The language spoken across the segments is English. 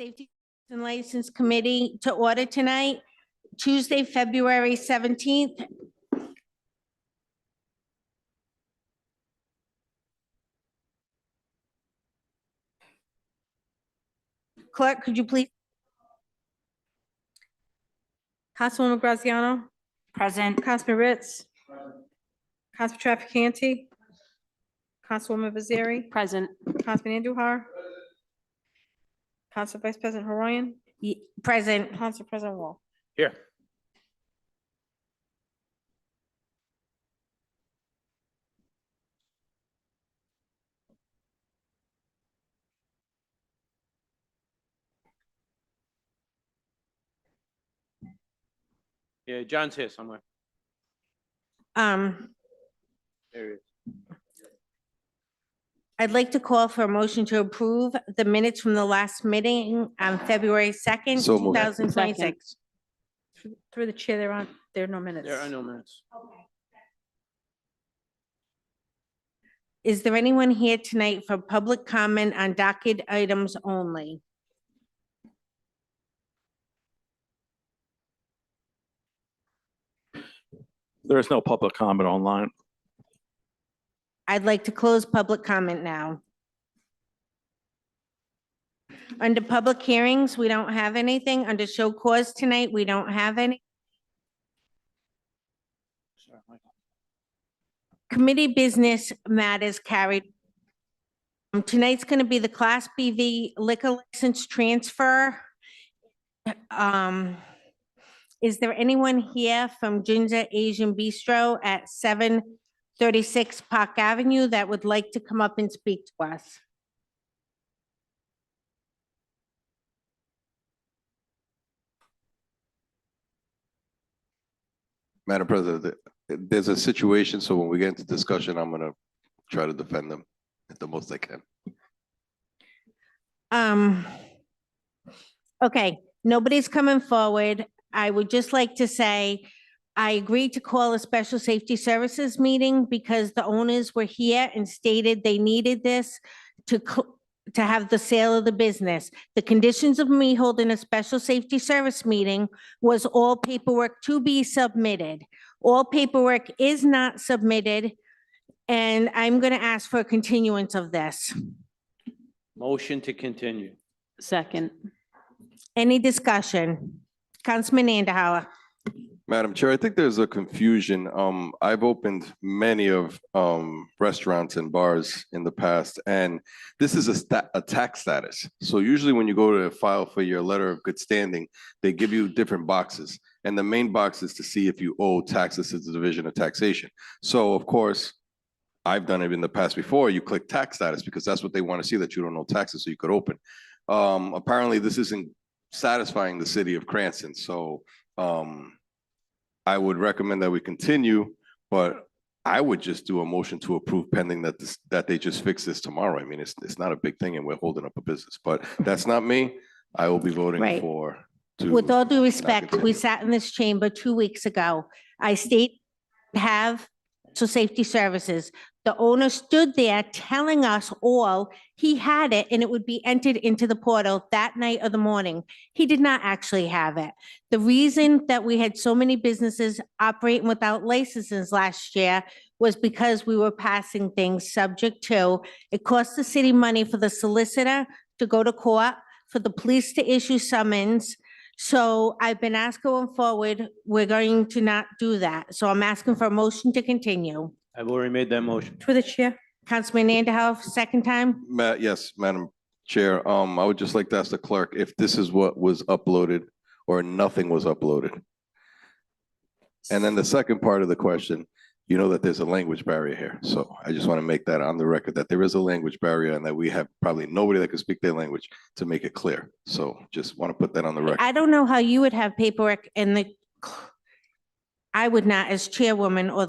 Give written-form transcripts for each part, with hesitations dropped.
Safety and License Committee to order tonight, Tuesday, February 17th. Clerk, could you please? Councilwoman Graziano? Present. Councilman Ritz? Councilman Trafficante? Councilwoman Bazari? Present. Councilman Andujar? Council Vice President Haroyan? Present. Council President Wall? Here. Yeah, John's here somewhere. There he is. I'd like to call for a motion to approve the minutes from the last meeting on February 2nd, So moved. 2026. Through the chair, there are no minutes. There are no minutes. Is there anyone here tonight for public comment on docket items only? There is no public comment online. I'd like to close public comment now. Under public hearings, we don't have anything. Under show cause tonight, we don't have any. Committee business matters carried. Tonight's going to be the Class BV liquor license transfer. Is there anyone here from Ginger Asian Bistro at 736 Park Avenue that would like to come up and speak to us? Madam President, there's a situation, so when we get into discussion, I'm gonna try to defend them at the most I can. Okay, nobody's coming forward. I would just like to say, I agreed to call a special safety services meeting because the owners were here and stated they needed this to have the sale of the business. The conditions of me holding a special safety service meeting was all paperwork to be submitted. All paperwork is not submitted, and I'm going to ask for a continuance of this. Motion to continue. Second. Any discussion? Councilman Andahauer. Madam Chair, I think there's a confusion. I've opened many of restaurants and bars in the past, and this is a tax status. So usually when you go to file for your letter of good standing, they give you different boxes. And the main box is to see if you owe taxes to the Division of Taxation. So of course, I've done it in the past before. You click tax status because that's what they want to see, that you don't owe taxes, so you could open. Apparently this isn't satisfying the city of Cranston. So I would recommend that we continue, but I would just do a motion to approve pending that they just fix this tomorrow. I mean, it's not a big thing and we're holding up a business, but that's not me. I will be voting Right. for. With all due not respect, we continue. sat in this chamber 2 weeks ago. I have safety services. The owner stood there telling us all he had it and it would be entered into the portal that night or the morning. He did not actually have it. The reason that we had so many businesses operating without licenses last year was because we were passing things subject to, it cost the city money for the solicitor to go to court, for the police to issue summons. So I've been asked going forward, we're going to not do that. So I'm asking for a motion to continue. I've already made that motion. Through the chair, Councilman Andahauer, second time? Yes, Madam Chair. I would just like to ask the clerk if this is what was uploaded or nothing was uploaded. And then the second part of the question, you know that there's a language barrier here. So I just want to make that on the record that there is a language barrier and that we have probably nobody that can speak their language to make it clear. So just want to put that on the record. I don't know how you would have paperwork I would not as chairwoman or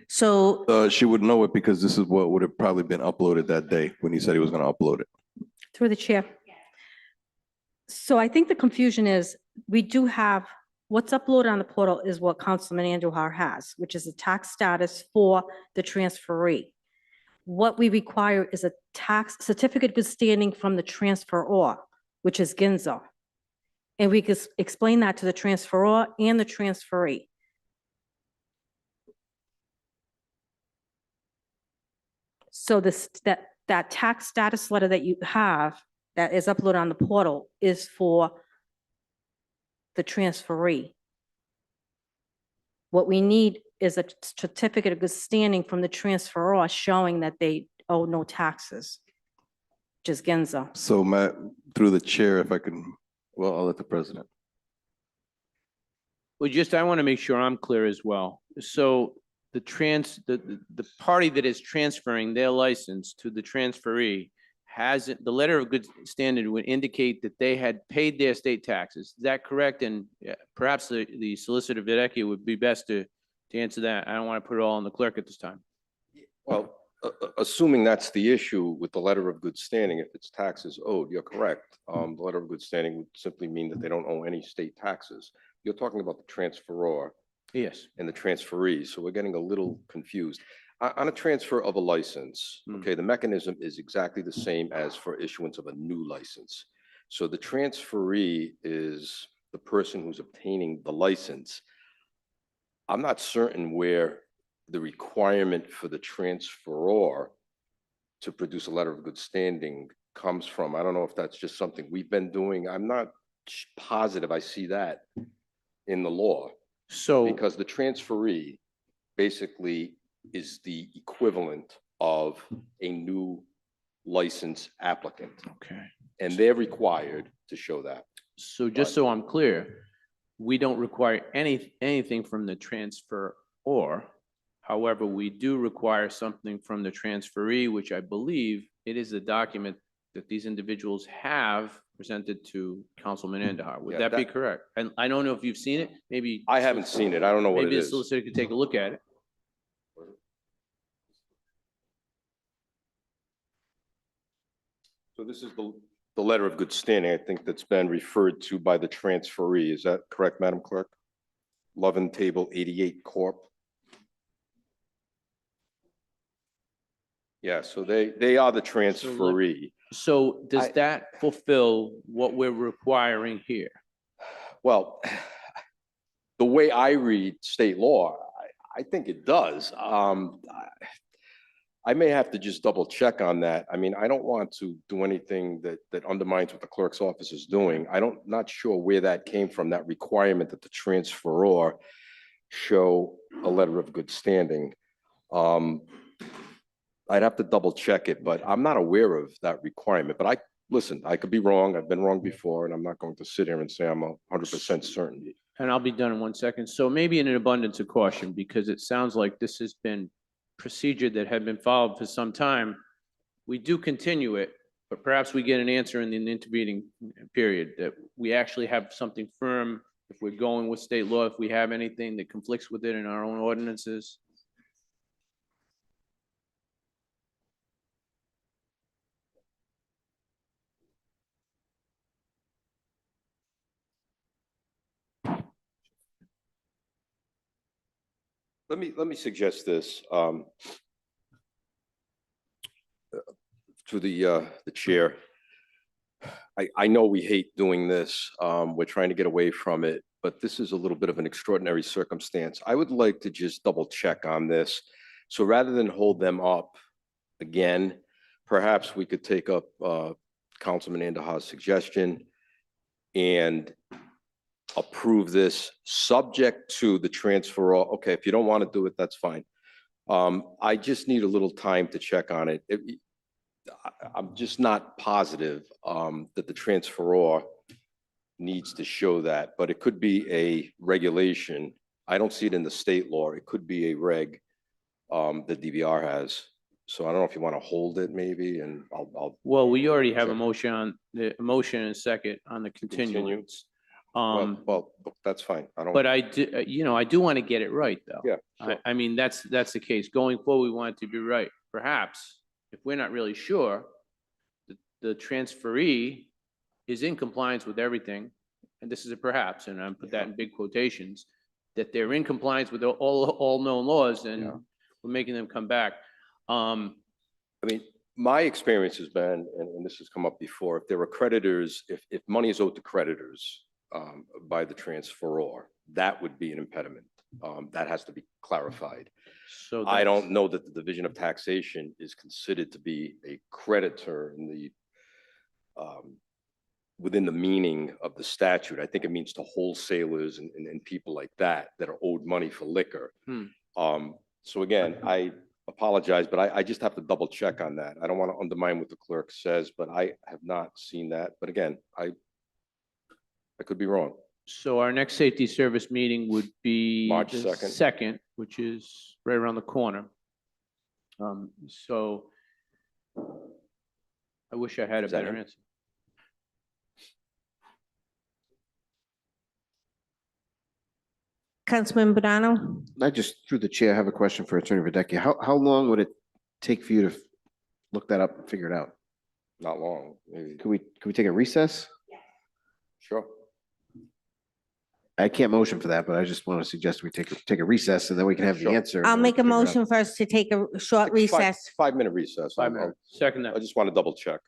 so She would know it because this is what would have probably been uploaded that day when he said he was going to upload it. through the chair. So I think the confusion is, we do have, what's uploaded on the portal is what Councilman Andujar has, which is a tax status for the transferee. What we require is a tax certificate of good standing from the transferor. which is Ginza. And we could explain that to the transferor and the transferee. So that tax status letter that you have, that is uploaded on the portal, is for the transferee. What we need is a certificate of good standing from the transferor showing that they owe no taxes, which is Ginza. So Matt, through the chair, if I can, well, I'll let the president. Well, just, I want to make sure I'm clear as well. So the party that is transferring their license to the transferee has, the letter of good standing would indicate that they had paid their state taxes. Is that correct? And perhaps the Solicitor Videcchia would be best to answer that. I don't want to put it all on the clerk at this time. Well, assuming that's the issue with the letter of good standing, if it's taxes owed, you're correct. The letter of good standing would simply mean that they don't owe any state taxes. You're talking about the transferor Yes. and the transferee, so we're getting a little confused. On a transfer of a license, okay, the mechanism is exactly the same as for issuance of a new license. So the transferee is the person who's obtaining the license. I'm not certain where the requirement for the transferor to produce a letter of good standing comes from. I don't know if that's just something we've been doing. I'm not positive I see that in the law, So, because the transferee basically is the equivalent of a new license applicant, okay. and they're required to show that. So just so I'm clear, we don't require anything from the transferor. However, we do require something from the transferee, which I believe it is a document that these individuals have presented to Councilman Andahar. Would Yeah, that be that- correct? And I don't know if you've seen it, maybe. I haven't seen it. I don't know what it Maybe the is. solicitor could take a look at it. So this is the letter of good standing, I think, that's been referred to by the transferee. Is that correct, Madam Clerk? Lovin Table 88 Corp. Yeah, so they are the transferee. So does I- that fulfill what we're requiring here? Well, the way I read state law, I think it does. I may have to just double check on that. I mean, I don't want to do anything that undermines what the clerk's office is doing. Not sure where that came from, that requirement that the transferor show a letter of good standing. I'd have to double check it, but I'm not aware of that requirement. But listen, I could be wrong. I've been wrong before, and I'm not going to sit here and say I'm 100% certain. And I'll be done in 1 second. So maybe in an abundance of caution, because it sounds like this has been procedure that had been followed for some time. We do continue it, but perhaps we get an answer in the intervening period that we actually have something firm. If we're going with state law, if we have anything that conflicts with it in our own ordinances. Let me suggest this to the chair. I know we hate doing this. We're trying to get away from it, but this is a little bit of an extraordinary circumstance. I would like to just double check on this. So rather than hold them up again, perhaps we could take up Councilman Andahar's suggestion and approve this subject to the transfer. Okay, if you don't want to do it, that's fine. I just need a little time to check on it. I'm just not positive that the transferor needs to show that, but it could be a regulation. I don't see it in the state law. It could be a reg that DVR has. So I don't know if you want to hold it maybe, and I'll. Well, we already have a Second. motion on the motion and second on the Continue. continuance. Well, that's fine. I don't. But I do, I do want to get it right, though. Yeah, sure. I mean, that's the case. Going forward, we want it to be right. Perhaps, if we're not really sure, the transferee is in compliance with everything, and this is a perhaps, and I put that in big quotations, that they're in compliance with all known laws, and Yeah. we're making them come back. I mean, My experience has been, and this has come up before, if there are creditors, if money is owed to creditors by the transferor, that would be an impediment. That has to be clarified. So I that's- don't know that the Division of Taxation is considered to be a creditor in the within the meaning of the statute. I think it means to wholesalers and people like that that are owed money for liquor. Hmm. So again, I apologize, but I just have to double check on that. I don't want to undermine what the clerk says, but I have not seen that. But again, I could be wrong. So our next safety service meeting would be March the 2nd. 2nd, which is right around the corner. So I wish I had a Is that better it? answer. Councilman Bonanno? I just, through the chair, have a question for Attorney Verdecchio. How long would it take for you to look that up and figure it out? Not long, maybe. Can we take a recess? Sure. I can't motion for that, but I just want to suggest we take a recess and then we can have the Sure. answer. and I'll then we make a can figure it out. motion for us to take a short Like a recess. 5-minute recess. 5 minutes. Second I that. just want to double check.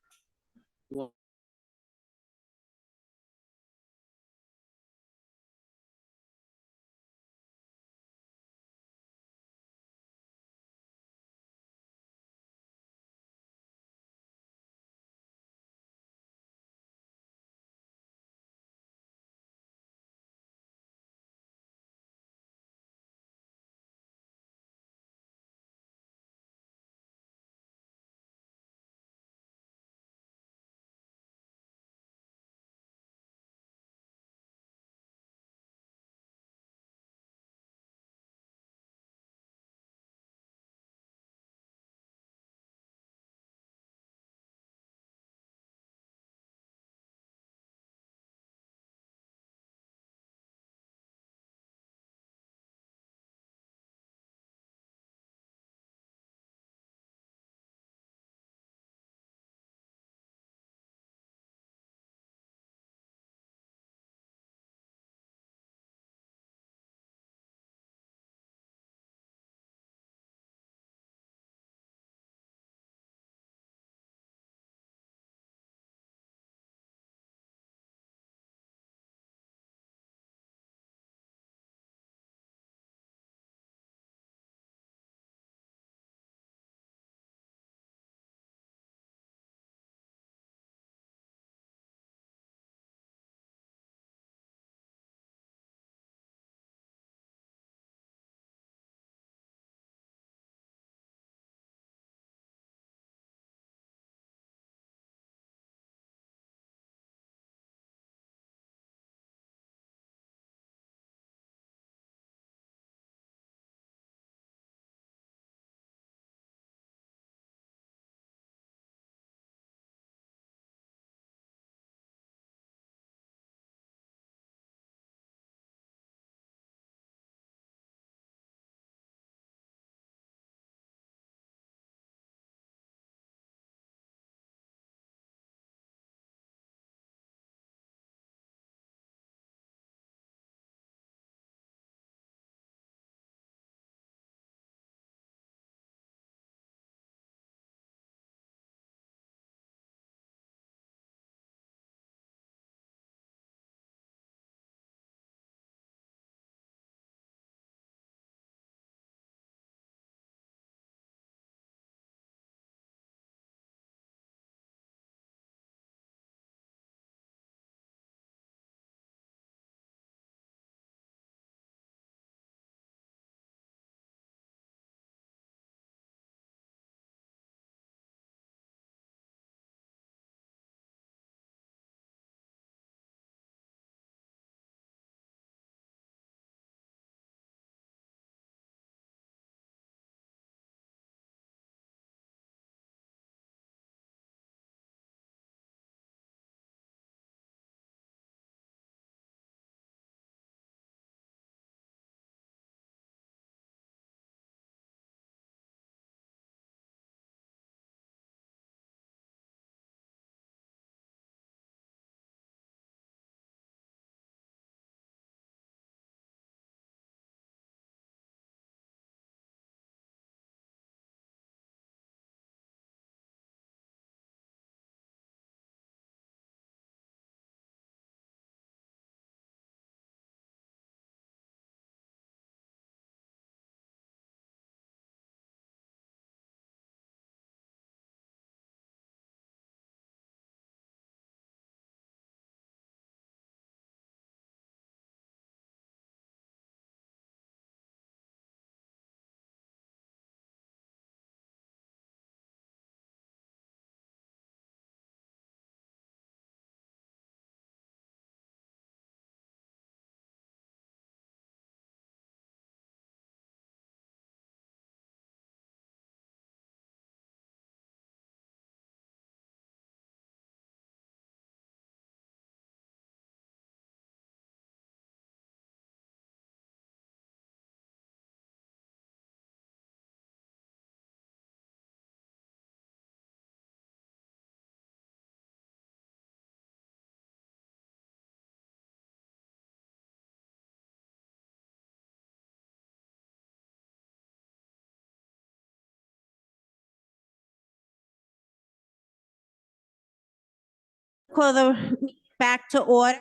Call the meeting back to order.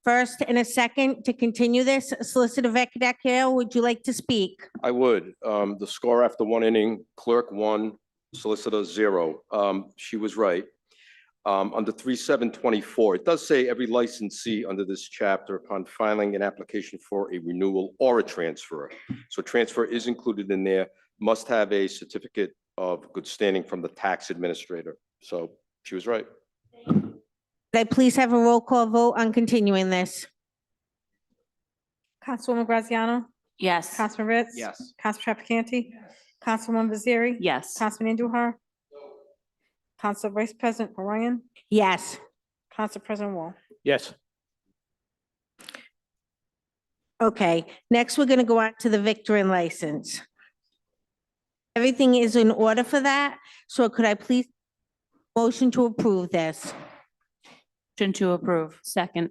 First and a second to continue this. Solicitor Vecchio, would you like to speak? I would. The score after one inning, clerk 1, solicitor 0. She was right. Under 3724, it does say every licensee under this chapter upon filing an application for a renewal or a transfer. So transfer is included in there, must have a certificate of good standing from the tax administrator. So she was right. Could I please have a roll call vote on continuing this? Councilwoman Graziano? Yes. Councilman Ritz? Yes. Council Trafficante? Councilwoman Baziri? Yes. Councilman Andujar? Council Vice President Orion? Yes. Council President Wall? Yes. Okay, next we're gonna go on to the Victorin license. Everything is in order for that, so could I please motion to approve this? Motion to approve. Second.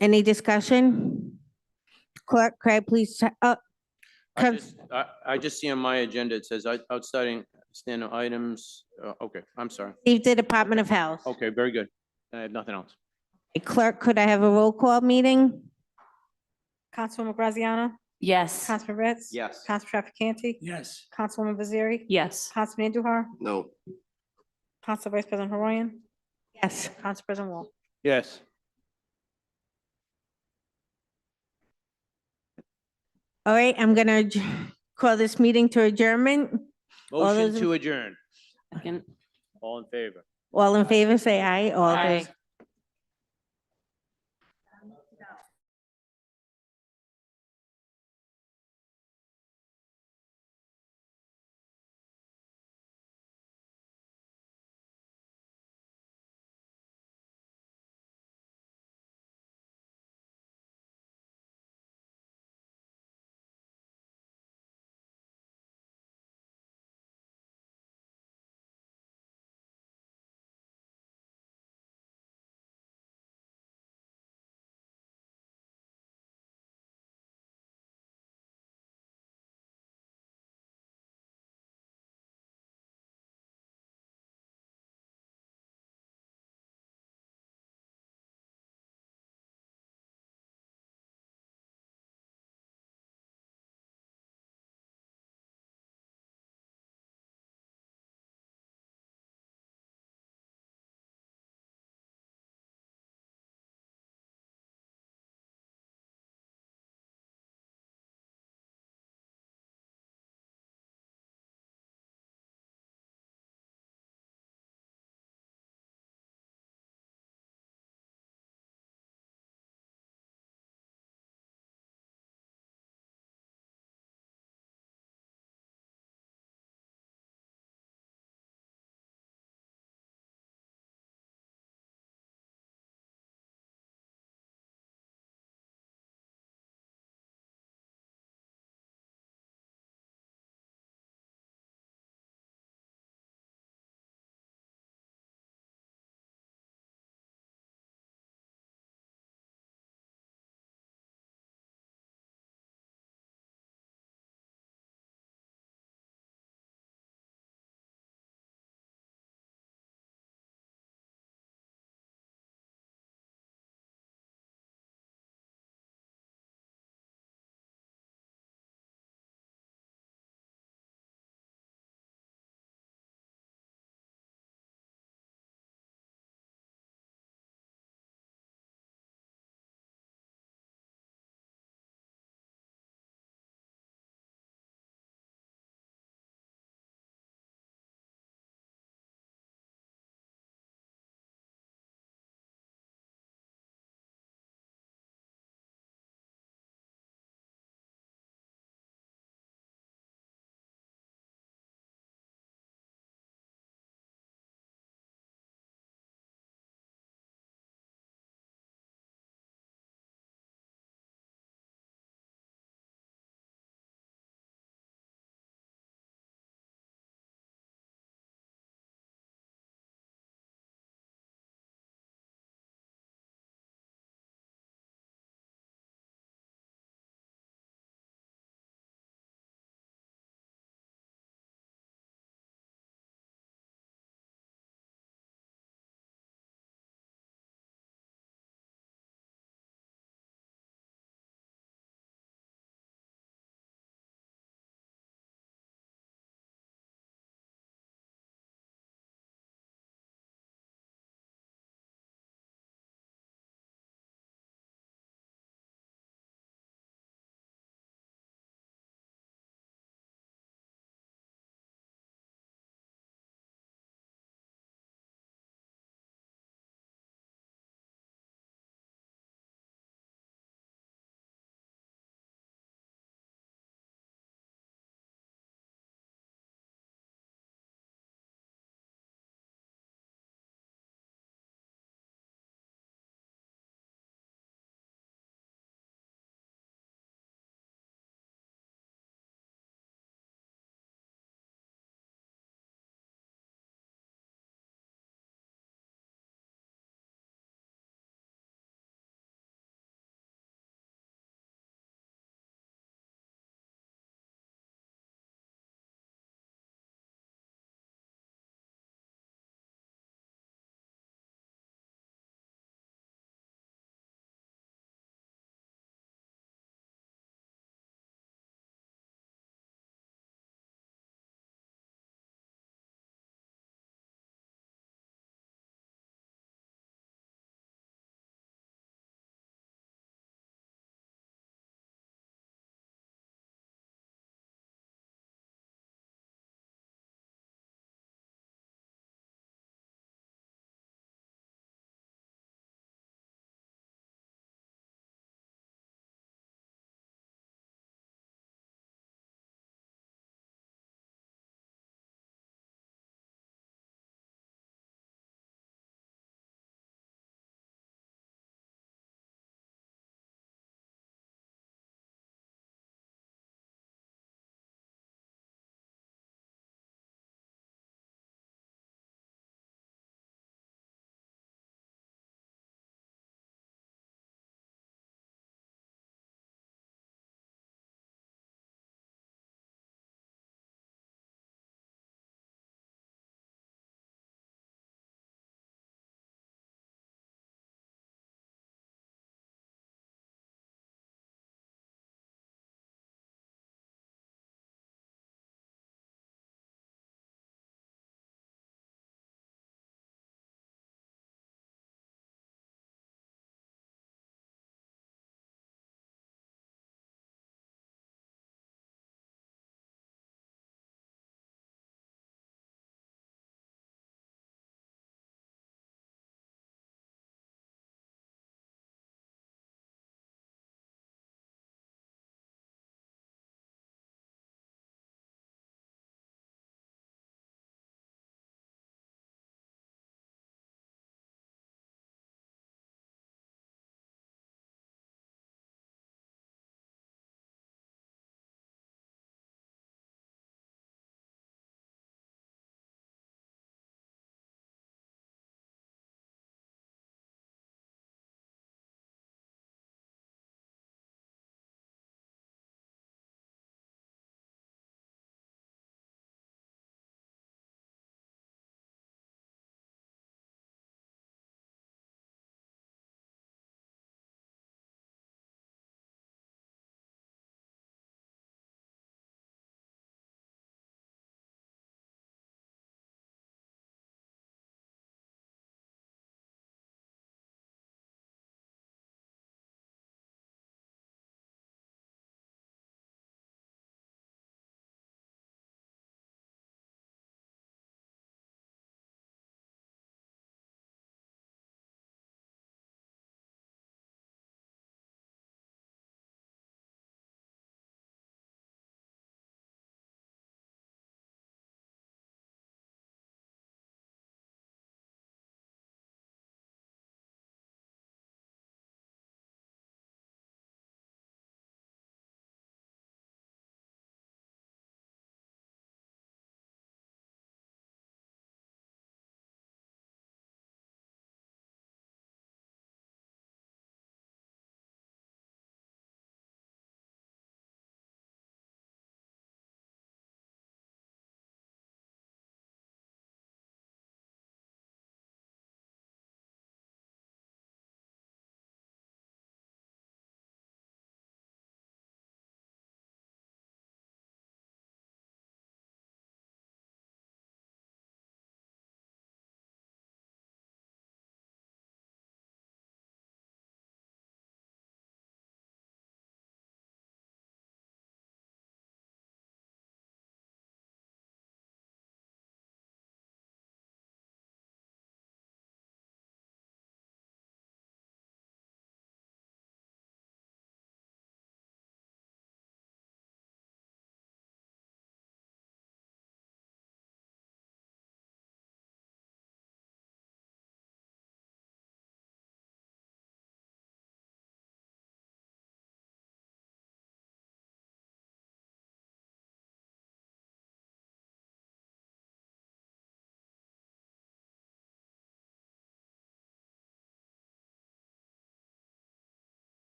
Any discussion? Clerk, could I please, Clerk- I just see on my agenda, it says outstanding items. Okay, I'm sorry. leave the Department of Health. Okay, very good. I have nothing else. Clerk, could I have a roll call meeting? Councilwoman Graziano? Yes. Councilman Ritz? Yes. Council Trafficante? Yes. Councilwoman Baziri? Yes. Councilman Andujar? No. Council Vice President Orion? Yes. Council President Wall? Yes. All right, I'm gonna call this meeting to adjournment. All Motion those in- to adjourn. Second. All in favor? All in favor, say aye. All Aye. those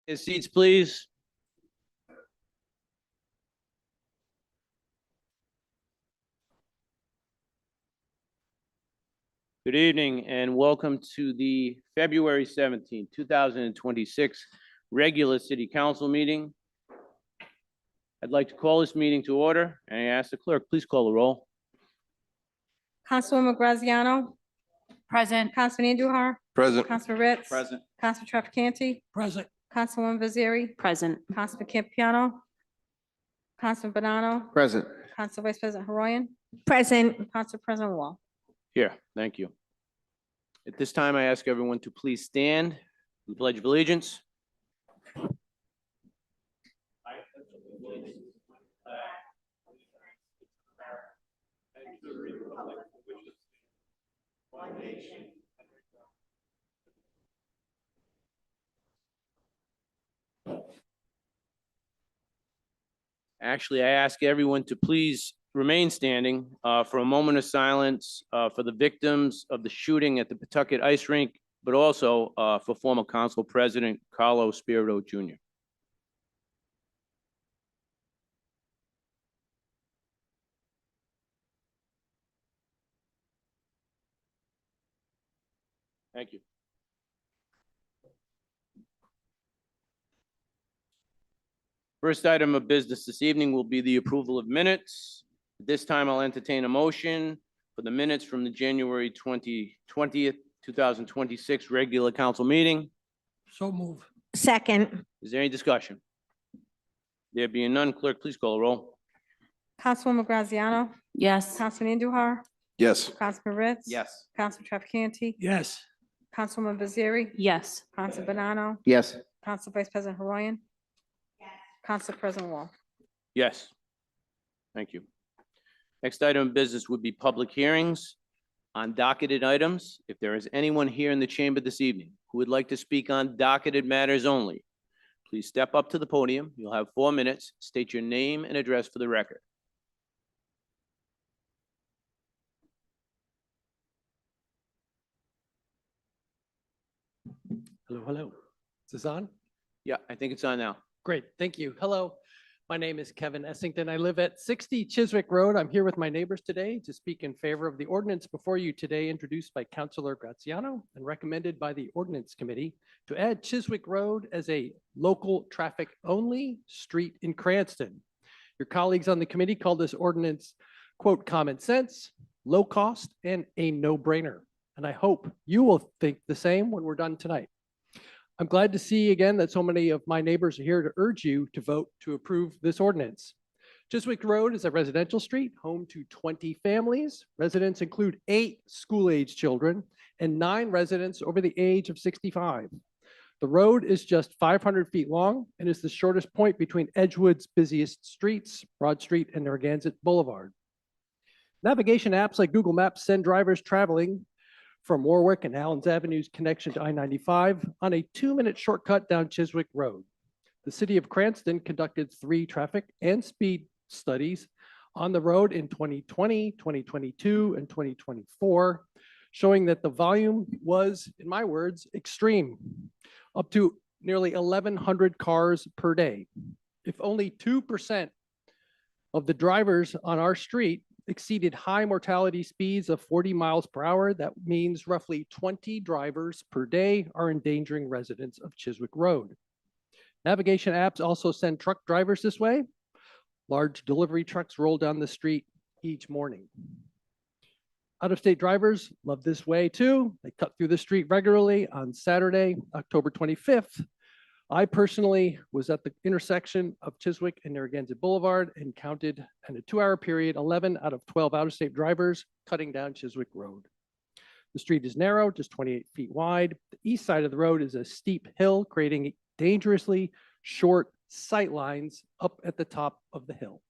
Your seats, please. Good evening and welcome to the February 17, 2026 regular city council meeting. I'd like to call this meeting to order and I ask the clerk, please call the roll. Councilwoman Graziano, Present. Councilman Andujar, Present. Councilman Ritz. Present. Councilman Trafficante, Present. Councilwoman Vaziri, Present. Councilman Campiano, Councilman Banano, Present. Council Vice President Haroyan, Present. Council President Wall. Here, thank you. At this time, I ask everyone to please stand for the Pledge of Allegiance. Actually, I ask everyone to please remain standing for a moment of silence for the victims of the shooting at the Pawtucket Ice Rink, but also for former Council President Carlo Spirito Jr. Thank you. First item of business this evening will be the approval of minutes. At this time, I'll entertain a motion for the minutes from the January 20th, 2026 regular council meeting. So move. Second. Is there any discussion? There being none, clerk, please call the roll. Councilwoman Graziano, Yes. Councilman Andujar, Yes. Councilman Ritz. Yes. Councilman Trafficante, Yes. Councilwoman Vaziri, Yes. Council Banano, Yes. Council Vice President Haroyan, Council President Wall. Yes. Thank you. Next item of business would be public hearings on docketed items. If there is anyone here in the chamber this evening who would like to speak on docketed matters only, please step up to the podium. You'll have 4 minutes. State your name and address for the record. Hello, hello. Is this on? Yeah, I think it's on now. Great, thank you. Hello, my name is Kevin Essington. I live at 60 Chiswick Road. I'm here with my neighbors today to speak in favor of the ordinance before you today, introduced by Councilor Graziano and recommended by the Ordinance Committee to add Chiswick Road as a local traffic only street in Cranston. Your colleagues on the committee called this ordinance, quote, common sense, low cost, and a no-brainer. And I hope you will think the same when we're done tonight. I'm glad to see again that so many of my neighbors are here to urge you to vote to approve this ordinance. Chiswick Road is a residential street home to 20 families. Residents include 8 school-age children and 9 residents over the age of 65. The road is just 500 feet long and is the shortest point between Edgewood's busiest streets, Broad Street and Narragansett Boulevard. Navigation apps like Google Maps send drivers traveling from Warwick and Allen's Avenue's connection to I-95 on a 2-minute shortcut down Chiswick Road. The city of Cranston conducted 3 traffic and speed studies on the road in 2020, 2022, and 2024, showing that the volume was, in my words, extreme, up to nearly 1,100 cars per day. If only 2% of the drivers on our street exceeded high mortality speeds of 40 miles per hour, that means roughly 20 drivers per day are endangering residents of Chiswick Road. Navigation apps also send truck drivers this way. Large delivery trucks roll down the street each morning. Out-of-state drivers love this way too. They cut through the street regularly. On Saturday, October 25th, I personally was at the intersection of Chiswick and Narragansett Boulevard and counted in a 2-hour period 11 out of 12 out-of-state drivers cutting down Chiswick Road. The street is narrow, just 28 feet wide. The east side of the road is a steep hill, creating dangerously short sight lines up at the top of the hill.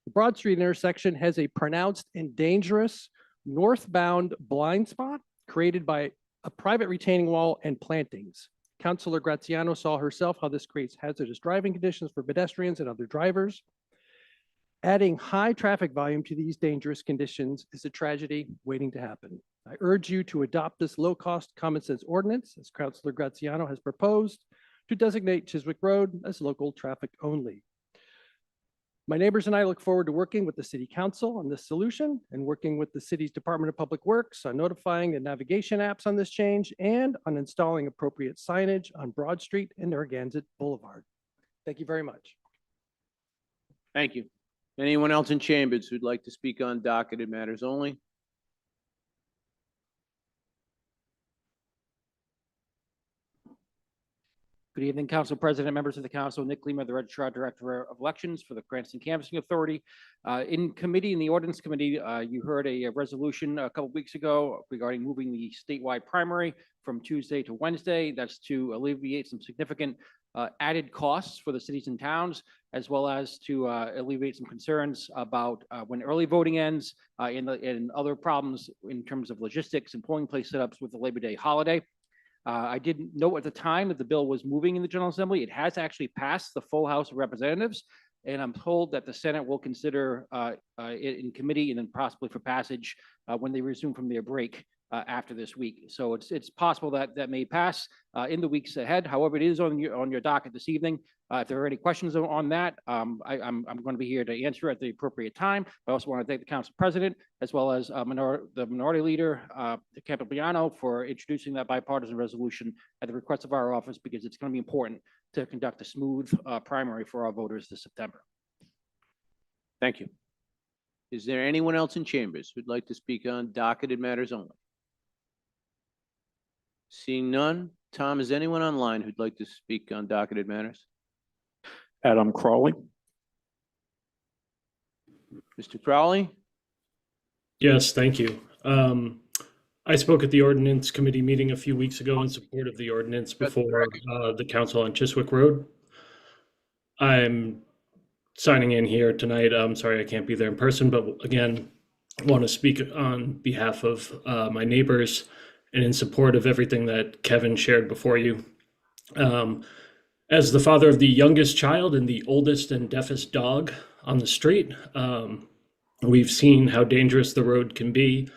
The Broad Street intersection has a pronounced and dangerous northbound blind spot created by a private retaining wall and plantings. Councilor Graziano saw herself how this creates hazardous driving conditions for pedestrians and other drivers. Adding high traffic volume to these dangerous conditions is a tragedy waiting to happen. I urge you to adopt this low-cost common sense ordinance, as Councilor Graziano has proposed, to designate Chiswick Road as local traffic only. My neighbors and I look forward to working with the city council on this solution and working with the city's Department of Public Works on notifying the navigation apps on this change and on installing appropriate signage on Broad Street and Narragansett Boulevard. Thank you very much. Thank you. Anyone else in chambers who'd like to speak on docketed matters only? Good evening, Council President, members of the council. Nick Lima, the Registrar Director of Elections for the Cranston Canvassing Authority. In committee, in the Ordinance Committee, you heard a resolution a couple weeks ago regarding moving the statewide primary from Tuesday to Wednesday. That's to alleviate some significant added costs for the cities and towns, as well as to alleviate some concerns about when early voting ends and other problems in terms of logistics and polling place setups with the Labor Day holiday. I didn't know at the time that the bill was moving in the General Assembly. It has actually passed the full House of Representatives, and I'm told that the Senate will consider it in committee and then possibly for passage when they resume from their break after this week. So it's possible that that may pass in the weeks ahead. However, it is on your docket this evening. If there are any questions on that, I'm going to be here to answer at the appropriate time. I also want to thank the Council President as well as the Minority Leader, Campopiano, for introducing that bipartisan resolution at the request of our office, because it's going to be important to conduct a smooth primary for our voters this September. Thank you. Is there anyone else in chambers who'd like to speak on docketed matters only? Seeing none. Tom, is anyone online who'd like to speak on docketed matters? Adam Crawley. Mr. Crowley? Yes, thank you. I spoke at the Ordinance Committee meeting a few weeks ago in support of the ordinance before the council on Chiswick Road. I'm signing in here tonight. I'm sorry I can't be there in person, but again, want to speak on behalf of my neighbors and in support of everything that Kevin shared before you. As the father of the youngest child and the oldest and deafest dog on the street, we've seen how dangerous the road can be.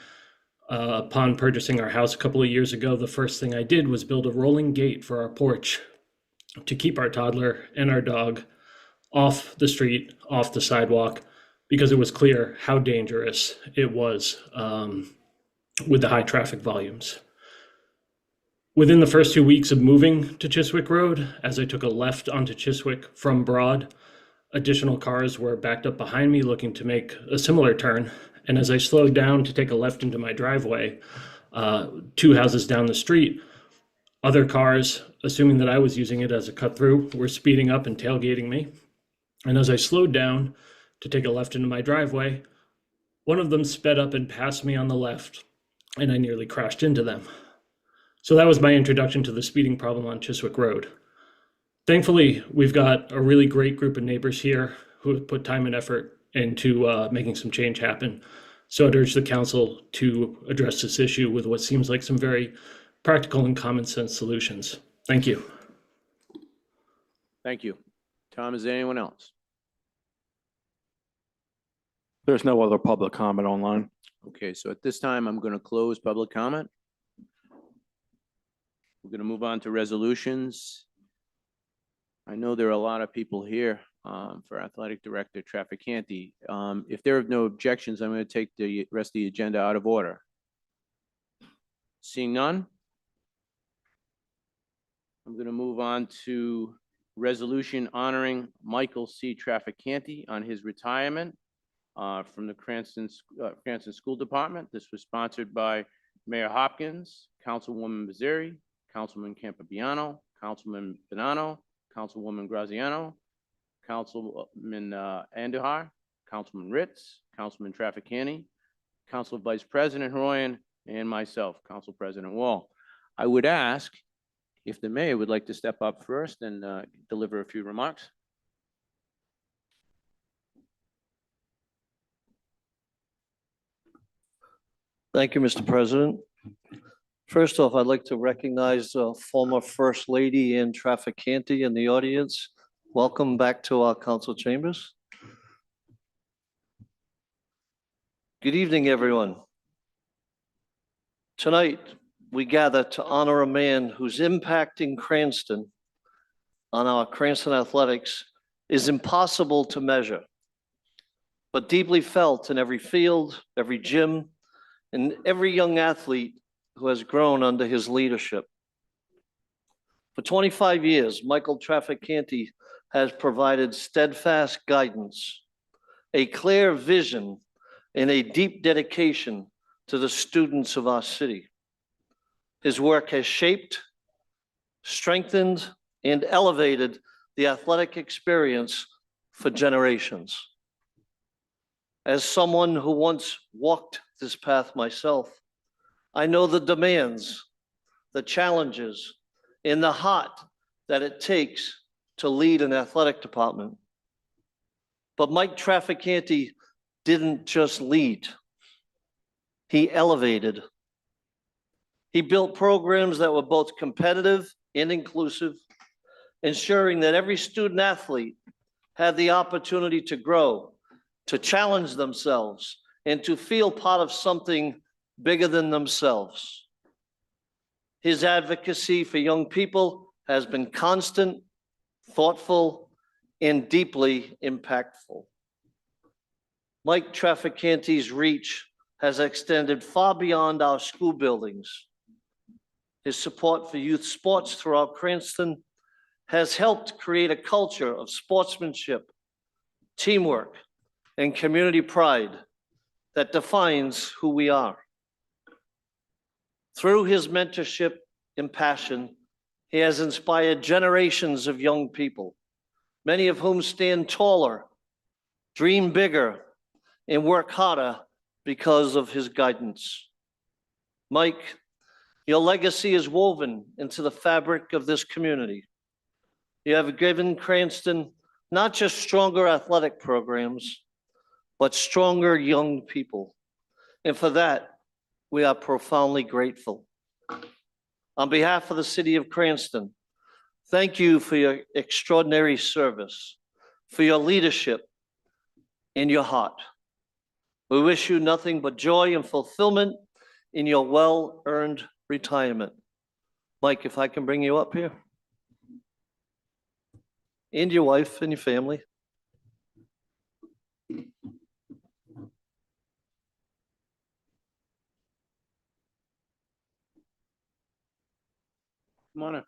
Upon purchasing our house a couple of years ago, the first thing I did was build a rolling gate for our porch to keep our toddler and our dog off the street, off the sidewalk, because it was clear how dangerous it was with the high traffic volumes. Within the first 2 weeks of moving to Chiswick Road, as I took a left onto Chiswick from Broad, additional cars were backed up behind me looking to make a similar turn. And as I slowed down to take a left into my driveway, 2 houses down the street, other cars, assuming that I was using it as a cut through, were speeding up and tailgating me. And as I slowed down to take a left into my driveway, one of them sped up and passed me on the left, and I nearly crashed into them. So that was my introduction to the speeding problem on Chiswick Road. Thankfully, we've got a really great group of neighbors here who have put time and effort into making some change happen. So I'd urge the council to address this issue with what seems like some very practical and common sense solutions. Thank you. Thank you. Tom, is there anyone else? There's no other public comment online. Okay, so at this time, I'm going to close public comment. We're going to move on to resolutions. I know there are a lot of people here for Athletic Director Trafficante. If there are no objections, I'm going to take the rest of the agenda out of order. Seeing none, I'm going to move on to resolution honoring Michael C. Trafficante on his retirement from the Cranston School Department. This was sponsored by Mayor Hopkins, Councilwoman Mazzeri, Councilman Campopiano, Councilman Bonanno, Councilwoman Graziano, Councilman Andujar, Councilman Ritz, Councilman Trafficante, Council Vice President Horoyan, and myself, Council President Wall. I would ask if the mayor would like to step up first and deliver a few remarks. Thank you, Mr. President. First off, I'd like to recognize former First Lady Ann Trafficante in the audience. Welcome back to our council chambers. Good evening, everyone. Tonight, we gather to honor a man whose impact in Cranston on our Cranston athletics is impossible to measure, but deeply felt in every field, every gym, and every young athlete who has grown under his leadership. For 25 years, Michael Trafficante has provided steadfast guidance, a clear vision, and a deep dedication to the students of our city. His work has shaped, strengthened, and elevated the athletic experience for generations. As someone who once walked this path myself, I know the demands, the challenges, and the heart that it takes to lead an athletic department. But Mike Trafficante didn't just lead, he elevated. He built programs that were both competitive and inclusive, ensuring that every student athlete had the opportunity to grow, to challenge themselves, and to feel part of something bigger than themselves. His advocacy for young people has been constant, thoughtful, and deeply impactful. Mike Trafficante's reach has extended far beyond our school buildings. His support for youth sports throughout Cranston has helped create a culture of sportsmanship, teamwork, and community pride that defines who we are. Through his mentorship and passion, he has inspired generations of young people, many of whom stand taller, dream bigger, and work harder because of his guidance. Mike, your legacy is woven into the fabric of this community. You have given Cranston not just stronger athletic programs, but stronger young people. And for that, we are profoundly grateful. On behalf of the city of Cranston, thank you for your extraordinary service, for your leadership, and your heart. We wish you nothing but joy and fulfillment in your well-earned retirement. Mike, if I can bring you up here. And your wife and your family. Come on up.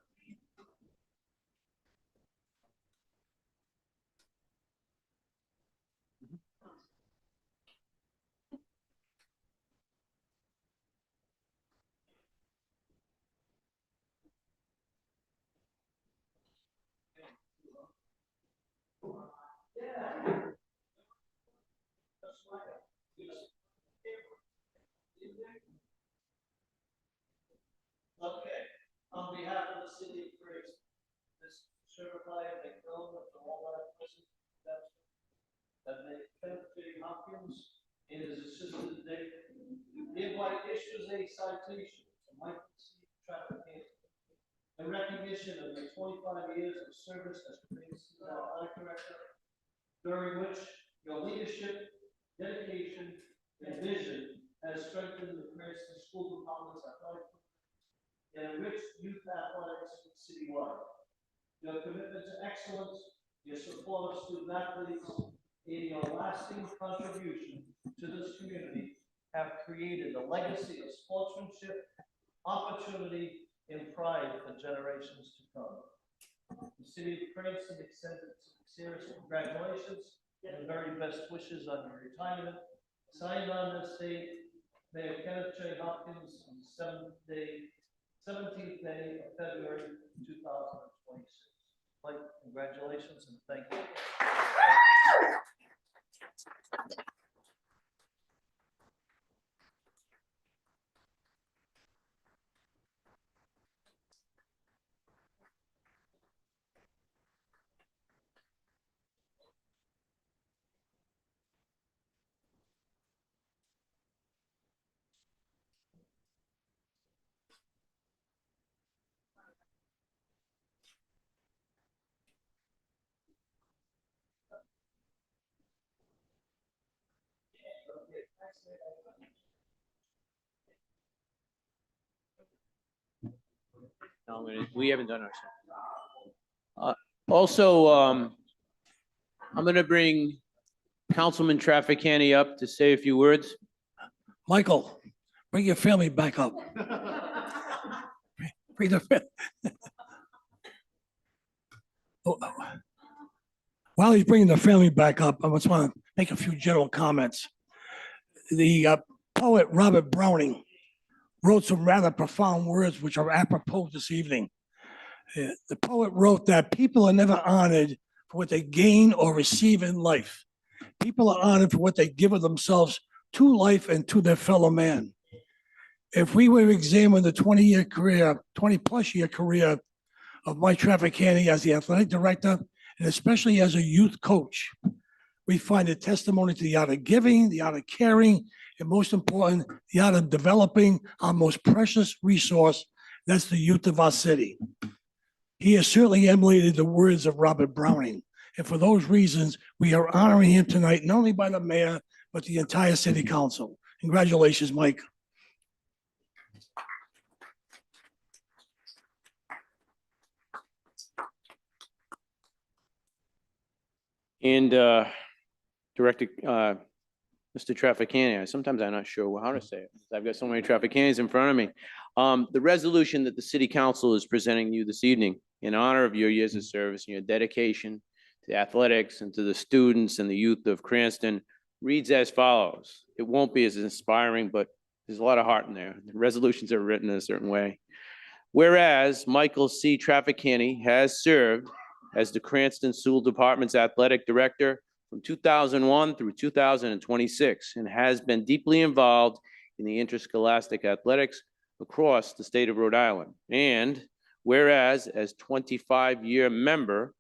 Okay, on behalf of the city of Cranston, this certified acknowledgement to all our present that they Kenneth J. Hopkins and his assistant Dick hereby issues a citation to Michael C. Trafficante in recognition of the 25 years of service as Cranston athletic director, during which your leadership, dedication, and vision has strengthened the Cranston School Department's athletic and enriched youth athletics citywide. Your commitment to excellence, your support of student athletes, and your lasting contribution to this community have created a legacy of sportsmanship, opportunity, and pride for generations to come. The city of Cranston extends its sincerest congratulations and very best wishes on your retirement. Signed on this date, Mayor Kenneth J. Hopkins, on the 17th day of February 2026. Mike, congratulations and thank you. No, we haven't done ours. Also, I'm going to bring Councilman Trafficani up to say a few words. Michael, bring your family back up. Bring the. Oh, while he's bringing the family back up, I just want to make a few general comments. The poet Robert Browning wrote some rather profound words which are apropos this evening. The poet wrote that people are never honored for what they gain or receive in life. People are honored for what they give of themselves to life and to their fellow man. If we were to examine the 20-year career, 20-plus year career of Mike Trafficani as the athletic director, and especially as a youth coach, we find a testimony to the art of giving, the art of caring, and most important, the art of developing our most precious resource, that's the youth of our city. He has certainly emulated the words of Robert Browning. And for those reasons, we are honoring him tonight, not only by the mayor, but the entire city council. Congratulations, Mike. And Director, Mr. Trafficani, sometimes I'm not sure how to say it. I've got so many Trafficanis in front of me. The resolution that the city council is presenting you this evening in honor of your years of service and your dedication to athletics and to the students and the youth of Cranston reads as follows. It won't be as inspiring, but there's a lot of heart in there. The resolutions are written in a certain way. Whereas Michael C. Trafficani has served as the Cranston School Department's athletic director from 2001 through 2026 and has been deeply involved in the interscholastic athletics across the state of Rhode Island. And whereas as 25-year member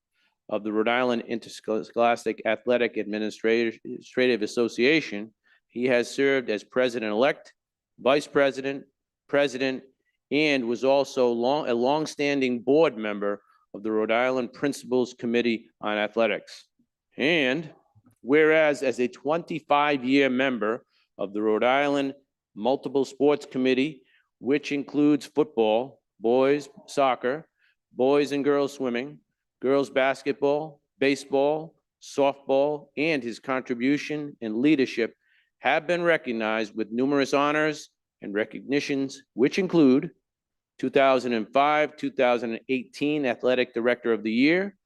of the Rhode Island Interscholastic Athletic Administrative Association, he has served as president-elect, vice president, president, and was also a longstanding board member of the Rhode Island Principals Committee on Athletics. And whereas as a 25-year member of the Rhode Island Multiple Sports Committee, which includes football, boys soccer, boys and girls swimming, girls basketball, baseball, softball, and his contribution and leadership have been recognized with numerous honors and recognitions, which include 2005, 2018 Athletic Director of the Year,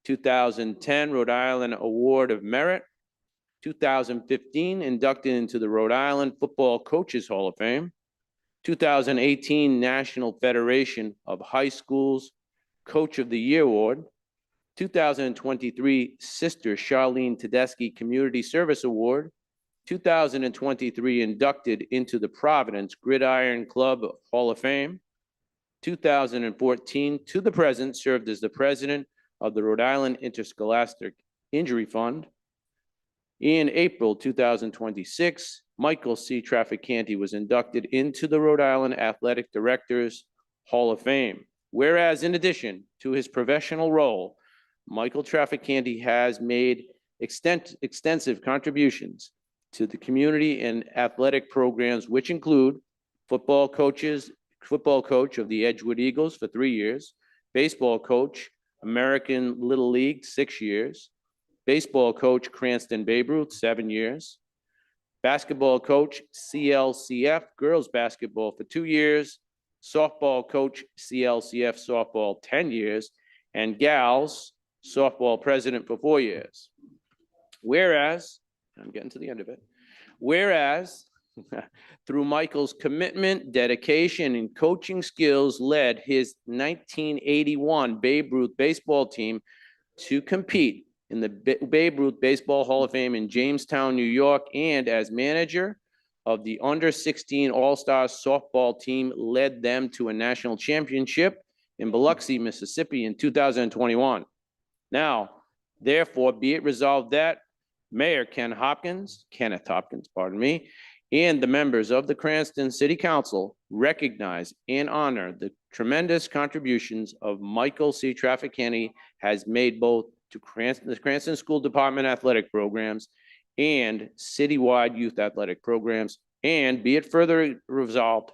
2010 Rhode Island Award of Merit, 2015 inducted into the Rhode Island Football Coaches Hall of Fame, 2018 National Federation of High Schools Coach of the Year Award, 2023 Sister Charlene Tedeschi Community Service Award, 2023 inducted into the Providence Gridiron Club Hall of Fame, 2014 to the present served as the president of the Rhode Island Interscholastic Injury Fund. In April 2026, Michael C. Trafficani was inducted into the Rhode Island Athletic Directors Hall of Fame. Whereas in addition to his professional role, Michael Trafficani has made extensive contributions to the community and athletic programs, which include football coach of the Edgewood Eagles for 3 years, baseball coach, American Little League, 6 years, baseball coach, Cranston Babe Ruth, 7 years, basketball coach, CLCF Girls Basketball for 2 years, softball coach, CLCF Softball, 10 years, and Gals Softball President for 4 years. Whereas, I'm getting to the end of it, whereas through Michael's commitment, dedication, and coaching skills led his 1981 Babe Ruth baseball team to compete in the Babe Ruth Baseball Hall of Fame in Jamestown, New York, and as manager of the under-16 All-Stars softball team, led them to a national championship in Biloxi, Mississippi in 2021. Now, therefore, be it resolved that Mayor Kenneth Hopkins, and the members of the Cranston City Council recognize and honor the tremendous contributions of Michael C. Trafficani has made both to the Cranston School Department athletic programs and citywide youth athletic programs, and be it further resolved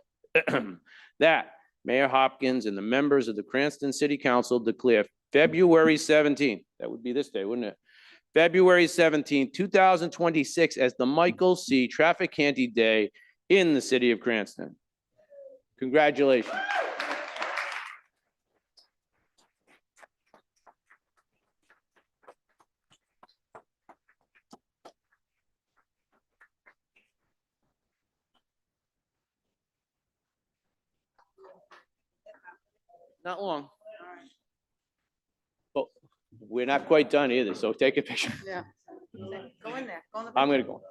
that Mayor Hopkins and the members of the Cranston City Council declare February 17th, that would be this day, wouldn't it? February 17th, 2026, as the Michael C. Trafficante Day in the city of Cranston. Congratulations. Not long. But we're not quite done either, so take a picture. Yeah. Go in there. I'm gonna go.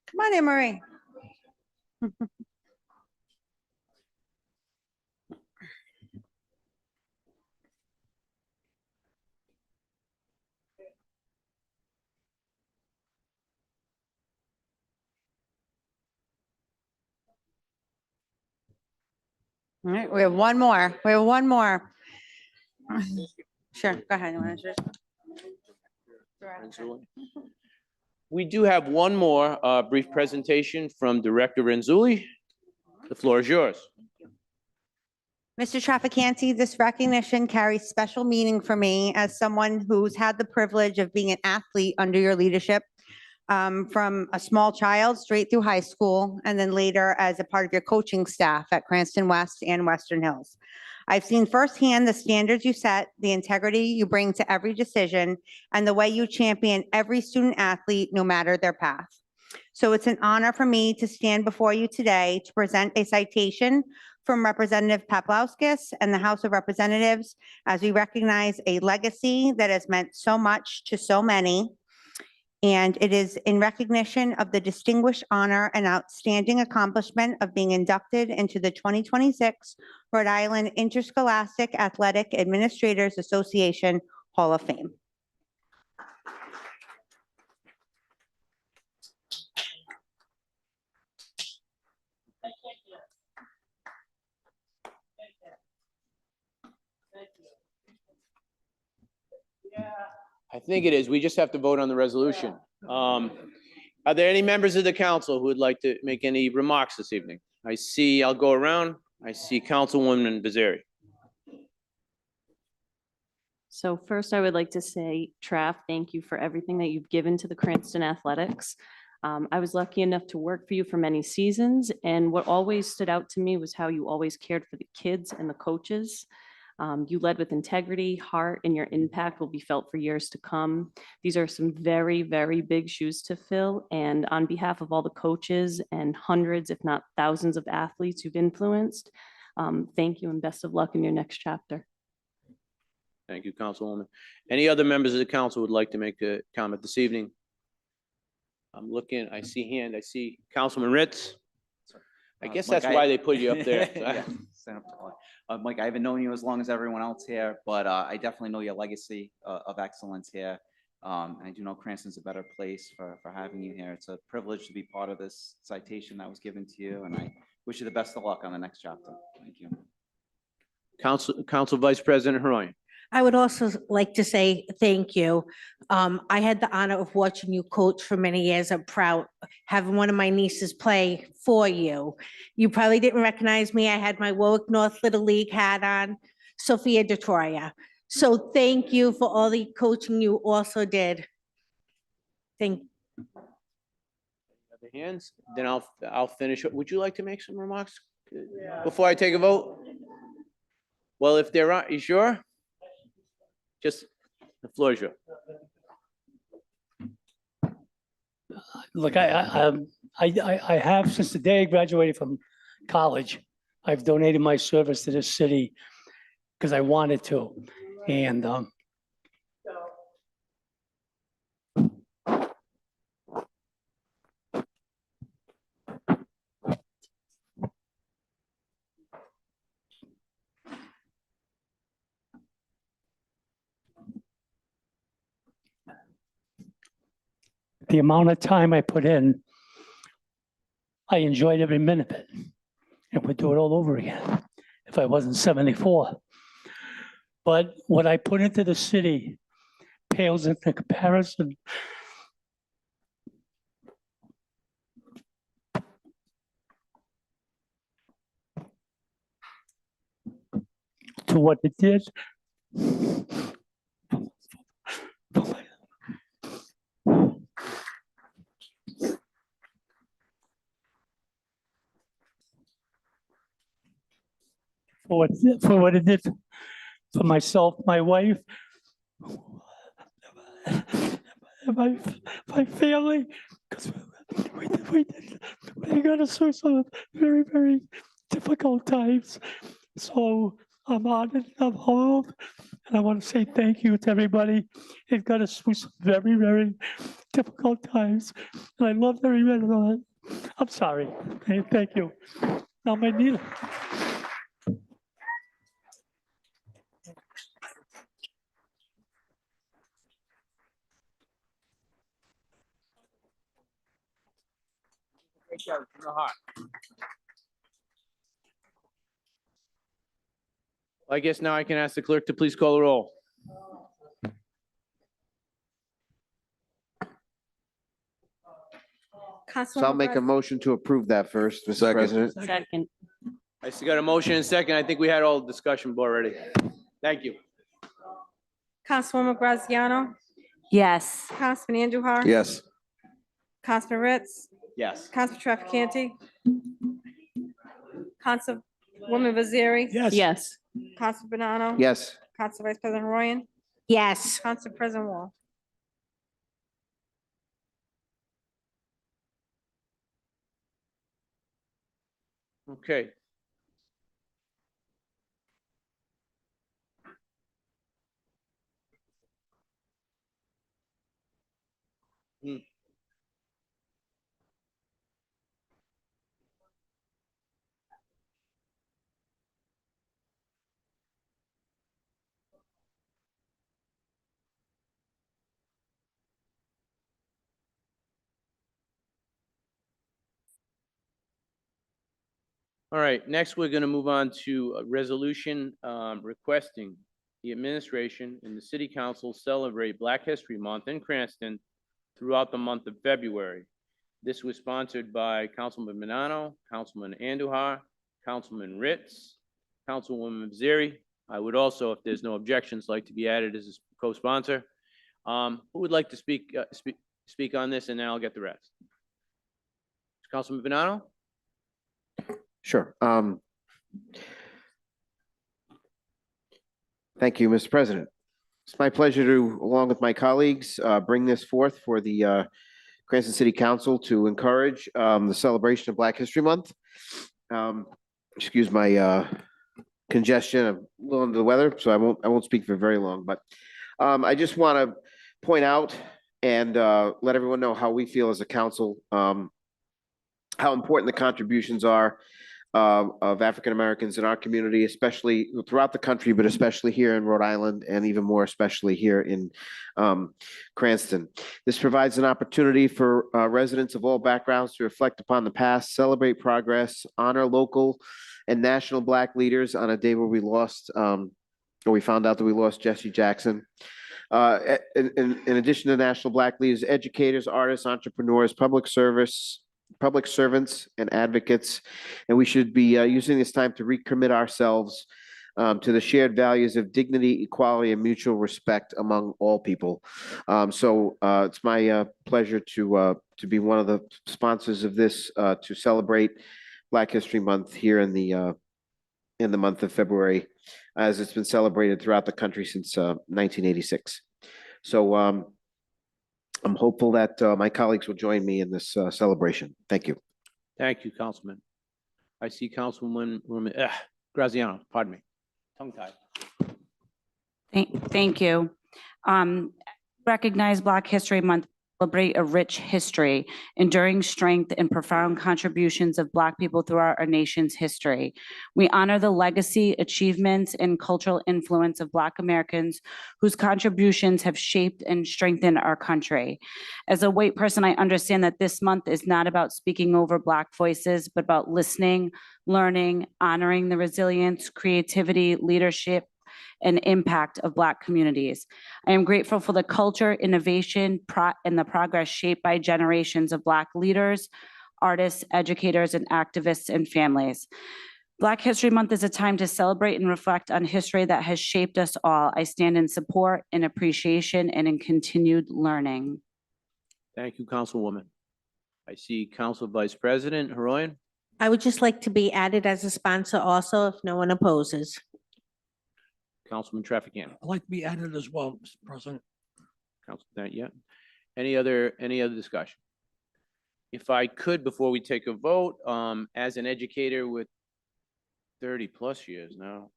Come on, Anne Marie. All right, we have one more. We have one more. Sure, go ahead. You wanna just- We do have one more brief presentation from Director Renzulli. The floor is yours. Mr. Trafficante, this recognition carries special meaning for me as someone who's had the privilege of being an athlete under your leadership, from a small child straight through high school, and then later as a part of your coaching staff at Cranston West and Western Hills. I've seen firsthand the standards you set, the integrity you bring to every decision, and the way you champion every student athlete, no matter their path. So it's an honor for me to stand before you today to present a citation from Representative Paplauskis and the House of Representatives as we recognize a legacy that has meant so much to so many. And it is in recognition of the distinguished honor and outstanding accomplishment of being inducted into the 2026 Rhode Island Interscholastic Athletic Administrators Association Hall of Fame. I think it is. We just have to vote on the resolution. Are there any members of the council who would like to make any remarks this evening? I see, I'll go around. I see Councilwoman Bezeri. So first, I would like to say, Traff, thank you for everything that you've given to the Cranston Athletics. I was lucky enough to work for you for many seasons, and what always stood out to me was how you always cared for the kids and the coaches. You led with integrity, heart, and your impact will be felt for years to come. These are some very, very big shoes to fill. And on behalf of all the coaches and hundreds, if not thousands of athletes you've influenced, thank you and best of luck in your next chapter. Thank you, Councilwoman. Any other members of the council would like to make a comment this evening? I'm looking, I see hand, I see Councilman Ritz. I guess Mike, that's why they put you up there. Yeah, stand up tall. Mike, I haven't known you as long as everyone else here, but I definitely know your legacy of excellence here. I do know Cranston's a better place for having you here. It's a privilege to be part of this citation that was given to you, and I wish you the best of luck on the next chapter. Thank you. Council Vice President Haroyan. I would also like to say thank you. I had the honor of watching you coach for many years. I'm proud having one of my nieces play for you. You probably didn't recognize me. I had my Warwick North Little League hat on, Sophia DeTroia. So thank you for all the coaching you also did. Thank. Other hands, then I'll finish. Would you like to make some remarks before I take a vote? Well, if there aren't, you sure? Just the floor is yours. Look, I have, since the day I graduated from college, I've donated my service to this city because I wanted to. And the amount of time I put in, I enjoyed every minute of it. and would do it all over again if I wasn't 74. But what I put into the city pales into comparison to what it did. For what it did for myself, my wife, and my family, because we got us through some very, very difficult times. So I'm honored, I'm humbled, and I want to say thank you to everybody. It got us through some very, very difficult times. And I love every minute of it. I'm sorry. Thank you. Now, my needle. I guess now I can ask the clerk to please call the roll. So I'll make a motion to approve that first, Mr. Second. President. Second. I still got a motion and second. I think we had all the discussion already. Thank you. Councilwoman Graziano, Yes. Councilman Andujar. Yes. Councilman Ritz, Yes. Councilman Trafficante, Councilwoman Vaziri, Yes. Council Banano. Yes. Council Vice President Royan, Yes. Council President Wall. Okay. All right, next, we're going to move on to a resolution requesting the administration and the city council celebrate Black History Month in Cranston throughout the month of February. This was sponsored by Councilman Bonanno, Councilman Andujar, Councilman Ritz, Councilwoman Zeri. I would also, if there's no objections, like to be added as a co-sponsor. Who would like to speak on this, and then I'll get the rest. Councilman Bonanno? Sure. Thank you, Mr. President. It's my pleasure to, along with my colleagues, bring this forth for the Cranston City Council to encourage the celebration of Black History Month. Excuse my congestion. I'm a little under the weather, so I won't speak for very long. But I just want to point out and let everyone know how we feel as a council, how important the contributions are of African Americans in our community, especially throughout the country, but especially here in Rhode Island, and even more especially here in Cranston. This provides an opportunity for residents of all backgrounds to reflect upon the past, celebrate progress, honor local and national Black leaders on a day where we lost, or we found out that we lost Jesse Jackson. In addition to national Black leaders, educators, artists, entrepreneurs, public servants and advocates, and we should be using this time to recommit ourselves to the shared values of dignity, equality, and mutual respect among all people. So it's my pleasure to be one of the sponsors of this to celebrate Black History Month here in the month of February, as it's been celebrated throughout the country since 1986. So I'm hopeful that my colleagues will join me in this celebration. Thank you. Thank you, Councilman. I see Councilwoman Graziano, pardon me, tongue-tied. Thank you. Recognize Black History Month celebrate a rich history, enduring strength, and profound contributions of Black people throughout our nation's history. We honor the legacy, achievements, and cultural influence of Black Americans whose contributions have shaped and strengthened our country. As a white person, I understand that this month is not about speaking over Black voices, but about listening, learning, honoring the resilience, creativity, leadership, and impact of Black communities. I am grateful for the culture, innovation, and the progress shaped by generations of Black leaders, artists, educators, and activists and families. Black History Month is a time to celebrate and reflect on history that has shaped us all. I stand in support, in appreciation, and in continued learning. Thank you, Councilwoman. I see Council Vice President Haroyan. I would just like to be added as a sponsor also, if no one opposes. Councilman Trafficant. I'd like to be added as well, Mr. President. Council, not yet. Any other discussion? If I could, before we take a vote, as an educator with 30+ years now,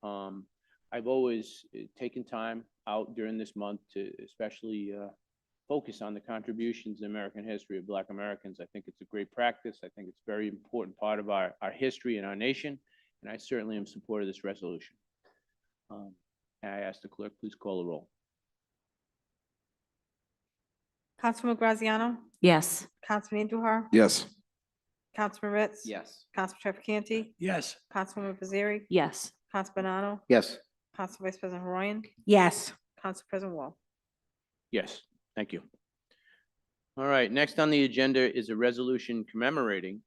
I've always taken time out during this month to especially focus on the contributions in American history of Black Americans. I think it's a great practice. I think it's a very important part of our history and our nation, and I certainly am in support of this resolution. I ask the clerk, please call the roll. Councilman Graziano? Yes. Councilman Andujar? Yes. Councilman Ritz? Yes. Councilman Trafficante? Yes. Councilwoman Baziri? Yes. Councilman Bonanno? Yes. Council Vice President Haroyan? Yes. Council President Wall? Yes, thank you. All right, next on the agenda is a resolution commemorating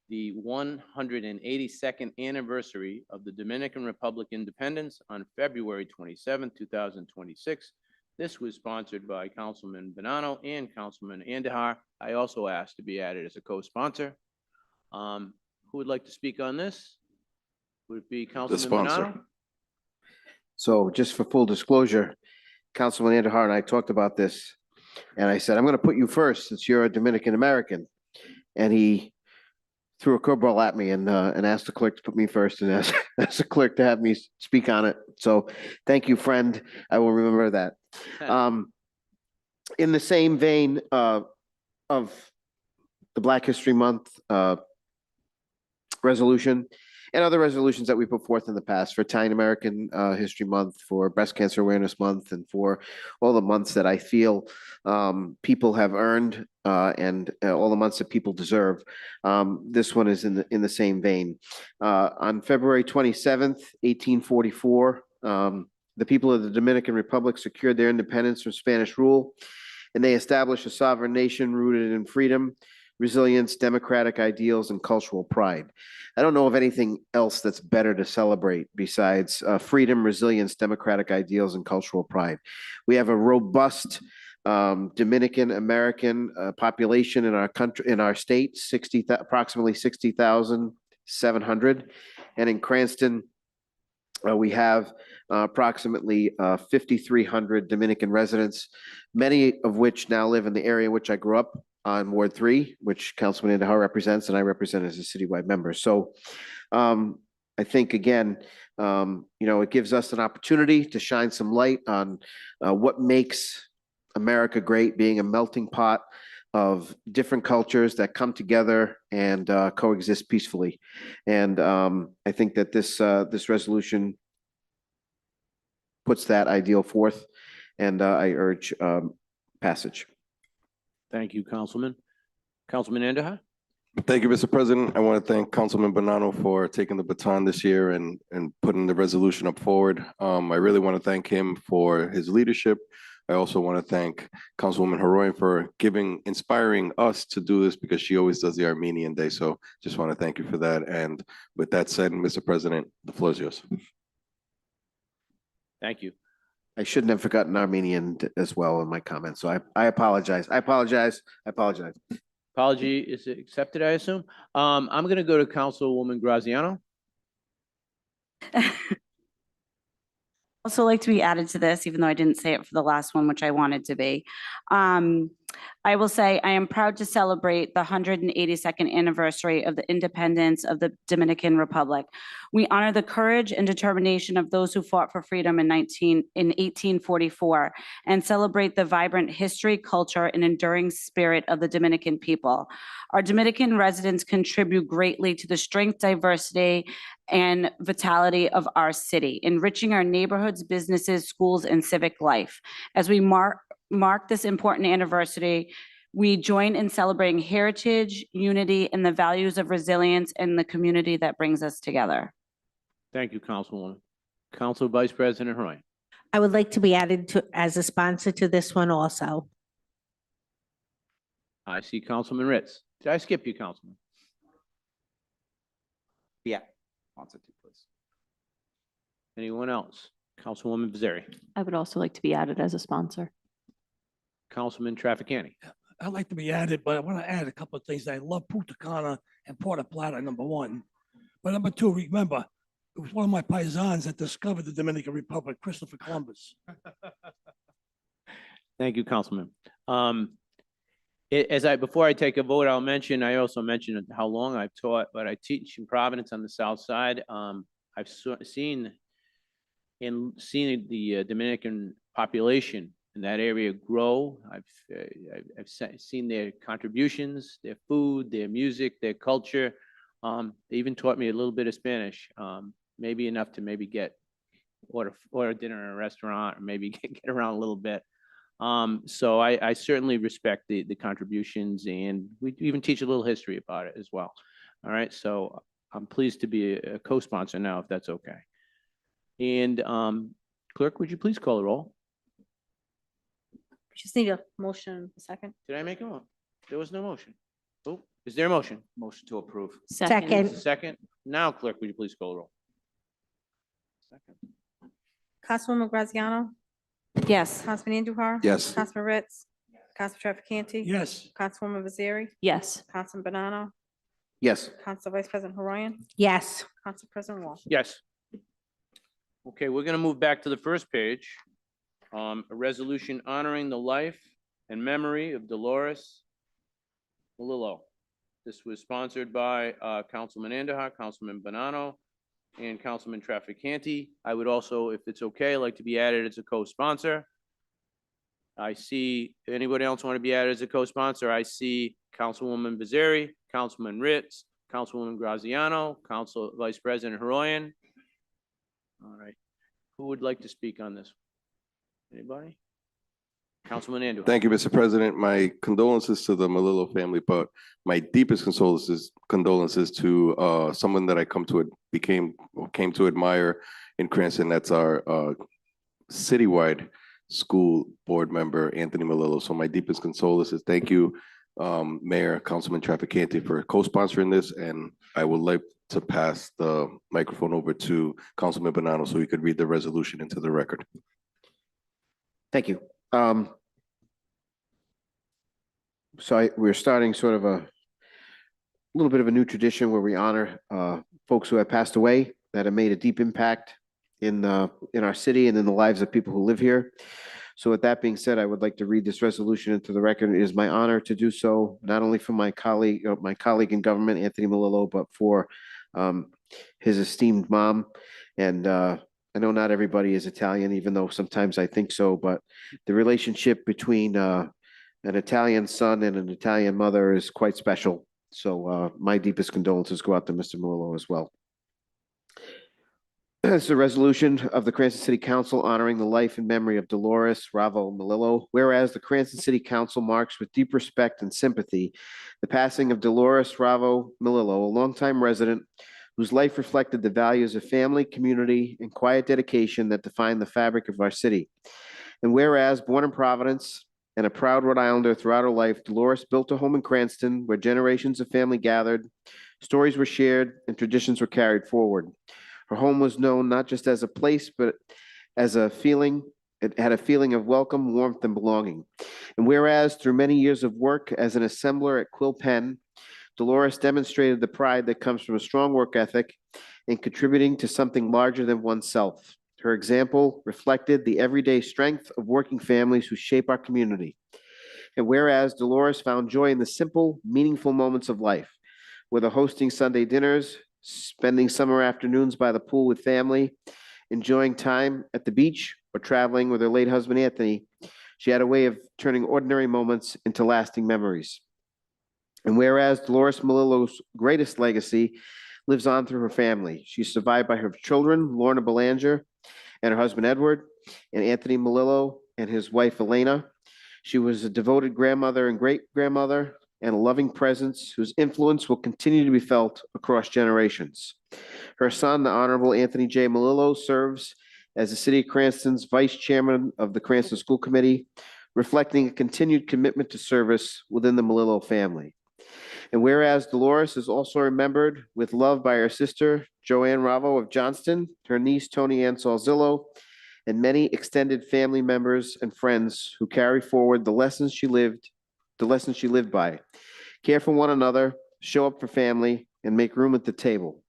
the 182nd anniversary of the Dominican Republic independence on February 27, 2026. This was sponsored by Councilman Bonanno and Councilman Andujar. I also asked to be added as a co-sponsor. Who would like to speak on this? Would it be Councilman sponsor. Bonanno? So just for full disclosure, Councilman Andujar and I talked about this, and I said, I'm going to put you first since you're a Dominican American. And he threw a curveball at me and asked the clerk to put me first and asked the clerk to have me speak on it. So thank you, friend. I will remember that. In the same vein of the Black History Month resolution and other resolutions that we put forth in the past for Italian American History Month, for Breast Cancer Awareness Month, and for all the months that I feel people have earned and all the months that people deserve. This one is in the same vein. On February 27th, 1844, the people of the Dominican Republic secured their independence from Spanish rule, and they established a sovereign nation rooted in freedom, resilience, democratic ideals, and cultural pride. I don't know of anything else that's better to celebrate besides freedom, resilience, democratic ideals, and cultural pride. We have a robust Dominican American population in our country, in our state, approximately 60,700. And in Cranston, we have approximately 5,300 Dominican residents, many of which now live in the area in which I grew up, on Ward 3, which Councilman Andujar represents, and I represent as a citywide member. So I think, again, it gives us an opportunity to shine some light on what makes America great, being a melting pot of different cultures that come together and coexist peacefully. And I think that this resolution puts that ideal forth, and I urge passage. Thank you, Councilman. Councilman Andujar? Thank you, Mr. President. I want to thank Councilman Bonanno for taking the baton this year and putting the resolution up forward. I really want to thank him for his leadership. I also want to thank Councilwoman Haroyan for inspiring us to do this, because she always does the Armenian Day. So just want to thank you for that. And with that said, Mr. President, the floor is yours. Thank you. I shouldn't have forgotten Armenian as well in my comments, so I apologize. I apologize. Apology is accepted, I assume. I'm going to go to Councilwoman Graziano. Also like to be added to this, even though I didn't say it for the last one, which I wanted to be. I will say I am proud to celebrate the 182nd anniversary of the independence of the Dominican Republic. We honor the courage and determination of those who fought for freedom in 1844 and celebrate the vibrant history, culture, and enduring spirit of the Dominican people. Our Dominican residents contribute greatly to the strength, diversity, and vitality of our city, enriching our neighborhoods, businesses, schools, and civic life. As we mark this important anniversary, we join in celebrating heritage, unity, and the values of resilience in the community that brings us together. Thank you, Councilwoman. Council Vice President Hoy. I would like to be added to, as a sponsor to this one also. I see Councilman Ritz. Did I skip you, Councilman? Yeah. Sponsor two, please. Anyone else? Councilwoman Vaziri. I would also like to be added as a sponsor. Councilman Trafficani. I'd like to be added, but I want to add a couple of things. I love Punta Cana and Puerto Plata, number one. But number two, remember, it was one of my paisans that discovered the Dominican Republic, Christopher Columbus. Thank you, Councilman. Before I take a vote, I also mentioned how long I've taught, but I teach in Providence on the south side. I've seen the Dominican population in that area grow. I've seen their contributions, their food, their music, their culture. They even taught me a little bit of Spanish, maybe enough to maybe order dinner in a restaurant, or maybe get around a little bit. So I certainly respect the contributions, and we even teach a little history about it as well. All right, so I'm pleased to be a co-sponsor now, if that's okay. And Clerk, would you please call the roll? Just need a motion, a second. Did I make a motion? There was no motion. Oh, is there a motion? Motion to approve. Second. Second. Now, Clerk, would you please call the roll? Second. Councilwoman Graziano? Yes. Councilman Andujar? Yes. Councilman Ritz? Councilman Trafficante? Yes. Councilwoman Vaziri? Yes. Councilman Banano? Yes. Council Vice President Haroyan? Yes. Council President Wall? Yes. Okay, we're gonna move back to the first page. A resolution honoring the life and memory of Dolores Melillo. This was sponsored by Councilman Andujar, Councilman Banano, and Councilman Trafficante. I would also, if it's okay, like to be added as a co-sponsor. I see, anybody else want to be added as a co-sponsor? I see Councilwoman Vaziri, Councilman Ritz, Councilwoman Graziano, Council Vice President Haroyan. All right, who would like to speak on this? Anybody? Councilman Andujar. Thank you, Mr. President. My condolences to the Melillo family, but my deepest condolences to someone that I came to admire in Cranston. That's our citywide school board member, Anthony Melillo. So my deepest condolences. Thank you, Mayor, Councilman Trafficante, for co-sponsoring this, and I would like to pass the microphone over to Councilman Banano so he could read the resolution into the record. Thank you. We're starting sort of a little bit of a new tradition where we honor folks who have passed away that have made a deep impact in our city and in the lives of people who live here. So with that being said, I would like to read this resolution into the record. It is my honor to do so, not only for my colleague in government, Anthony Melillo, but for his esteemed mom. And I know not everybody is Italian, even though sometimes I think so, but the relationship between an Italian son and an Italian mother is quite special. So my deepest condolences go out to Mr. Melillo as well. It's a resolution of the Cranston City Council honoring the life and memory of Dolores Ravo Melillo. Whereas the Cranston City Council marks with deep respect and sympathy the passing of Dolores Ravo Melillo, a longtime resident whose life reflected the values of family, community, and quiet dedication that define the fabric of our city. And whereas born in Providence and a proud Rhode Islander throughout her life, Dolores built a home in Cranston where generations of family gathered, stories were shared, and traditions were carried forward. Her home was known not just as a place, but as a feeling. It had a feeling of welcome, warmth, and belonging. And whereas through many years of work as an assembler at Quill Pen, Dolores demonstrated the pride that comes from a strong work ethic and contributing to something larger than oneself. Her example reflected the everyday strength of working families who shape our community. And whereas Dolores found joy in the simple, meaningful moments of life, whether hosting Sunday dinners, spending summer afternoons by the pool with family, enjoying time at the beach, or traveling with her late husband, Anthony, she had a way of turning ordinary moments into lasting memories. And whereas Dolores Melillo's greatest legacy lives on through her family, she's survived by her children, Lorna Belanger and her husband, Edward, and Anthony Melillo and his wife, Elena. She was a devoted grandmother and great-grandmother and a loving presence whose influence will continue to be felt across generations. Her son, the Honorable Anthony J. Melillo, serves as the City of Cranston's Vice Chairman of the Cranston School Committee, reflecting a continued commitment to service within the Melillo family. And whereas Dolores is also remembered with love by her sister, Joanne Ravo of Johnston, her niece, Tony Ann Salzillo, and many extended family members and friends who carry forward the lessons she lived by. Care for one another, show up for family, and make room at the table.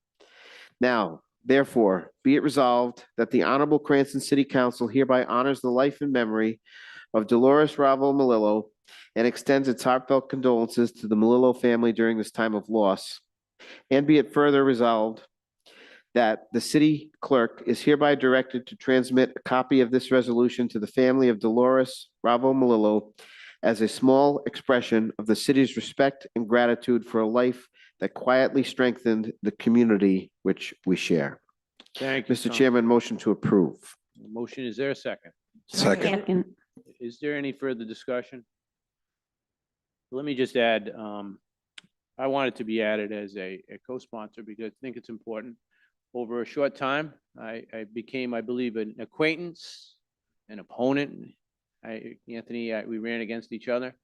Now, therefore, be it resolved that the Honorable Cranston City Council hereby honors the life and memory of Dolores Ravo Melillo and extends its heartfelt condolences to the Melillo family during this time of loss. And be it further resolved that the city clerk is hereby directed to transmit a copy of this resolution to the family of Dolores Ravo Melillo as a small expression of the city's respect and gratitude for a life that quietly strengthened the community which we share. Thank you. Mr. Chairman, motion to approve. Motion, is there a second? Second. Is there any further discussion? Let me just add, I want it to be added as a co-sponsor because I think it's important. Over a short time, I became, I believe, an acquaintance, an opponent. Anthony, we ran against each other,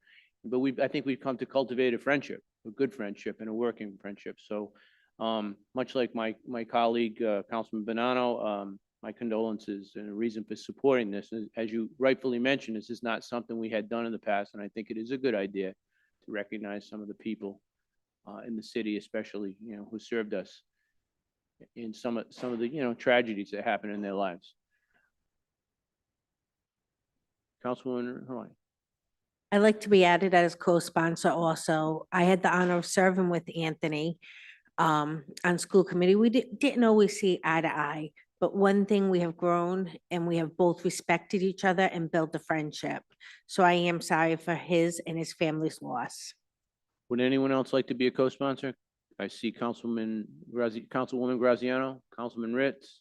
but I think we've come to cultivate a friendship, a good friendship and a working friendship. So much like my colleague, Councilman Bonanno, my condolences and a reason for supporting this. As you rightfully mentioned, this is not something we had done in the past, and I think it is a good idea to recognize some of the people in the city, especially, who served us in some of the, tragedies that happened in their lives. Councilwoman Hawaii. I'd like to be added as co-sponsor also. I had the honor of serving with Anthony on school committee. We didn't always see eye to eye, but one thing we have grown and we have both respected each other and built a friendship. So I am sorry for his and his family's loss. Would anyone else like to be a co-sponsor? I see Councilwoman Graziano, Councilman Ritz,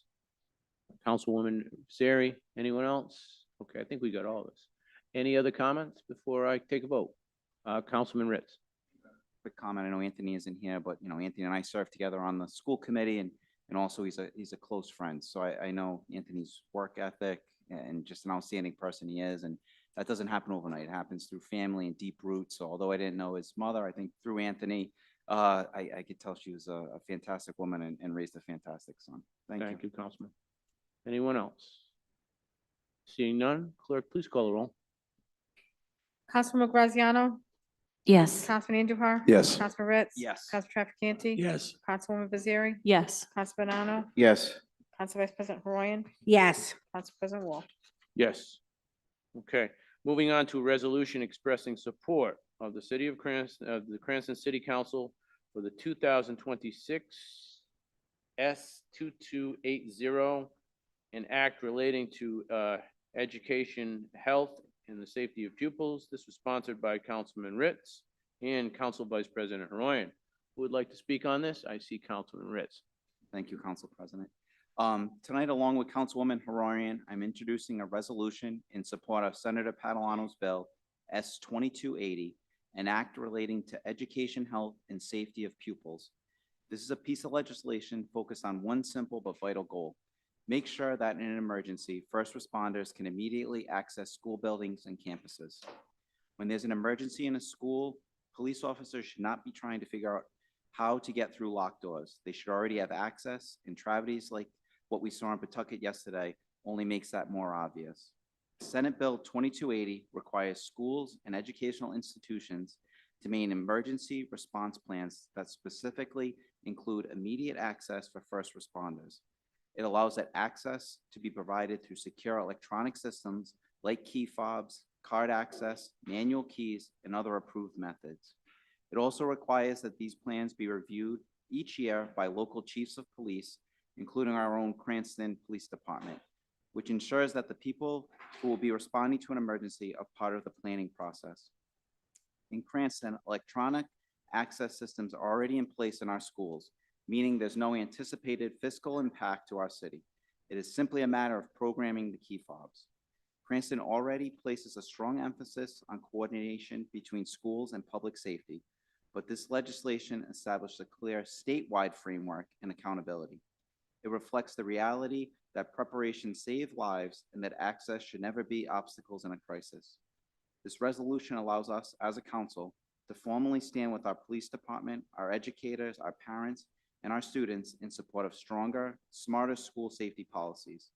Councilwoman Sari. Anyone else? Okay, I think we got all this. Any other comments before I take a vote? Councilman Ritz. Quick comment. I know Anthony isn't here, but Anthony and I served together on the school committee, and also he's a close friend. So I know Anthony's work ethic and just an outstanding person he is, and that doesn't happen overnight. It happens through family and deep roots. So although I didn't know his mother, I think through Anthony, I could tell she was a fantastic woman and raised a fantastic son. Thank you, Councilman. Anyone else? Seeing none, clerk, please call the roll. Councilman Graziano? Yes. Councilman Andujar? Yes. Councilman Ritz? Yes. Council Trafficante? Yes. Councilwoman Baziri? Yes. Council Bonanno? Yes. Council Vice President Haroyan? Yes. Council President Wall? Yes. Okay, moving on to a resolution expressing support of the city of Cranston, of the Cranston City Council for the 2026 S2280, an act relating to education, health, and the safety of pupils. This was sponsored by Councilman Ritz and Council Vice President Haroyan. Who would like to speak on this? I see Councilman Ritz. Thank you, Council President. Tonight, along with Councilwoman Haroyan, I'm introducing a resolution in support of Senator Padalano's bill, S2280, an act relating to education, health, and safety of pupils. This is a piece of legislation focused on one simple but vital goal: make sure that in an emergency, first responders can immediately access school buildings and campuses. When there's an emergency in a school, police officers should not be trying to figure out how to get through locked doors. They should already have access, and tragedies like what we saw in Pawtucket yesterday only makes that more obvious. Senate Bill 2280 requires schools and educational institutions to maintain emergency response plans that specifically include immediate access for first responders. It allows that access to be provided through secure electronic systems like key fobs, card access, manual keys, and other approved methods. It also requires that these plans be reviewed each year by local chiefs of police, including our own Cranston Police Department, which ensures that the people who will be responding to an emergency are part of the planning process. In Cranston, electronic access systems are already in place in our schools, meaning there's no anticipated fiscal impact to our city. It is simply a matter of programming the key fobs. Cranston already places a strong emphasis on coordination between schools and public safety, but this legislation established a clear statewide framework and accountability. It reflects the reality that preparation saves lives and that access should never be obstacles in a crisis. This resolution allows us as a council to formally stand with our police department, our educators, our parents, and our students in support of stronger, smarter school safety policies.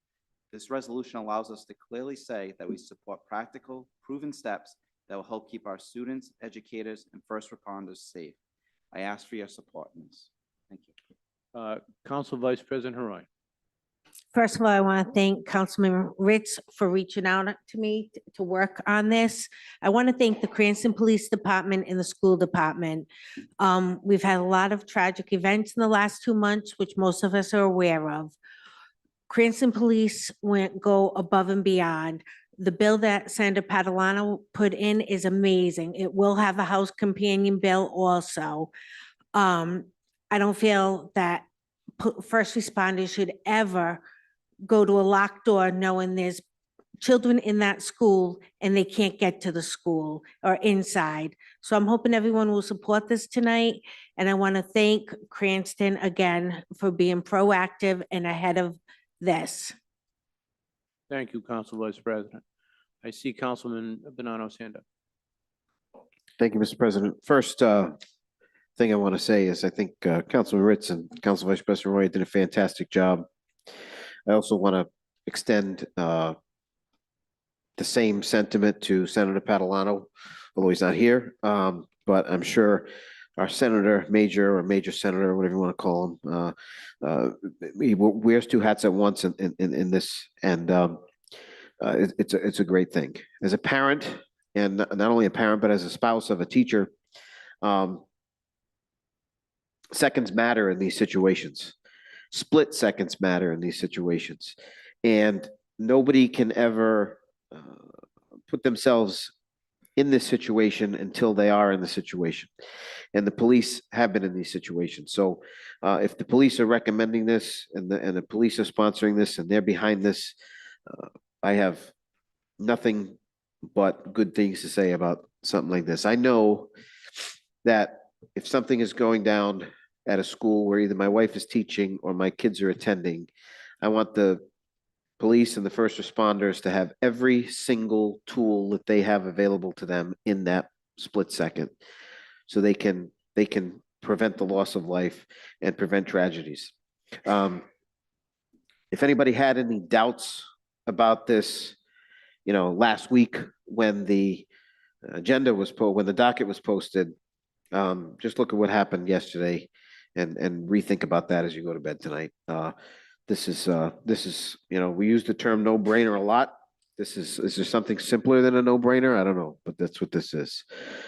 This resolution allows us to clearly say that we support practical, proven steps that will help keep our students, educators, and first responders safe. I ask for your support in this. Thank you. Council Vice President Haroy. First of all, I want to thank Councilman Ritz for reaching out to me to work on this. I want to thank the Cranston Police Department and the school department. We've had a lot of tragic events in the last 2 months, which most of us are aware of. Cranston Police go above and beyond. The bill that Senator Catalano put in is amazing. It will have a House companion bill also. I don't feel that first responders should ever go to a locked door knowing there's children in that school and they can't get to the school or inside. So I'm hoping everyone will support this tonight. And I want to thank Cranston again for being proactive and ahead of this. Thank you, Council Vice President. I see Councilman Bonanno's hand up. Thank you, Mr. President. First thing I want to say is I think Councilman Ritz and Council Vice President Roy did a fantastic job. I also want to extend the same sentiment to Senator Catalano, although he's not here. But I'm sure our senator, major or major senator, whatever you want to call him, he wears two hats at once in this, and it's a great thing. As a parent, and not only a parent, but as a spouse of a teacher, seconds matter in these situations. Split seconds matter in these situations. And nobody can ever put themselves in this situation until they are in the situation. And the police have been in these situations. So if the police are recommending this and the police are sponsoring this and they're behind this, I have nothing but good things to say about something like this. I know that if something is going down at a school where either my wife is teaching or my kids are attending, I want the police and the first responders to have every single tool that they have available to them in that split second, so they can prevent the loss of life and prevent tragedies. If anybody had any doubts about this, last week when the agenda was when the docket was posted, just look at what happened yesterday and rethink about that as you go to bed tonight. This is, we use the term no brainer a lot. Is there something simpler than a no brainer? I don't know, but that's what this is.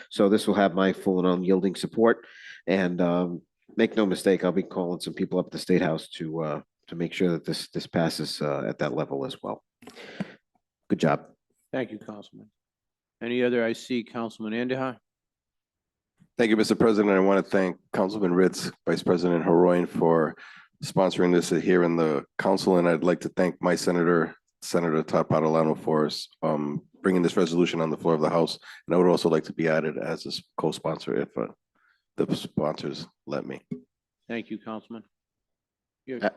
So this will have my full and unyielding support, and make no mistake, I'll be calling some people up at the State House to make sure that this passes at that level as well. Good job. Thank you, Councilman. Any other? I see Councilman Andahar. Thank you, Mr. President. I want to thank Councilman Ritz, Vice President Haroy, for sponsoring this here in the council. And I'd like to thank my Senator Todd Catalano for bringing this resolution on the floor of the House. And I would also like to be added as a co-sponsor if the sponsors let me. Thank you, Councilman.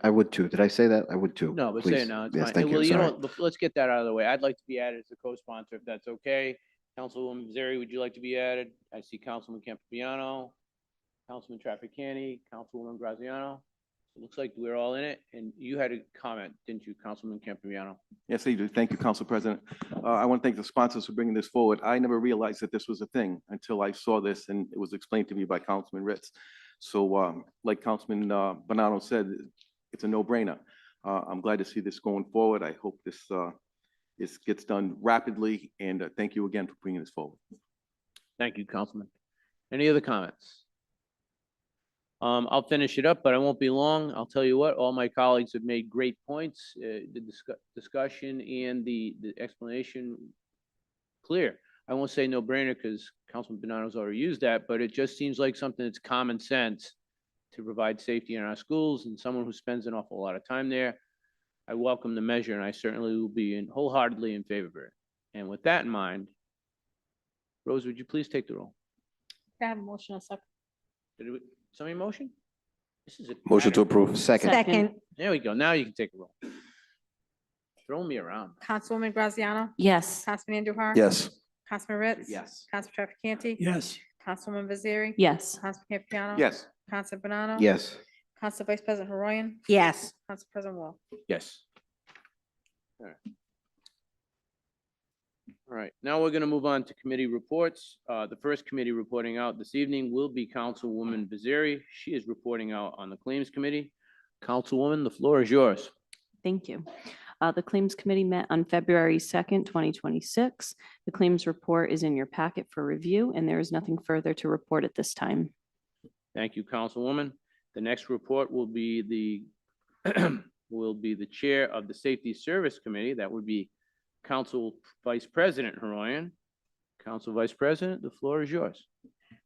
I would too. Did I say that? I would too. No, but Please. say it now. It's Yes, fine. thank you. Well, Sorry. let's get that out of the way. I'd like to be added as a co-sponsor if that's okay. Councilwoman Zeri, would you like to be added? I see Councilman Campiano, Councilman Trafficani, Councilwoman Graziano. It looks like we're all in it. And you had a comment, didn't you, Councilman Campiano? Yes, I do. Thank you, Council President. I want to thank the sponsors for bringing this forward. I never realized that this was a thing until I saw this and it was explained to me by Councilman Ritz. So like Councilman Bonanno said, it's a no-brainer. I'm glad to see this going forward. I hope this it gets done rapidly, and thank you again for bringing this forward. Thank you, Councilman. Any other comments? I'll finish it up, but I won't be long. I'll tell you what, all my colleagues have made great points. The discussion and the explanation clear. I won't say no brainer because Councilman Bonanno's already used that, but it just seems like something that's common sense to provide safety in our schools, and someone who spends an awful lot of time there. I welcome the measure, and I certainly will be wholeheartedly in favor of it. And with that in mind, Rose, would you please take the roll? I have a motion, a second. Somebody motion? This is a Motion to approve. Second. Second, There we go. Now you can take a roll. Throw me around. Councilwoman Graziano? Yes. Councilman Andujar? Yes. Councilman Ritz? Yes. Councilman Trafficante? Yes. Councilwoman Vaziri? Yes. Councilman Campiano? Yes. Council Bonanno? Yes. Council Vice President Haroyan? yes. Council President Wall? Yes. All right, now we're gonna move on to committee reports. The first committee reporting out this evening will be Councilwoman Vaziri. She is reporting out on the Claims Committee. Councilwoman, the floor is yours. Thank you. The Claims Committee met on February 2nd, 2026. The claims report is in your packet for review, and there is nothing further to report at this time. Thank you, Councilwoman. The next report will be the chair of the Safety Service Committee. That would be Council Vice President Haroyan. Council Vice President, the floor is yours.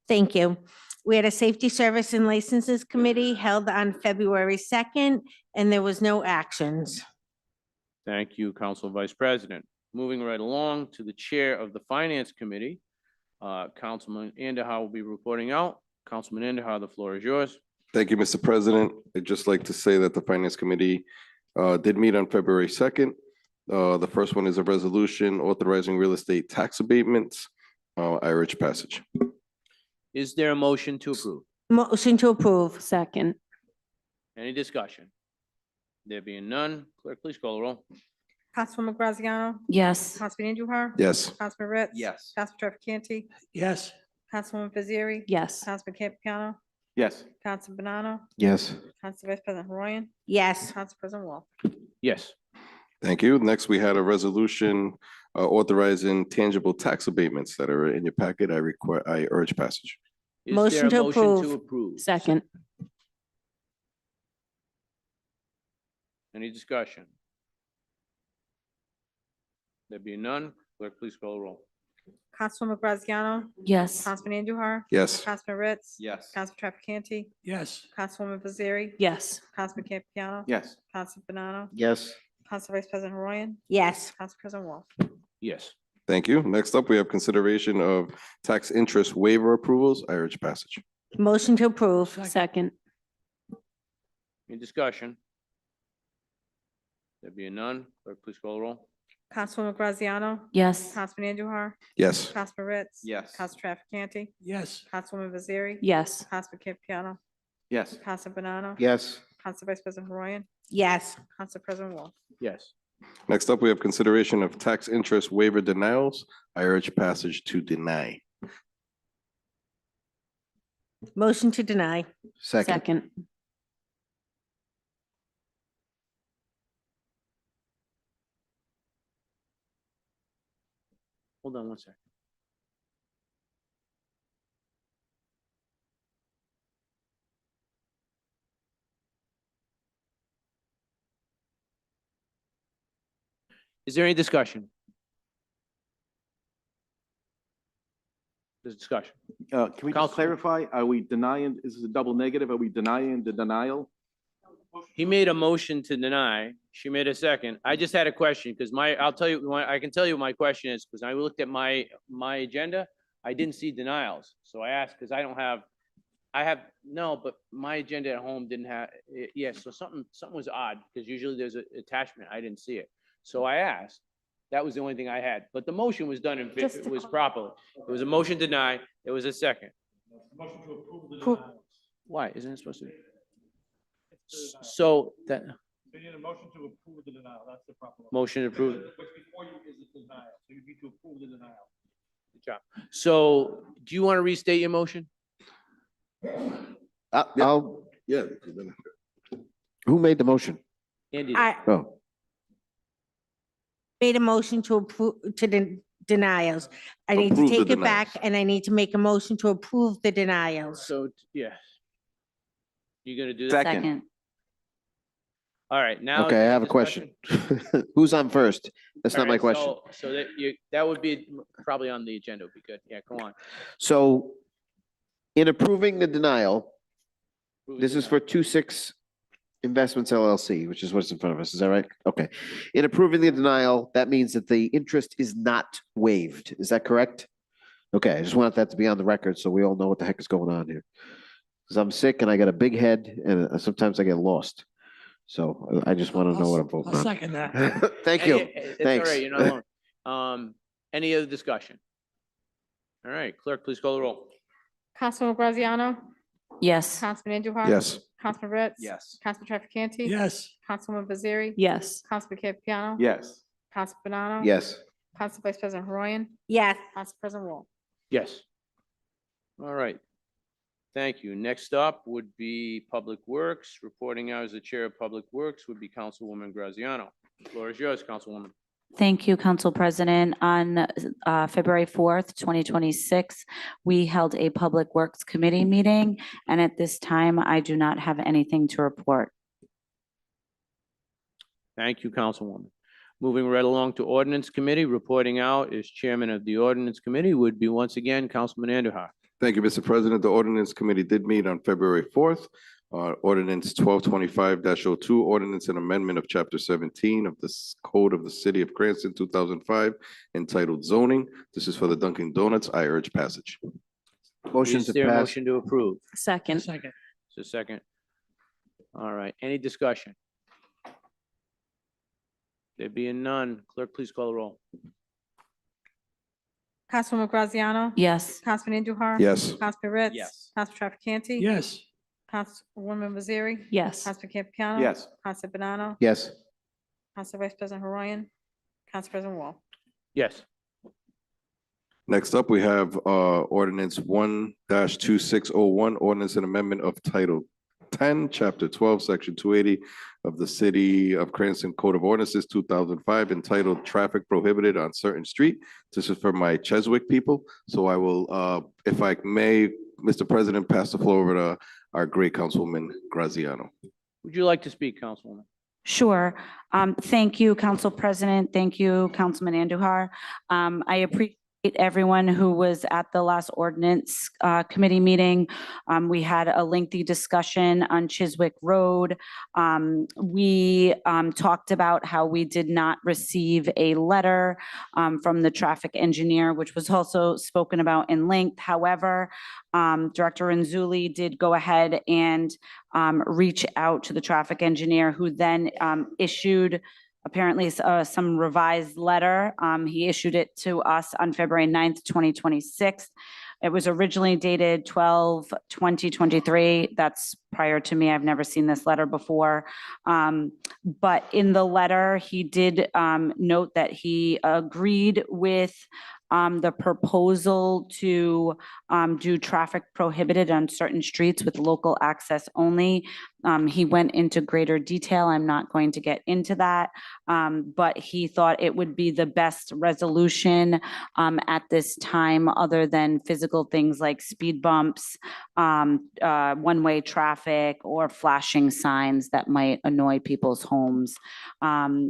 Thank you. We had a Safety Service and Licenses Committee held on February 2nd, and there was no actions. Thank you, Council Vice President. Moving right along to the Chair of the Finance Committee, Councilman Andahar will be reporting out. Councilman Andahar, the floor is yours. Thank you, Mr. President. I'd just like to say that the Finance Committee did meet on February 2nd. The first one is a resolution authorizing real estate tax abatements. I urge passage. Is there a motion to approve? Motion to approve. Second. Any discussion? There being none, clerk, please call the roll. Councilwoman Graziano? Yes. Councilman Andujar? Yes. Councilman Ritz? Yes. Councilman Trafficante? Yes. Councilwoman Vaziri? Yes. Councilman Campiano? Yes. Council Bonanno? Yes. Council Vice President Haroyan? Yes. Council President Wall? Yes. Thank you. Next, we had a resolution authorizing tangible tax abatements that are in your packet. I urge passage. Is Motion there a to approve. to approve? Second. Any discussion? There being none, clerk, please call the roll. Councilwoman Graziano? Yes. Councilman Andujar? Yes. Councilman Ritz? Yes. Council Trafficante? Yes. Councilwoman Vaziri? Yes. Councilman Campiano? Yes. Council Bonanno? Yes. Council Vice President Haroyan? Yes. Council President Wall? Yes. Thank you. Next up, we have consideration of tax interest waiver approvals. I urge passage. Motion to approve. Second. Any discussion? There being none, clerk, please call the roll. Councilwoman Graziano? Yes. Councilman Andujar? Yes. Councilman Ritz? Yes. Council Trafficante? Yes. Councilwoman Vaziri? Yes. Councilman Campiano? Yes. Council Bonanno? Yes. Council Vice President Haroyan? Yes. Council President Wall? Yes. Next up, we have consideration of tax interest waiver denials. I urge passage to deny. Motion to deny. Second. Second. Hold on one second. Is there any discussion? There's discussion. Can we just Council- clarify? Are we denying, is this a double negative? Are we denying the denial? He made a motion to deny. She made a second. I just had a question because I'll tell you, I can tell you what my question is because I looked at my agenda. I didn't see denials. So I asked because but my agenda at home didn't have, yes, so something was odd because usually there's an attachment. I didn't see it. So I asked. That was the only thing I had. But the motion was done and Just it to was properly. It was a motion to deny. It was a second. Motion to approve the denials. Why? Isn't it supposed to be? So that You need a motion to approve the denial. That's the proper. motion approved. What's before you is the denial. So you need to approve the denial. Good job. So do you want to restate your motion? I'll, Yeah. who made the motion? Andy, I, Oh, made a motion to approve, to denials. I need to Approve the take it back denials. and I need to make a motion to approve the denials. So, yeah. You gonna do that? Second. All right, now. Okay, I have a question. Who's on first? That's not my question. So that you, that would be probably on the agenda, would be good. Yeah, go on. So in approving the denial, Approve this the is for 26 Investments LLC, which is what's in front of us. Is that right? Okay. In approving the denial, that means that the interest is not waived. Is that correct? Okay, I just want that to be on the record so we all know what the heck is going on here. Because I'm sick and I got a big head and sometimes I get lost. So I just want to know what I'm voting I'll on. second that. Thank Hey, you. it's all Thanks. right, you're not alone. Any other discussion? All right, clerk, please call the roll. Councilman Graziano? Yes. Councilman Andujar? Yes. Councilman Ritz? Yes. Councilman Trafficante? Yes. Councilwoman Baziri? Yes. Councilman Campiano? Yes. Council Banano? Yes. Council Vice President Haroyan? Yes. Council President Wall? Yes. All right. Thank you. Next up would be Public Works. Reporting out as the Chair of Public Works would be Councilwoman Graziano. The floor is yours, Councilwoman. Thank you, Council President. On February 4th, 2026, we held a Public Works Committee meeting, and at this time, I do not have anything to report. Thank you, Councilwoman. Moving right along to Ordinance Committee, reporting out as Chairman of the Ordinance Committee would be once again Councilman Andujar. Thank you, Mr. President. The ordinance committee did meet on February 4th. Ordinance 1225-02, ordinance and amendment of chapter 17 of the Code of the City of Cranston, 2005, entitled zoning. This is for the Dunkin' Donuts. I urge passage. Motion Is to there a pass. motion to approve? Second. Second. So second. All right, any discussion? There being none, clerk, please call the roll. Councilwoman Graziano? Yes. Councilman Andujar? Yes. Councilman Ritz? Yes. Council Trafficante? Yes. Councilwoman Baziri? Yes. Councilman Campiano? Yes. Council Banano? Yes. Council Vice President Haroyan? Council President Wall? Yes. Next up, we have ordinance 1-2601, ordinance and amendment of title 10, chapter 12, section 280 of the City of Cranston Code of Ordinances, 2005, entitled Traffic Prohibited on Certain Street. This is for my Cheswick people. So I will, if I may, Mr. President, pass the floor over to our great Councilwoman Graziano. Would you like to speak, Councilwoman? Sure. Thank you, Council President. Thank you, Councilman Andujar. I appreciate everyone who was at the last ordinance committee meeting. We had a lengthy discussion on Chiswick Road. We talked about how we did not receive a letter from the traffic engineer, which was also spoken about in length. However, Director Renzulli did go ahead and reach out to the traffic engineer, who then issued apparently some revised letter. He issued it to us on February 9th, 2026. It was originally dated 12/20/23. That's prior to me. I've never seen this letter before. But in the letter, he did note that he agreed with the proposal to do traffic prohibited on certain streets with local access only. He went into greater detail. I'm not going to get into that, but he thought it would be the best resolution at this time, other than physical things like speed bumps, one-way traffic, or flashing signs that might annoy people's homes.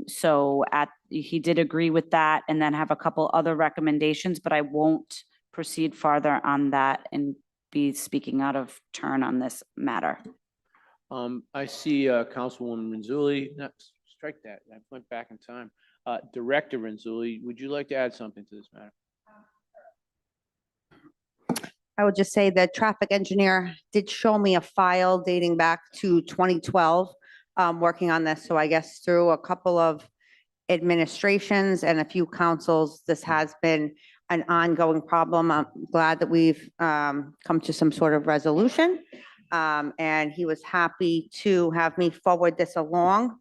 So he did agree with that, and then have a couple other recommendations, but I won't proceed farther on that and be speaking out of turn on this matter. I see Councilwoman Renzulli. No, strike that. I went back in time. Director Renzulli, would you like to add something to this matter? I would just say the traffic engineer did show me a file dating back to 2012, working on this. So I guess through a couple of administrations and a few councils, this has been an ongoing problem. I'm glad that we've come to some sort of resolution. And he was happy to have me forward this along.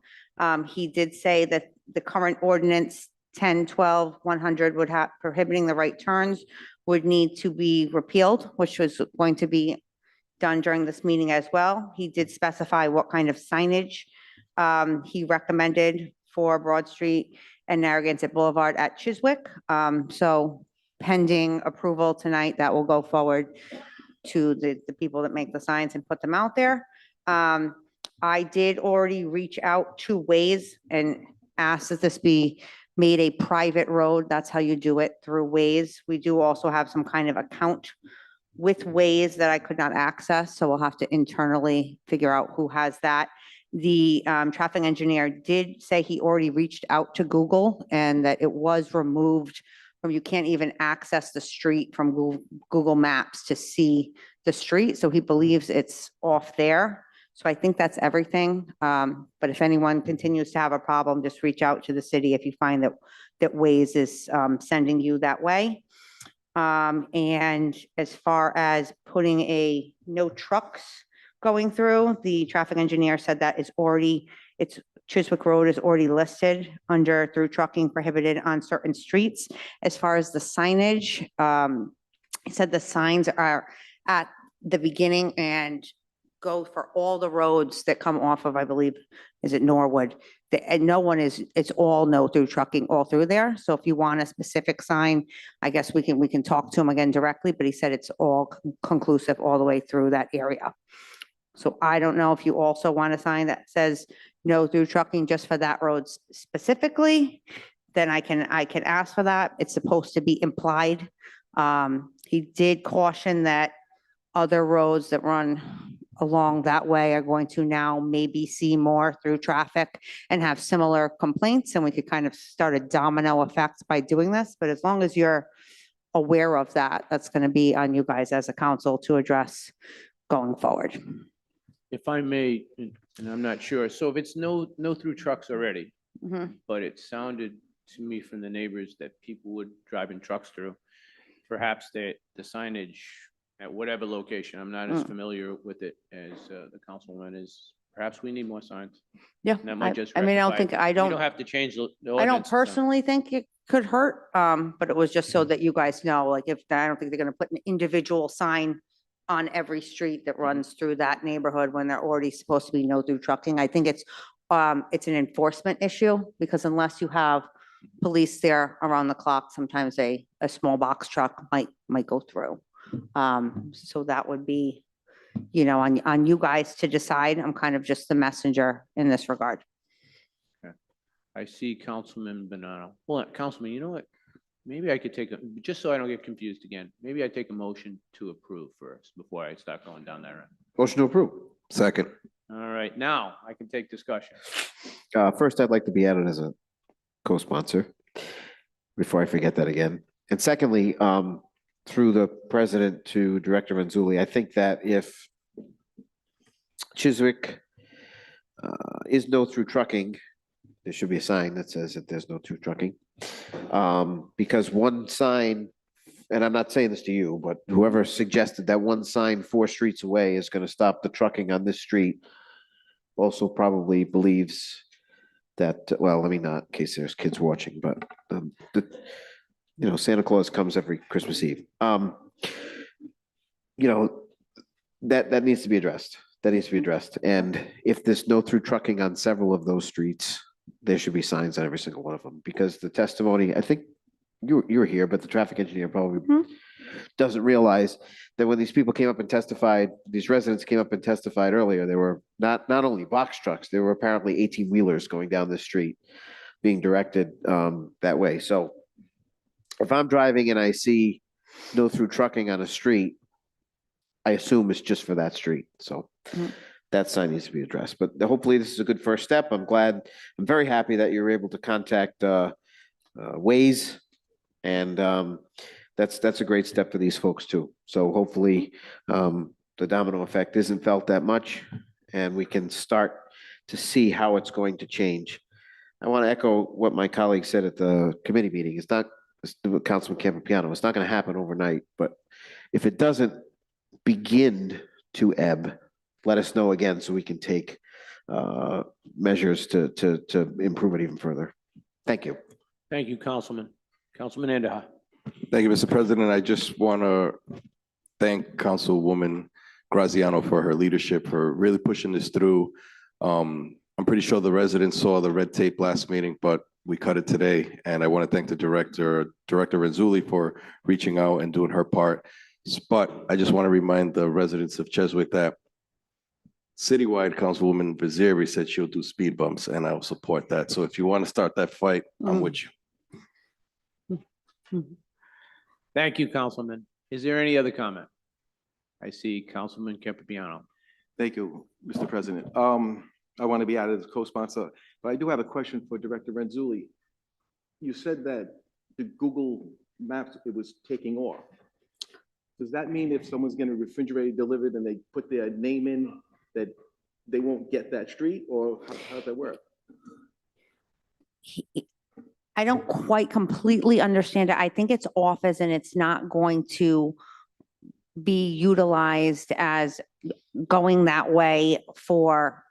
He did say that the current ordinance 10-12-100 would have prohibiting the right turns would need to be repealed, which was going to be done during this meeting as well. He did specify what kind of signage he recommended for Broad Street and Narragansett Boulevard at Chiswick. So pending approval tonight, that will go forward to the people that make the signs and put them out there. I did already reach out to Waze and ask that this be made a private road. That's how you do it, through Waze. We do also have some kind of account with Waze that I could not access, so we'll have to internally figure out who has that. The traffic engineer did say he already reached out to Google and that it was removed from, you can't even access the street from Google Maps to see the street, so he believes it's off there. So I think that's everything. But if anyone continues to have a problem, just reach out to the city if you find that Waze is sending you that way. And as far as putting a no trucks going through, the traffic engineer said that it's Chiswick Road is already listed under through trucking prohibited on certain streets. As far as the signage, he said the signs are at the beginning and go for all the roads that come off of, I believe, is it Norwood? And no one is, it's all no through trucking all through there. So if you want a specific sign, I guess we can talk to him again directly, but he said it's all conclusive all the way through that area. So I don't know if you also want a sign that says no through trucking just for that road specifically, then I can ask for that. It's supposed to be implied. He did caution that other roads that run along that way are going to now maybe see more through traffic and have similar complaints, and we could kind of start a domino effect by doing this. But as long as you're aware of that, that's going to be on you guys as a council to address going forward. If I may, and I'm not sure, so if it's no through trucks already, Mhm. but it sounded to me from the neighbors that people would drive in trucks through, perhaps the signage at whatever location, I'm not as familiar with it as the councilwoman is, perhaps we need more signs. Yeah, And that might just I mean, I don't rectify think, it. I We don't, don't have to change the I don't ordinance, so- personally think it could hurt, but it was just so that you guys know, like, if, I don't think they're gonna put an individual sign on every street that runs through that neighborhood when they're already supposed to be no through trucking. I think it's an enforcement issue, because unless you have police there around the clock, sometimes a small box truck might go through. So that would be, on you guys to decide. I'm kind of just the messenger in this regard. I see Councilman Bonanno. Well, Councilman, you know what? Maybe I could just so I don't get confused again, maybe I take a motion to approve first before I start going down that road. Motion to approve. Second. All right, now I can take discussion. First, I'd like to be added as a co-sponsor before I forget that again. And secondly, through the president to Director Manzulli, I think that if Chiswick is no through trucking, there should be a sign that says that there's no through trucking. Because one sign, and I'm not saying this to you, but whoever suggested that one sign 4 streets away is going to stop the trucking on this street also probably believes that, well, let me not, in case there's kids watching, but Santa Claus comes every Christmas Eve. That needs to be addressed. That needs to be addressed. And if there's no through trucking on several of those streets, there should be signs on every single one of them, because the testimony, I think you were here, but the traffic engineer probably doesn't realize that when these people came up and testified, these residents came up and testified earlier, there were not only box trucks, there were apparently 18-wheelers going down the street being directed that way. So if I'm driving and I see no through trucking on a street, I assume it's just for that street. So that sign needs to be addressed. But hopefully this is a good first step. I'm very happy that you're able to contact Waze, and that's a great step for these folks too. So hopefully the domino effect isn't felt that much, and we can start to see how it's going to change. I want to echo what my colleague said at the committee meeting. It's not, Councilman Campiano, it's not going to happen overnight, but if it doesn't begin to ebb, let us know again so we can take measures to improve it even further. Thank you. Thank you, Councilman. Councilman Anderson. Thank you, Mr. President. I just want to thank Councilwoman Graziano for her leadership, for really pushing this through. I'm pretty sure the residents saw the red tape last meeting, but we cut it today. And I want to thank the Director Renzulli, for reaching out and doing her part. But I just want to remind the residents of Cheswick that citywide Councilwoman Vaziri said she'll do speed bumps, and I'll support that. So if you want to start that fight, I'm with you. Thank you, Councilman. Is there any other comment? I see Councilman Campiano. Thank you, Mr. President. I want to be added as co-sponsor, but I do have a question for Director Renzulli. You said that the Google Maps, it was taking off. Does that mean if someone's getting a refrigerator delivered and they put their name in, that they won't get that street, or how does that work? I don't quite completely understand it. I think it's off as in it's not going to be utilized as going that way for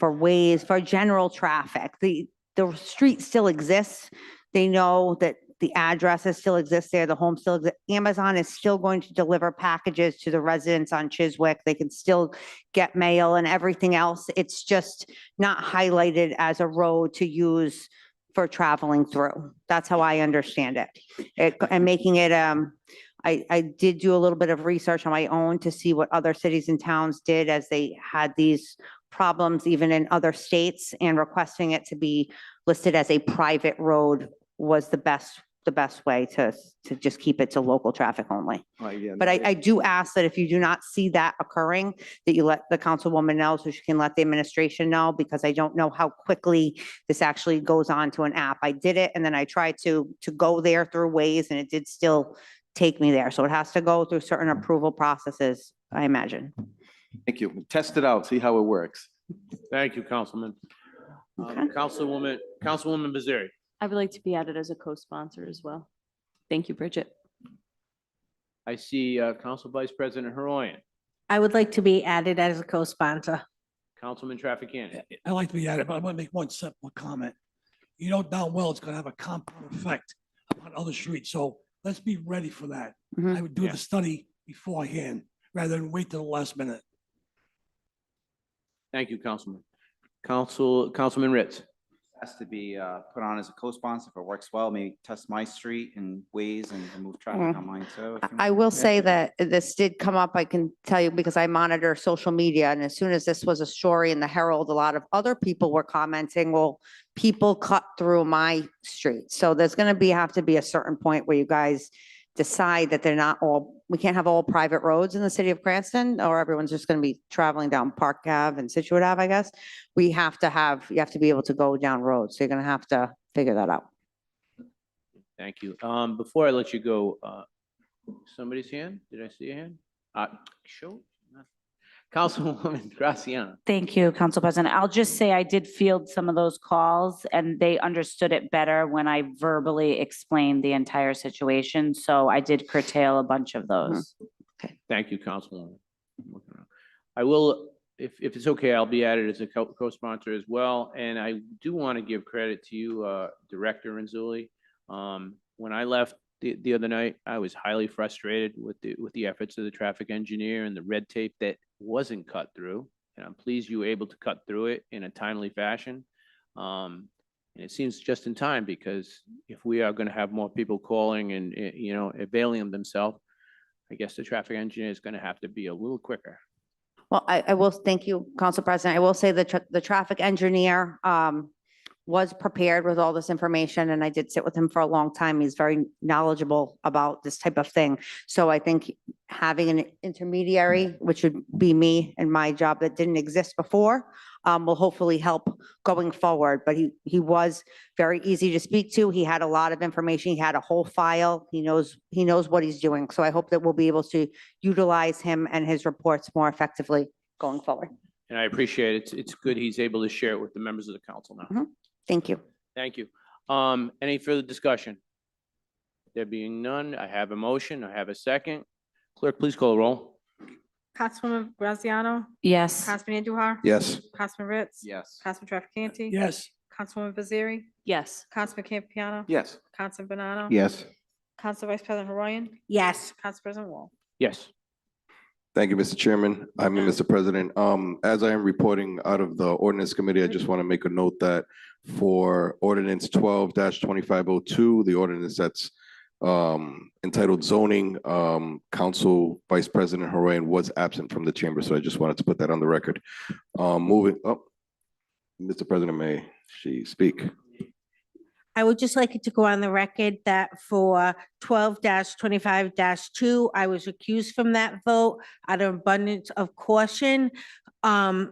ways, for general traffic. The street still exists. They know that the addresses still exist there, the home still exists. Amazon is still going to deliver packages to the residents on Chiswick. They can still get mail and everything else. It's just not highlighted as a road to use for traveling through. That's how I understand it. And making it, I did do a little bit of research on my own to see what other cities and towns did as they had these problems even in other states, and requesting it to be listed as a private road was the best way to just keep it to local traffic only. Yeah, But I do ask that if you do not see that occurring, that you let the councilwoman know so she can let the administration know, because I don't know how quickly this actually goes on to an app. I did it and then I tried to go there through Waze and it did still take me there. So it has to go through certain approval processes, I imagine. Thank you. Test it out, see how it works. Thank you, Councilman. Councilwoman Vaziri. I would like to be added as a co-sponsor as well. Thank you, Bridget. I see Council Vice President Haroyan, I would like to be added as a co-sponsor. Councilman Trafficant. I like to be at it, but I want to make one simple comment. You know, down well, it's gonna have a compound effect on other streets, so let's be ready for that. I would do the study beforehand rather than wait till the last minute. Thank you, Councilman. Councilman Ritz. Has to be put on as a co-sponsor if it works well, maybe test my street and Waze and move traffic on mine too. if you I want. will say that this did come up, I can tell you, because I monitor social media, and as soon as this was a story in the Herald, a lot of other people were commenting, well, people cut through my street. So there's gonna have to be a certain point where you guys decide that they're not all, we can't have all private roads in the city of Cranston, or everyone's just gonna be traveling down Park Ave and Situate Ave, I guess. You have to be able to go down roads, so you're gonna have to figure that out. Thank you. Before I let you go, somebody's hand? Did I see a hand? Show. Councilwoman Graziano. Thank you, Council President. I'll just say I did field some of those calls and they understood it better when I verbally explained the entire situation. So I did curtail a bunch of those. Thank you, Councilwoman. I will, if it's okay, I'll be added as a co-sponsor as well. And I do want to give credit to you, Director Renzulli. When I left the other night, I was highly frustrated with the efforts of the traffic engineer and the red tape that wasn't cut through. And I'm pleased you were able to cut through it in a timely fashion. And it seems just in time, because if we are going to have more people calling and, availing themselves, I guess the traffic engineer is going to have to be a little quicker. Well, I will, thank you, Council President. I will say that the traffic engineer was prepared with all this information, and I did sit with him for a long time. He's very knowledgeable about this type of thing. So I think having an intermediary, which would be me and my job that didn't exist before, will hopefully help going forward. But he was very easy to speak to. He had a lot of information. He had a whole file. He knows what he's doing. So I hope that we'll be able to utilize him and his reports more effectively going forward. And I appreciate it. It's good he's able to share it with the members of the council now. Thank you. Thank you. Any further discussion? There being none, I have a motion. I have a second. Clerk, please call the roll. Councilwoman Graziano? Yes. Councilman Andujar? Yes. Councilman Ritz? Yes. Councilman Trafficante? Yes. Councilwoman Vaziri? Yes. Councilman Campiano? Yes. Councilman Banano? Yes. Council Vice President Haroyan? Yes. Council President Wall? Yes. Thank you, Mr. Chairman. Mr. President. As I am reporting out of the ordinance committee, I just want to make a note that for ordinance 12-2502, the ordinance that's entitled zoning, Council Vice President Haroyan was absent from the chamber, so I just wanted to put that on the record. Moving up, Mr. President, may she speak? I would just like it to go on the record that for 12-25-2, I was recused from that vote out of abundance of caution. I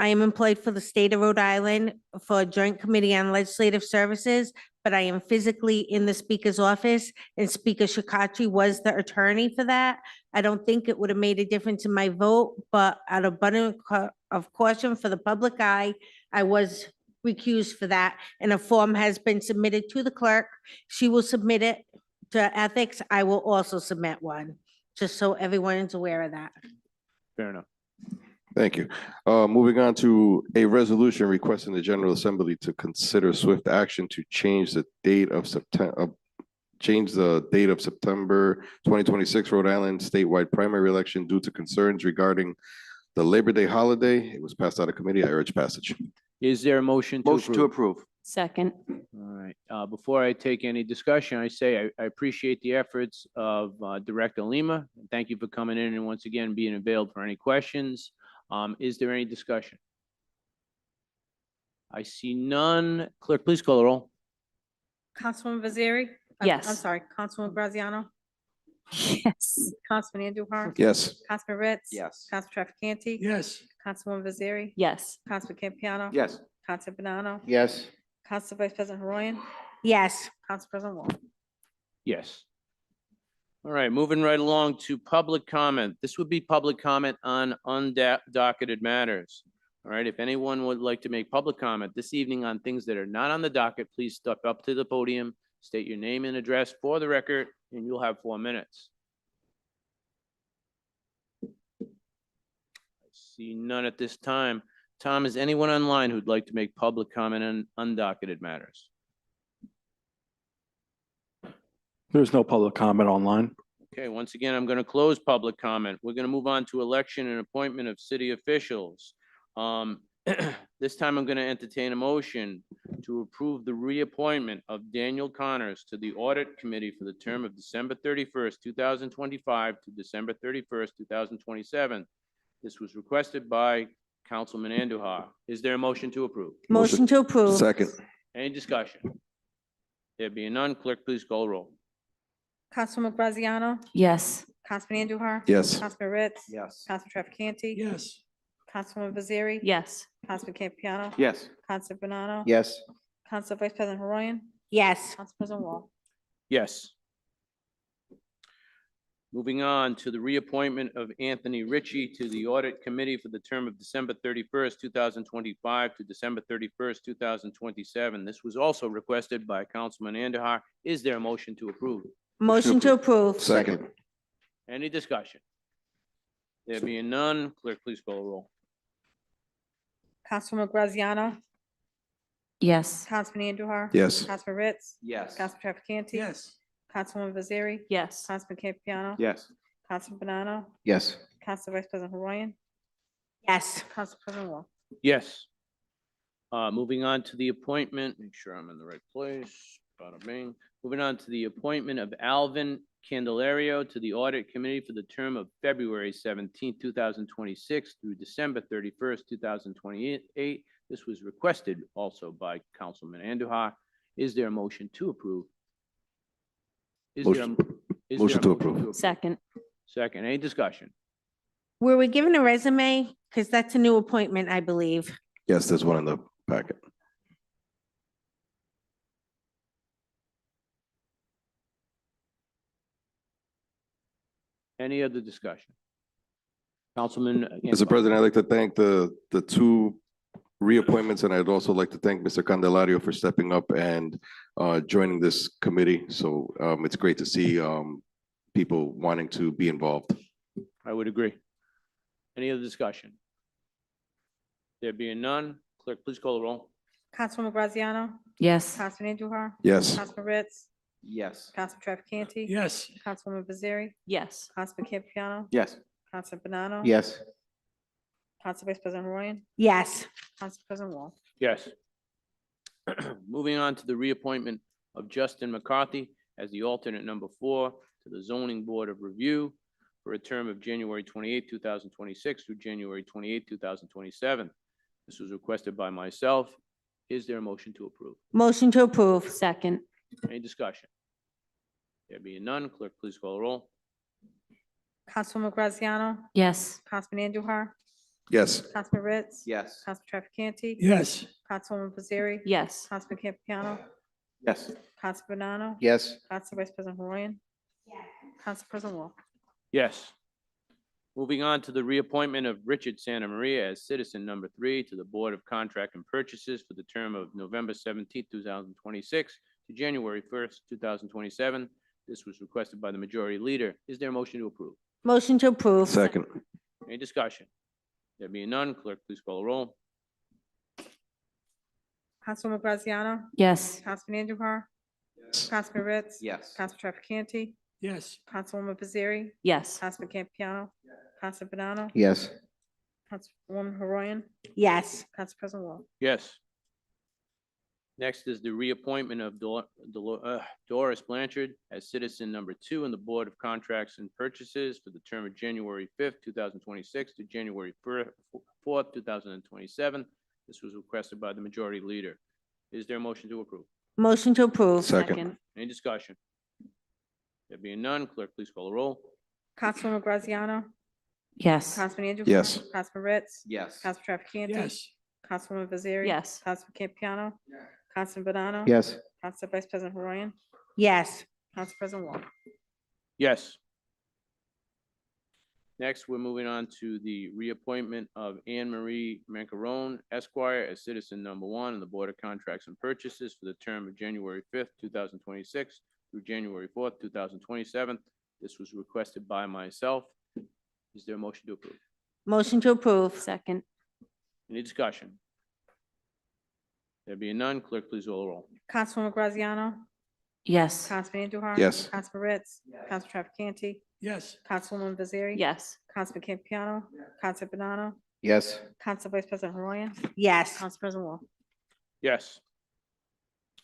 am employed for the state of Rhode Island for a Joint Committee on Legislative Services, but I am physically in the speaker's office, and Speaker Shikatri was the attorney for that. I don't think it would have made a difference in my vote, but out of abundance of caution for the public eye, I was recused for that, and a form has been submitted to the clerk. She will submit it to ethics. I will also submit one, just so everyone is aware of that. Fair enough. Thank you. Moving on to a resolution requesting the General Assembly to consider swift action to change the date of September 2026 Rhode Island statewide primary election due to concerns regarding the Labor Day holiday. It was passed out of committee. I urge passage. Is there a motion to approve? Motion to approve. Second. All right, before I take any discussion, I say I appreciate the efforts of Director Lima. And thank you for coming in and once again being available for any questions. Is there any discussion? I see none. Clerk, please call the roll. Councilwoman Vaziri? I'm Yes. sorry, Councilwoman Graziano? Yes. Councilman Andujar? Yes. Councilman Ritz? Yes. Councilman Trafficante? Yes. Councilwoman Vaziri? Yes. Councilman Campiano? Yes. Councilman Banano? Yes. Council Vice President Haroyan? Yes. Council President Wall? Yes. All right, moving right along to public comment. This would be public comment on undocketed matters. All right, if anyone would like to make public comment this evening on things that are not on the docket, please step up to the podium, state your name and address for the record, and you'll have 4 minutes. I see none at this time. Tom, is anyone online who'd like to make public comment on undocketed matters? There's no public comment online. Okay, once again, I'm going to close public comment. We're going to move on to election and appointment of city officials. This time I'm going to entertain a motion to approve the reappointment of Daniel Connors to the Audit Committee for the term of December 31st, 2025 to December 31st, 2027. This was requested by Councilman Andujar. Is there a motion to approve? Motion to approve. Second. Any discussion? There being none, clerk, please call the roll. Councilwoman Graziano? Yes. Councilman Andujar? Yes. Councilman Ritz? Yes. Councilman Trafficante? Yes. Councilwoman Vaziri? Yes. Councilman Campiano? Yes. Councilman Banano? Yes. Council Vice President Haroyan? Yes. Council President Wall? Yes. Moving on to the reappointment of Anthony Ritchie to the Audit Committee for the term of December 31st, 2025 to December 31st, 2027. This was also requested by Councilman Andujar. Is there a motion to approve? Motion to approve. Second. Any discussion? There being none, clerk, please call the roll. Councilwoman Graziano? Yes. Councilman Andujar? Yes. Councilman Ritz? Yes. Councilman Trafficante? Yes. Councilwoman Vaziri? Yes. Councilman Campiano? Yes. Councilman Banano? Yes. Council Vice President Haroyan? Yes. Council President Wall? Yes. Moving on to the appointment, make sure I'm in the right place. Bada bing. Moving on to the appointment of Alvin Candelario to the Audit Committee for the term of February 17th, 2026 through December 31st, 2028. This was requested also by Councilman Andujar. Is there a motion to approve? Is there a- Motion. is there a Motion to approve. Second. Second, any discussion? Were we given a resume? Because that's a new appointment, I believe. Yes, there's one in the packet. Any other discussion? Councilman. Mr. President, I'd like to thank the two reappointments, and I'd also like to thank Mr. Candelario for stepping up and joining this committee. So it's great to see people wanting to be involved. I would agree. Any other discussion? There being none, clerk, please call the roll. Councilwoman Graziano? Yes. Councilman Andujar? Yes. Councilman Ritz? Yes. Councilman Trafficante? Yes. Councilwoman Vaziri? Yes. Councilman Campiano? Yes. Council Banano? Yes. Council Vice President Ryan? Yes. Council President Wall? Yes. Moving on to the reappointment of Justin McCarthy as the alternate number 4 to the Zoning Board of Review for a term of January 28, 2026 through January 28, 2027. This was requested by myself. Is there a motion to approve? Motion to approve. Second. Any discussion? There being none, clerk, please call the roll. Councilwoman Graziano? Yes. Councilman Andujar? Yes. Councilman Ritz? Yes. Council Trafficante? Yes. Councilwoman Fazzari? Yes. Councilman Campiano? Yes. Council Banano? Yes. Council Vice President Ryan? Council President Wall? Yes. Moving on to the reappointment of Richard Santa Maria as citizen number 3 to the Board of Contract and Purchases for the term of November 17, 2026 to January 1st, 2027. This was requested by the majority leader. Is there a motion to approve? Motion to approve. Second. Any discussion? There being none, clerk, please call the roll. Councilwoman Graziano? Yes. Councilman Andujar? Councilman Ritz? Yes. Council Trafficante? Yes. Councilwoman Fazzari? Yes. Councilman Campiano? Council Banano? Yes. Councilwoman Horoyan? Yes. Council President Wall? Yes. Next is the reappointment of Doris Blanchard as citizen number 2 in the Board of Contracts and Purchases for the term of January 5th, 2026 to January 4th, 2027. This was requested by the majority leader. Is there a motion to approve? Motion to approve. Second. Any discussion? There being none, clerk, please call the roll. Councilwoman Graziano? Yes. Councilman Andujar? Yes. Councilman Ritz? Yes. Council Trafficante? Yes. Councilwoman Fazzari? Yes. Councilman Campiano? Councilman Banano? Yes. Council Vice President Ryan? Yes. Council President Wall? Yes. Next, we're moving on to the reappointment of Anne Marie Mancarone Esquire as citizen number 1 in the Board of Contracts and Purchases for the term of January 5th, 2026 through January 4th, 2027. This was requested by myself. Is there a motion to approve? Motion to approve. Second. Any discussion? There being none, clerk, please roll the roll. Councilwoman Graziano? Yes. Councilman Andujar? Yes. Councilman Ritz? Council Trafficante? Yes. Councilwoman Fazzari? Yes. Councilman Campiano? Council Banano? Yes. Council Vice President Ryan? Yes. Council President Wall? Yes.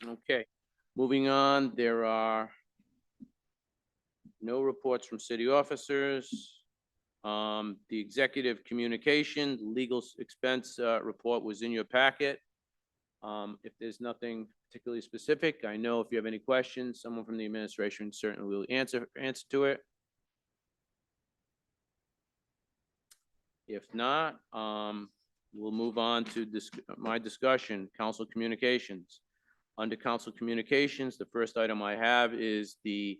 Okay, moving on, there are no reports from city officers. The executive communication, legal expense report was in your packet. If there's nothing particularly specific, I know if you have any questions, someone from the administration certainly will answer to it. If not, we'll move on to my discussion, council communications. Under council communications, the first item I have is the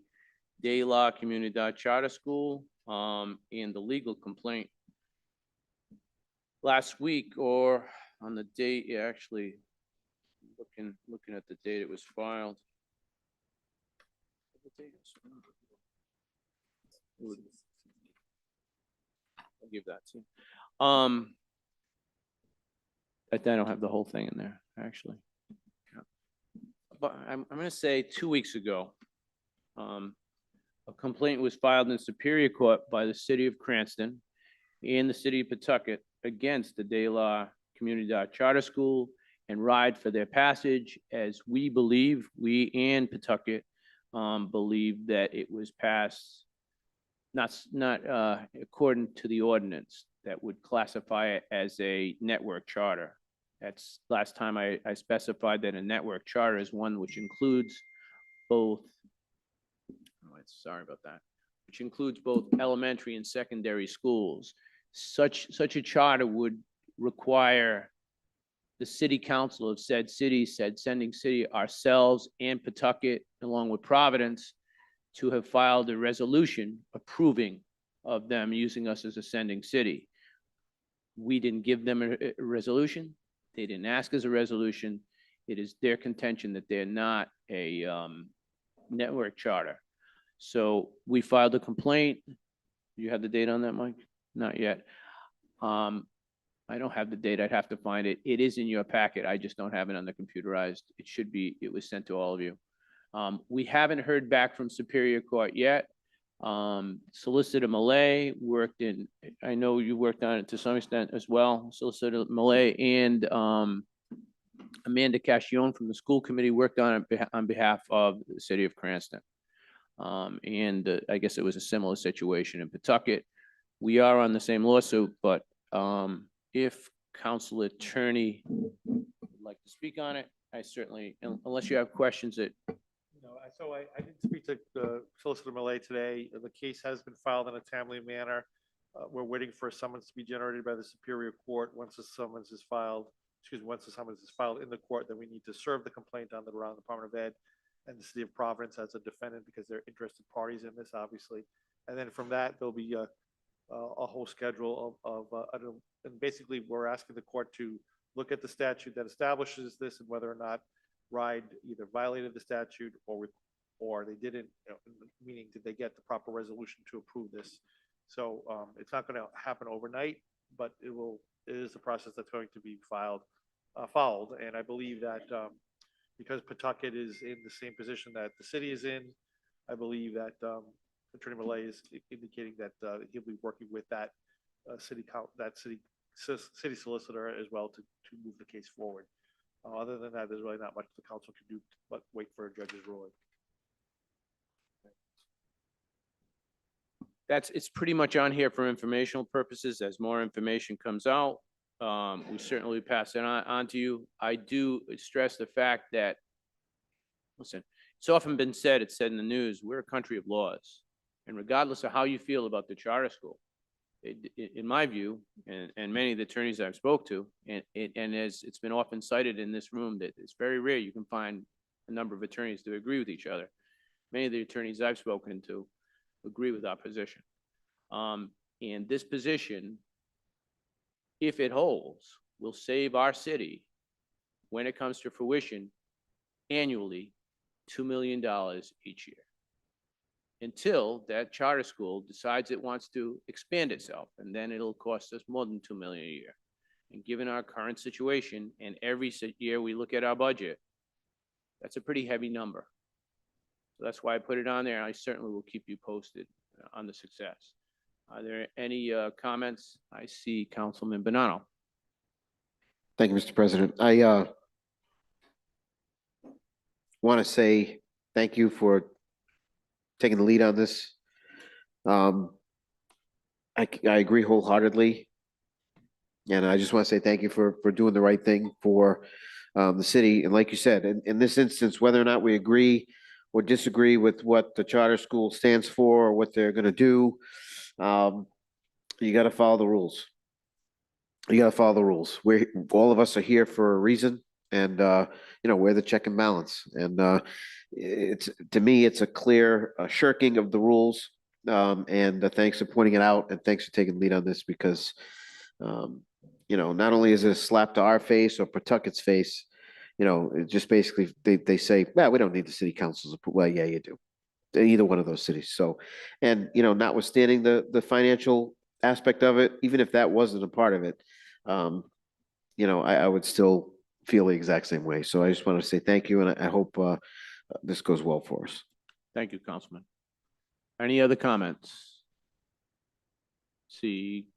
De La Comunidad Charter School and the legal complaint. Last week, or on the date, actually, looking at the date it was filed. I'll give that to you. I don't have the whole thing in there, actually. But I'm gonna say 2 weeks ago, a complaint was filed in Superior Court by the city of Cranston and the city of Pawtucket against the De La Comunidad Charter School and Ride for their passage, as we and Pawtucket believe that it was passed not according to the ordinance that would classify it as a network charter. That's last time I specified that a network charter is one which includes both, sorry about that, which includes both elementary and secondary schools. Such a charter would require the city council of said city, said sending city, ourselves and Pawtucket, along with Providence, to have filed a resolution approving of them using us as a sending city. We didn't give them a resolution. They didn't ask us a resolution. It is their contention that they're not a network charter. So we filed a complaint. You have the date on that, Mike? Not yet. I don't have the date. I'd have to find it. It is in your packet. I just don't have it on the computerized. It should be, it was sent to all of you. We haven't heard back from Superior Court yet. Solicitor Malay worked in, I know you worked on it to some extent as well. Solicitor Malay and Amanda Cashion from the school committee worked on it on behalf of the city of Cranston. I guess it was a similar situation in Pawtucket. We are on the same lawsuit, but if council attorney would like to speak on it, I certainly, unless you have questions that, No, I did speak to Solicitor Malay today. The case has been filed in a timely manner. We're waiting for a summons to be generated by the Superior Court. Once the summons is filed in the court, then we need to serve the complaint on the Rhode Island Department of Ed and the City of Providence as a defendant because they're interested parties in this, obviously. And then from that, there'll be a whole schedule and basically we're asking the court to look at the statute that establishes this and whether or not RIDE either violated the statute or they didn't, meaning did they get the proper resolution to approve this? So it's not going to happen overnight, but it is a process that's going to be followed. And I believe that because Pawtucket is in the same position that the city is in, I believe that Attorney Malay is indicating that he'll be working with that city solicitor as well to move the case forward. Other than that, there's really not much the council can do but wait for a judge's ruling. it's pretty much on here for informational purposes. As more information comes out, we certainly pass it on to you. I do stress the fact that, listen, it's often been said, it's said in the news, we're a country of laws. And regardless of how you feel about the charter school, in my view, and many of the attorneys I've spoke to, and as it's been often cited in this room, that it's very rare you can find a number of attorneys to agree with each other. Many of the attorneys I've spoken to agree with our position. And this position, if it holds, will save our city, when it comes to fruition, annually, $2 million each year, until that charter school decides it wants to expand itself, and then it'll cost us more than $2 million a year. And given our current situation, and every year we look at our budget, that's a pretty heavy number. So that's why I put it on there, and I certainly will keep you posted on the success. Are there any comments? I see Councilman Bonanno. Thank you, Mr. President. I want to say thank you for taking the lead on this. I agree wholeheartedly. And I just want to say thank you for doing the right thing for the city. And like you said, in this instance, whether or not we agree or disagree with what the charter school stands for or what they're going to do, you got to follow the rules. You got to follow the rules. All of us are here for a reason, and we're the check and balance. And to me, it's a clear shirking of the rules. And thanks for pointing it out, and thanks for taking the lead on this because, not only is it a slap to our face or Pawtucket's face, it just basically they say, well, we don't need the city council's approval. Well, yeah, you do. Either one of those cities. So, and notwithstanding the financial aspect of it, even if that wasn't a part of it, I would still feel the exact same way. So I just want to say thank you, and I hope this goes well for us. Thank you, Councilman. Any other comments? See,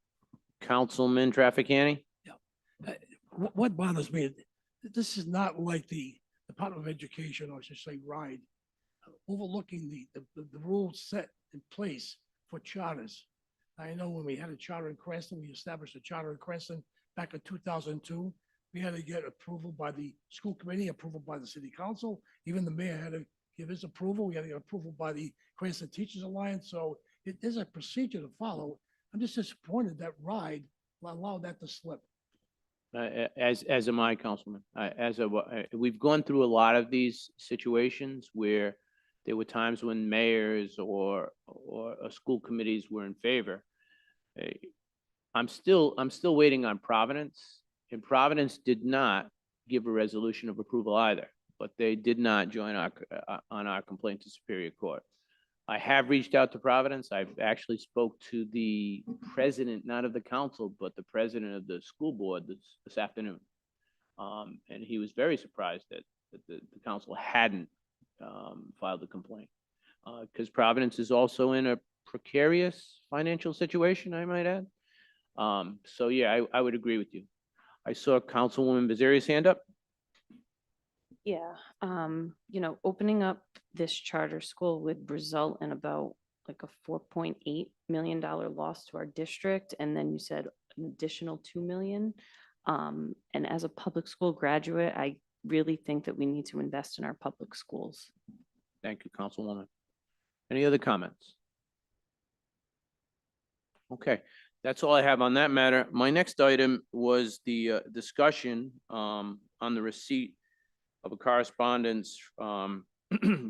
Councilman Trafficani? What bothers me, this is not like the Department of Education, or I should say RIDE, overlooking the rules set in place for charters. I know when we had a charter in Cranston, we established a charter in Cranston back in 2002. We had to get approval by the school committee, approval by the city council. Even the mayor had to give his approval. We had to get approval by the Cranston Teachers Alliance. So it is a procedure to follow. I'm just disappointed that RIDE allowed that to slip. As am I, Councilman. We've gone through a lot of these situations where there were times when mayors or school committees were in favor. I'm still waiting on Providence, and Providence did not give a resolution of approval either, but they did not join on our complaint to Superior Court. I have reached out to Providence. I've actually spoke to the president, not of the council, but the president of the school board this afternoon. And he was very surprised that the council hadn't filed a complaint, because Providence is also in precarious financial situation, I might add. So yeah, I would agree with you. I saw Councilwoman Bazaria's hand up. Yeah, opening up this charter school would result in about like a $4.8 million loss to our district. And then you said an additional 2 million. And as a public school graduate, I really think that we need to invest in our public schools. Thank you, Councilwoman. Any other comments? Okay, that's all I have on that matter. My next item was the discussion on the receipt of a correspondence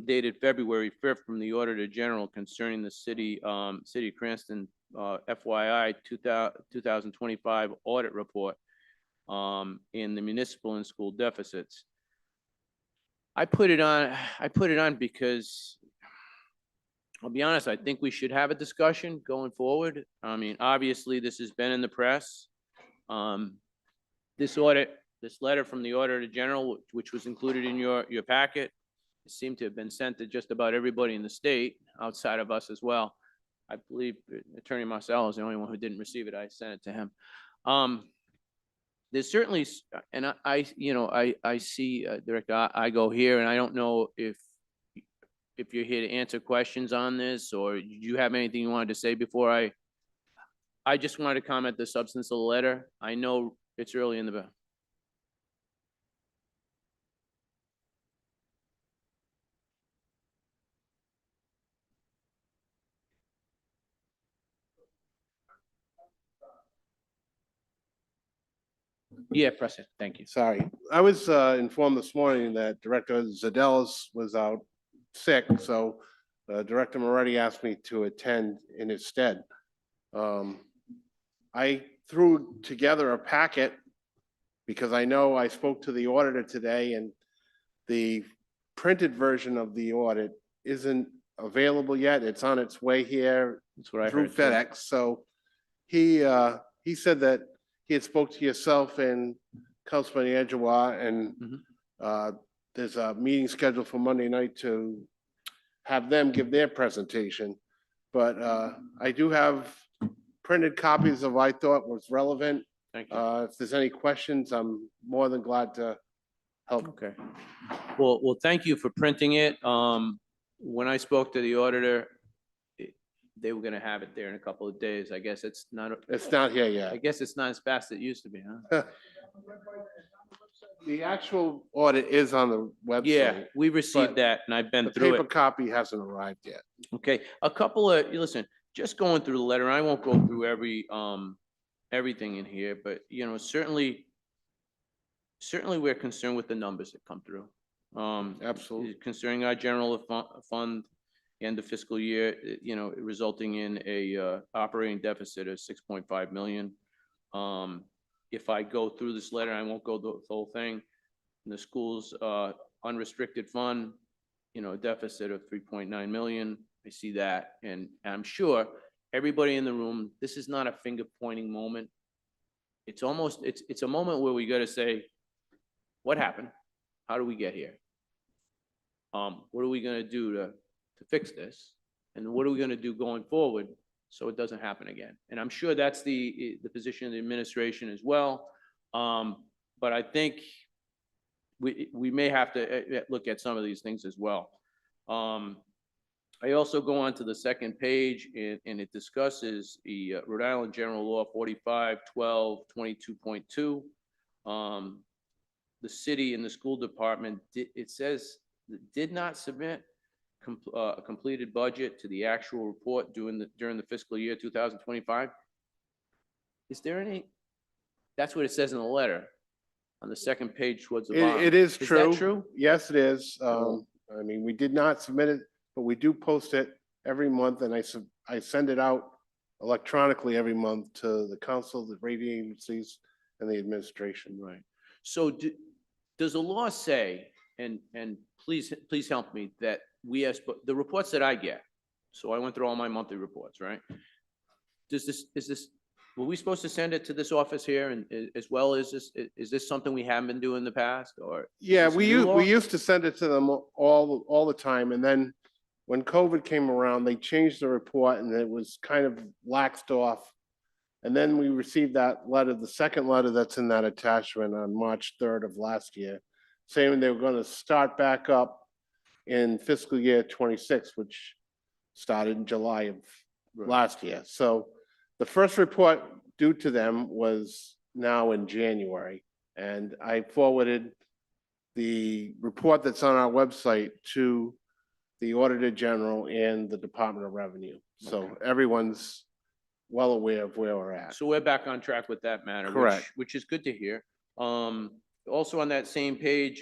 dated February 5th from the Auditor General concerning the City of Cranston FYI 2025 audit report in the municipal and school deficits. I put it on because I'll be honest, I think we should have a discussion going forward. I mean, obviously, this has been in the press. This letter from the Auditor General, which was included in your packet, seemed to have been sent to just about everybody in the state, outside of us as well. I believe Attorney Marcel is the only one who didn't receive it. I sent it to him. There's certainly, and I see Director Igo here, and I don't know if you're here to answer questions on this, or do you have anything you wanted to say before I just wanted to comment the substance of the letter. I know it's early in the. Yeah, press it. Thank you. Sorry, I was informed this morning that Director Zadelis was out sick, so Director Moretti asked me to attend in his stead. I threw together a packet because I know I spoke to the auditor today, and the printed version of the audit isn't available yet. It's on its way here That's what I through heard, too. FedEx. So he said that he had spoke to yourself and Councilman Angela, and there's a meeting scheduled for Monday night to have them give their presentation. But I do have printed copies of what I thought was relevant. Thank you. If there's any questions, I'm more than glad to help. Okay. Well, thank you for printing it. When I spoke to the auditor, they were gonna have it there in a couple of days. I guess it's not. It's not here yet. I guess it's not as fast as it used to be, huh? The actual audit is on the website. Yeah, we received but that and I've been The through paper it. copy hasn't arrived yet. Okay, listen, just going through the letter, I won't go through everything in here, but certainly we're concerned with the numbers that come through. Absolutely. Concerning our general fund and the fiscal year, resulting in a operating deficit of 6.5 million. If I go through this letter, I won't go the whole thing. The school's unrestricted fund, a deficit of 3.9 million. I see that, and I'm sure everybody in the room, this is not a finger pointing moment. It's a moment where we got to say, what happened? How do we get here? What are we going to do to fix this? And what are we going to do going forward so it doesn't happen again? And I'm sure that's the position of the administration as well. But I think we may have to look at some of these things as well. I also go on to the second page and it discusses the Rhode Island General Law 45-12-22.2. The city and the school department, it says, did not submit a completed budget to the actual report during the fiscal year 2025. Is there any? That's what it says in the letter on the second page towards the bottom. It is true. Is that true? Yes, it is. I mean, we did not submit it, but we do post it every month, and I send it out electronically every month to the council, the rating agencies, and the administration. Right. So does the law say, and please help me, that the reports that I get, so I went through all my monthly reports, right? Were we supposed to send it to this office here, and as well as this, is this something we haven't been doing in the past, or? Yeah, is this we new law? used to send it to them all the time, and then when COVID came around, they changed the report and it was kind of laxed off. And then we received that letter, the second letter that's in that attachment on March 3rd of last year, saying they were going to start back up in fiscal year 26, which started in July of last year. So the first report due to them was now in January. And I forwarded the report that's on our website to the Auditor General and the Department of Revenue. So everyone's well aware of where we're at. So we're back on track with that matter. Correct. Which is good to hear. Also on that same page,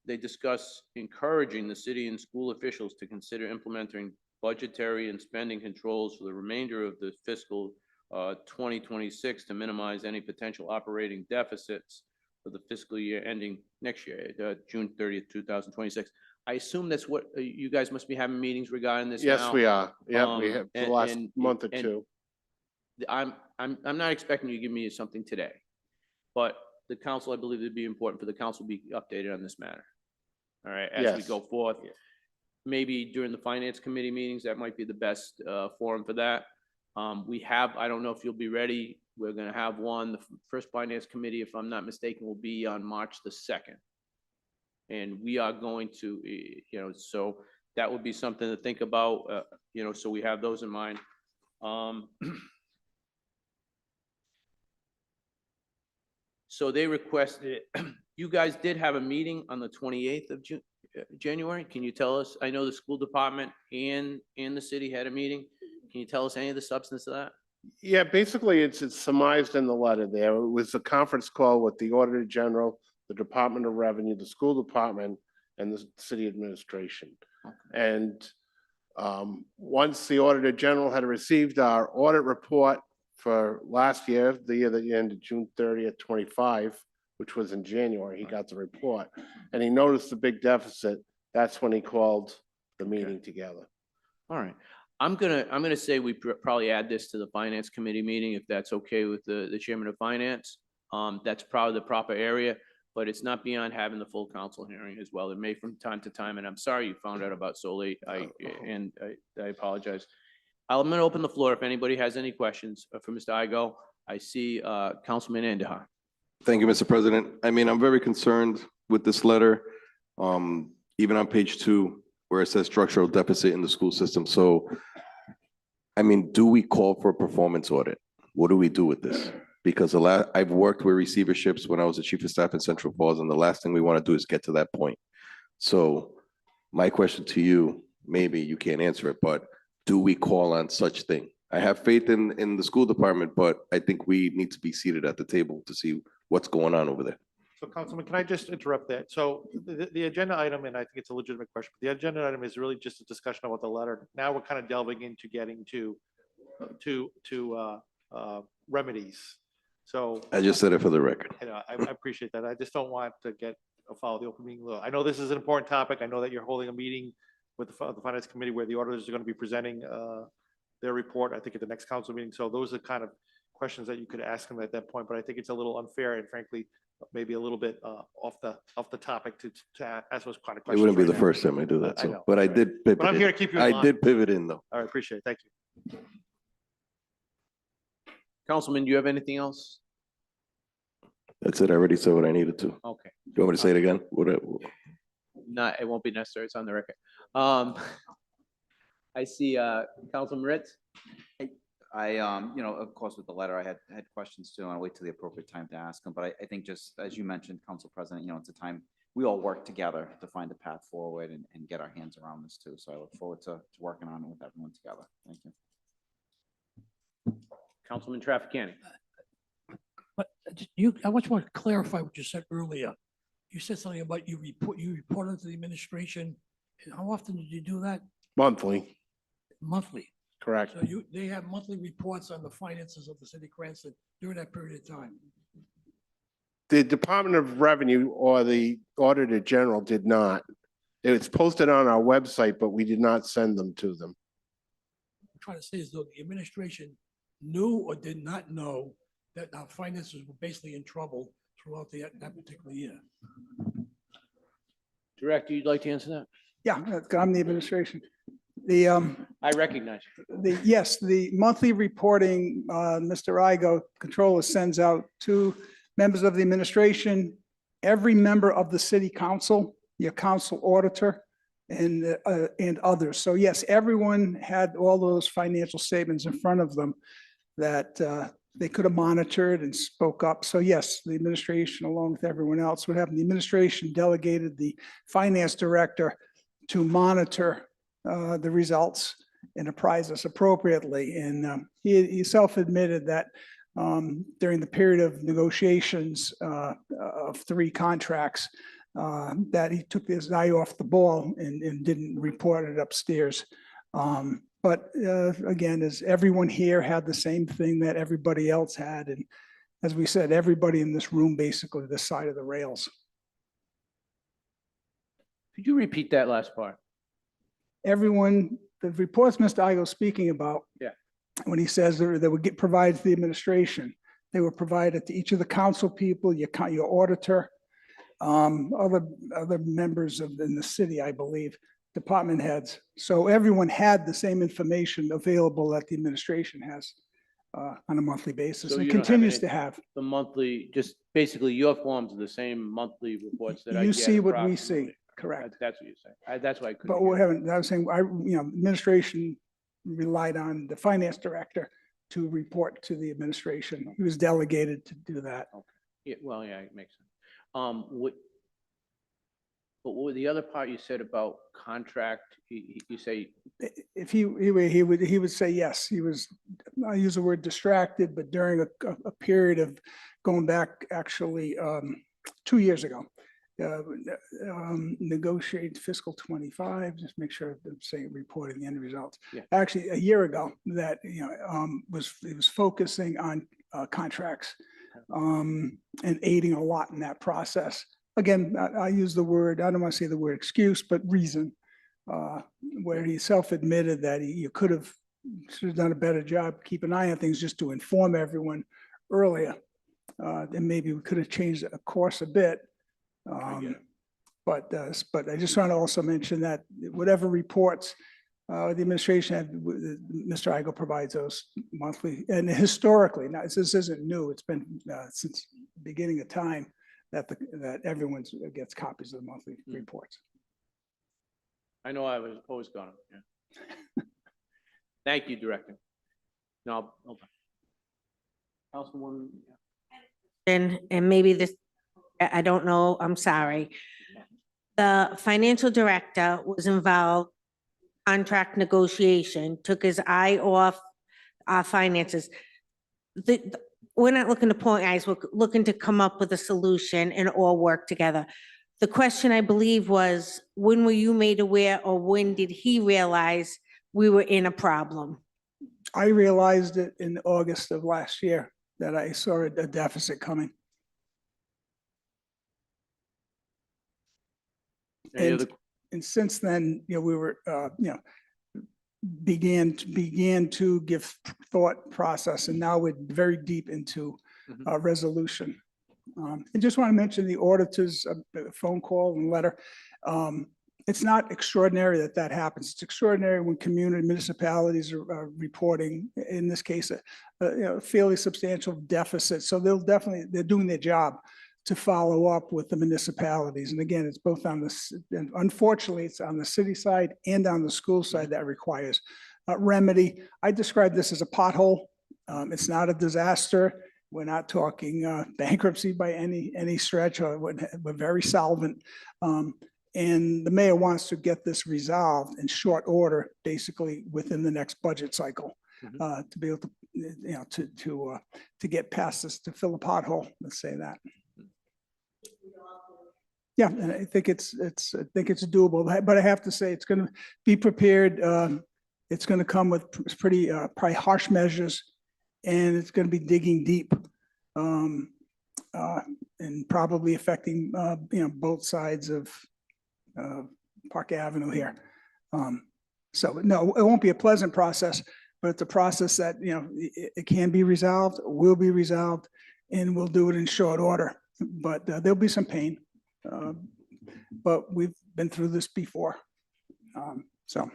they discuss encouraging the city and school officials to consider implementing budgetary and spending controls for the remainder of the fiscal 2026 to minimize any potential operating deficits for the fiscal year ending next year, June 30th, 2026. I assume that's what you guys must be having meetings regarding this now. Yes, we are. Yeah, we have the and- last and- month or and two. I'm not expecting you to give me something today, but the council, I believe it'd be important for the council to be updated on this matter. All right, as we Yes. go forth. Maybe during the finance committee meetings, that might be the best forum for that. We have, I don't know if you'll be ready. We're gonna have one, the first finance committee, if I'm not mistaken, will be on March the 2nd. And we are going to, so that would be something to think about, so we have those in mind. So they requested, you guys did have a meeting on the 28th of January. Can you tell us? I know the school department and the city had a meeting. Can you tell us any of the substance of that? Yeah, basically, it's surmised in the letter there. It was a conference call with the Auditor General, the Department of Revenue, the school department, and the city administration. And once the Auditor General had received our audit report for last year, the year that ended June 30th, 25, which was in January, he got the report. And he noticed the big deficit. That's when he called the meeting together. All right. I'm gonna say we probably add this to the finance committee meeting, if that's okay with the chairman of finance. That's probably the proper area, but it's not beyond having the full council hearing as well. It may from time to time, and I'm sorry you found out about so late. I apologize. I'm gonna open the floor if anybody has any questions for Mr. Igo. I see Councilman Andujar. Thank you, Mr. President. I mean, I'm very concerned with this letter. Even on page 2, where it says structural deficit in the school system. So, I mean, do we call for a performance audit? What do we do with this? Because I've worked with receiverships when I was the chief of staff in Central Falls, and the last thing we want to do is get to that point. So my question to you, maybe you can't answer it, but do we call on such thing? I have faith in the school department, but I think we need to be seated at the table to see what's going on over there. So Councilman, can I just interrupt that? So the agenda item, and I think it's a legitimate question, but the agenda item is really just a discussion about the letter. Now we're kind of delving into getting to remedies. So. I just said it for the record. I appreciate that. I just don't want to follow the open meeting law. I know this is an important topic. I know that you're holding a meeting with the finance committee where the auditors are going to be presenting their report, I think at the next council meeting. So those are kind of questions that you could ask them at that point, but I think it's a little unfair and frankly, maybe a little bit off the topic to ask those kind of It questions. wouldn't be right the now. first time I do that, I so, know, but I right. did pivot. But I'm here to in. keep you in I line. did pivot in though. All right, appreciate it. Thank you. Councilman, do you have anything else? That's it. I already said what I needed to. Okay. Do you want me to say it again? Not, it won't be necessary. It's on the record. I see Councilman Ritz. Of course, with the letter, I had questions too, and I'll wait till the appropriate time to ask them. But I think just as you mentioned, Council President, it's a time we all work together to find a path forward and get our hands around this too. So I look forward to working on it with everyone together. Thank you. Councilman Trafficani. But I just want to clarify what you said earlier. You said something about you reported to the administration. And how often did you do that? Monthly, Monthly. correct. So they have monthly reports on the finances of the city of Cranston during that period of time. The Department of Revenue or the Auditor General did not. It's posted on our website, but we did not send them to them. I'm trying to say is though the administration knew or did not know that our finances were basically in trouble throughout that particular year. Director, you'd like to answer that? Yeah, I'm the administration. I recognize you. Yes, the monthly reporting, Mr. Igo, controller sends out to members of the administration, every member of the city council, your council auditor, and others. So yes, everyone had all those financial statements in front of them that they could have monitored and spoke up. So yes, the administration, along with everyone else, what happened, the administration delegated the finance director to monitor the results and apprise us appropriately. And he self-admitted that during the period of negotiations of 3 contracts, that he took his eye off the ball and didn't report it upstairs. But again, as everyone here had the same thing that everybody else had. And as we said, everybody in this room, basically this side of the rails. Could you repeat that last part? Everyone, the reports Mr. Igo speaking about, Yeah. when he says they would get provided to the administration, they were provided to each of the council people, your auditor, other members in the city, I believe, department heads. So everyone had the same information available that the administration has on a monthly basis. So It you don't have continues any- to have. The monthly, just basically your forms are the same monthly reports that I get. You see what we approximately. see, correct? That's what you're saying. That's why I couldn't. But we haven't, I was saying, administration relied on the finance director to report to the administration. He was delegated to do that. Yeah, well, yeah, it makes sense. But what was the other part you said about contract? You say, If he would say yes. He was, I use the word distracted, but during a period of going back actually 2 years ago, negotiate fiscal 25, just make sure I'm saying reporting the end results. Yeah. Actually, a year ago, that, it was focusing on contracts and aiding a lot in that process. Again, I use the word, I don't want to say the word excuse, but reason, where he self-admitted that you should have done a better job, keep an eye on things just to inform everyone earlier. And maybe we could have changed the course a bit. But I just want to also mention that whatever reports the administration had, Mr. Igo provides those monthly and historically. Now, this isn't new. It's been since the beginning of time that everyone gets copies of the monthly reports. I know I was always gonna. Yeah. Thank you, Director. No, okay. Councilwoman. And maybe this, I don't know, I'm sorry. The financial director was involved in contract negotiation, took his eye off our finances. We're not looking to point eyes, we're looking to come up with a solution and all work together. The question, I believe, was when were you made aware, or when did he realize we were in a problem? I realized it in August of last year that I saw a deficit coming. And since then, we were, began to give thought process, and now we're very deep into resolution. I just want to mention the auditor's phone call and letter. It's not extraordinary that happens. It's extraordinary when community municipalities are reporting, in this case, a fairly substantial deficit. So they're doing their job to follow up with the municipalities. And again, it's both on and unfortunately, it's on the city side and on the school side that requires remedy. I describe this as a pothole. It's not a disaster. We're not talking bankruptcy by any stretch. We're very solvent. And the mayor wants to get this resolved in short order, basically within the next budget cycle, to be able to, to get past this, to fill a pothole, let's say that. Yeah, and I think it's doable, but I have to say it's going to be prepared. It's going to come with pretty probably harsh measures, and it's going to be digging deep, and probably affecting both sides of Park Avenue here. So no, it won't be a pleasant process, but it's a process that it can be resolved, will be resolved, and we'll do it in short order. But there'll be some pain. But we've been through this before. So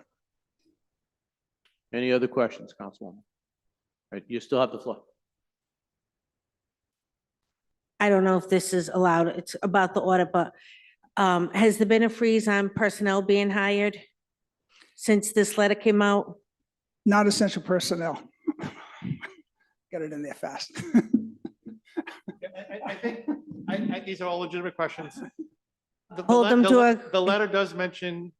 Any other questions, Councilwoman? All right, you still have the floor. I don't know if this is allowed, it's about the audit, but has there been a freeze on personnel being hired since this letter came out? Not essential personnel. Get it in there fast. I think, these are all legitimate questions. Hold them to a- The letter does mention,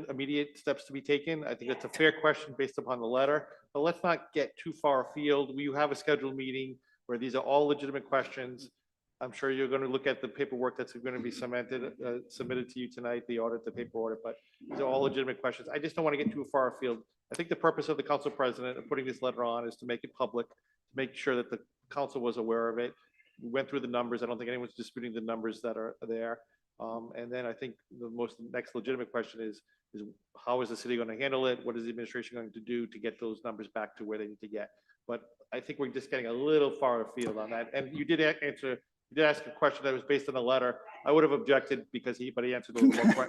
immediate steps to be taken. I think that's a fair question based upon the letter, but let's not get too far afield. We have a scheduled meeting where these are all legitimate questions. I'm sure you're going to look at the paperwork that's going to be submitted to you tonight, the audit, the paper audit, but these are all legitimate questions. I just don't want to get too far afield. I think the purpose of the council president of putting this letter on is to make it public, to make sure that the council was aware of it. We went through the numbers. I don't think anyone's disputing the numbers that are there. And then I think the next legitimate question is how is the city going to handle it? What is the administration going to do to get those numbers back to where they need to get? But I think we're just getting a little far afield on that. And you did ask a question that was based on the letter. I would have objected because he answered a little more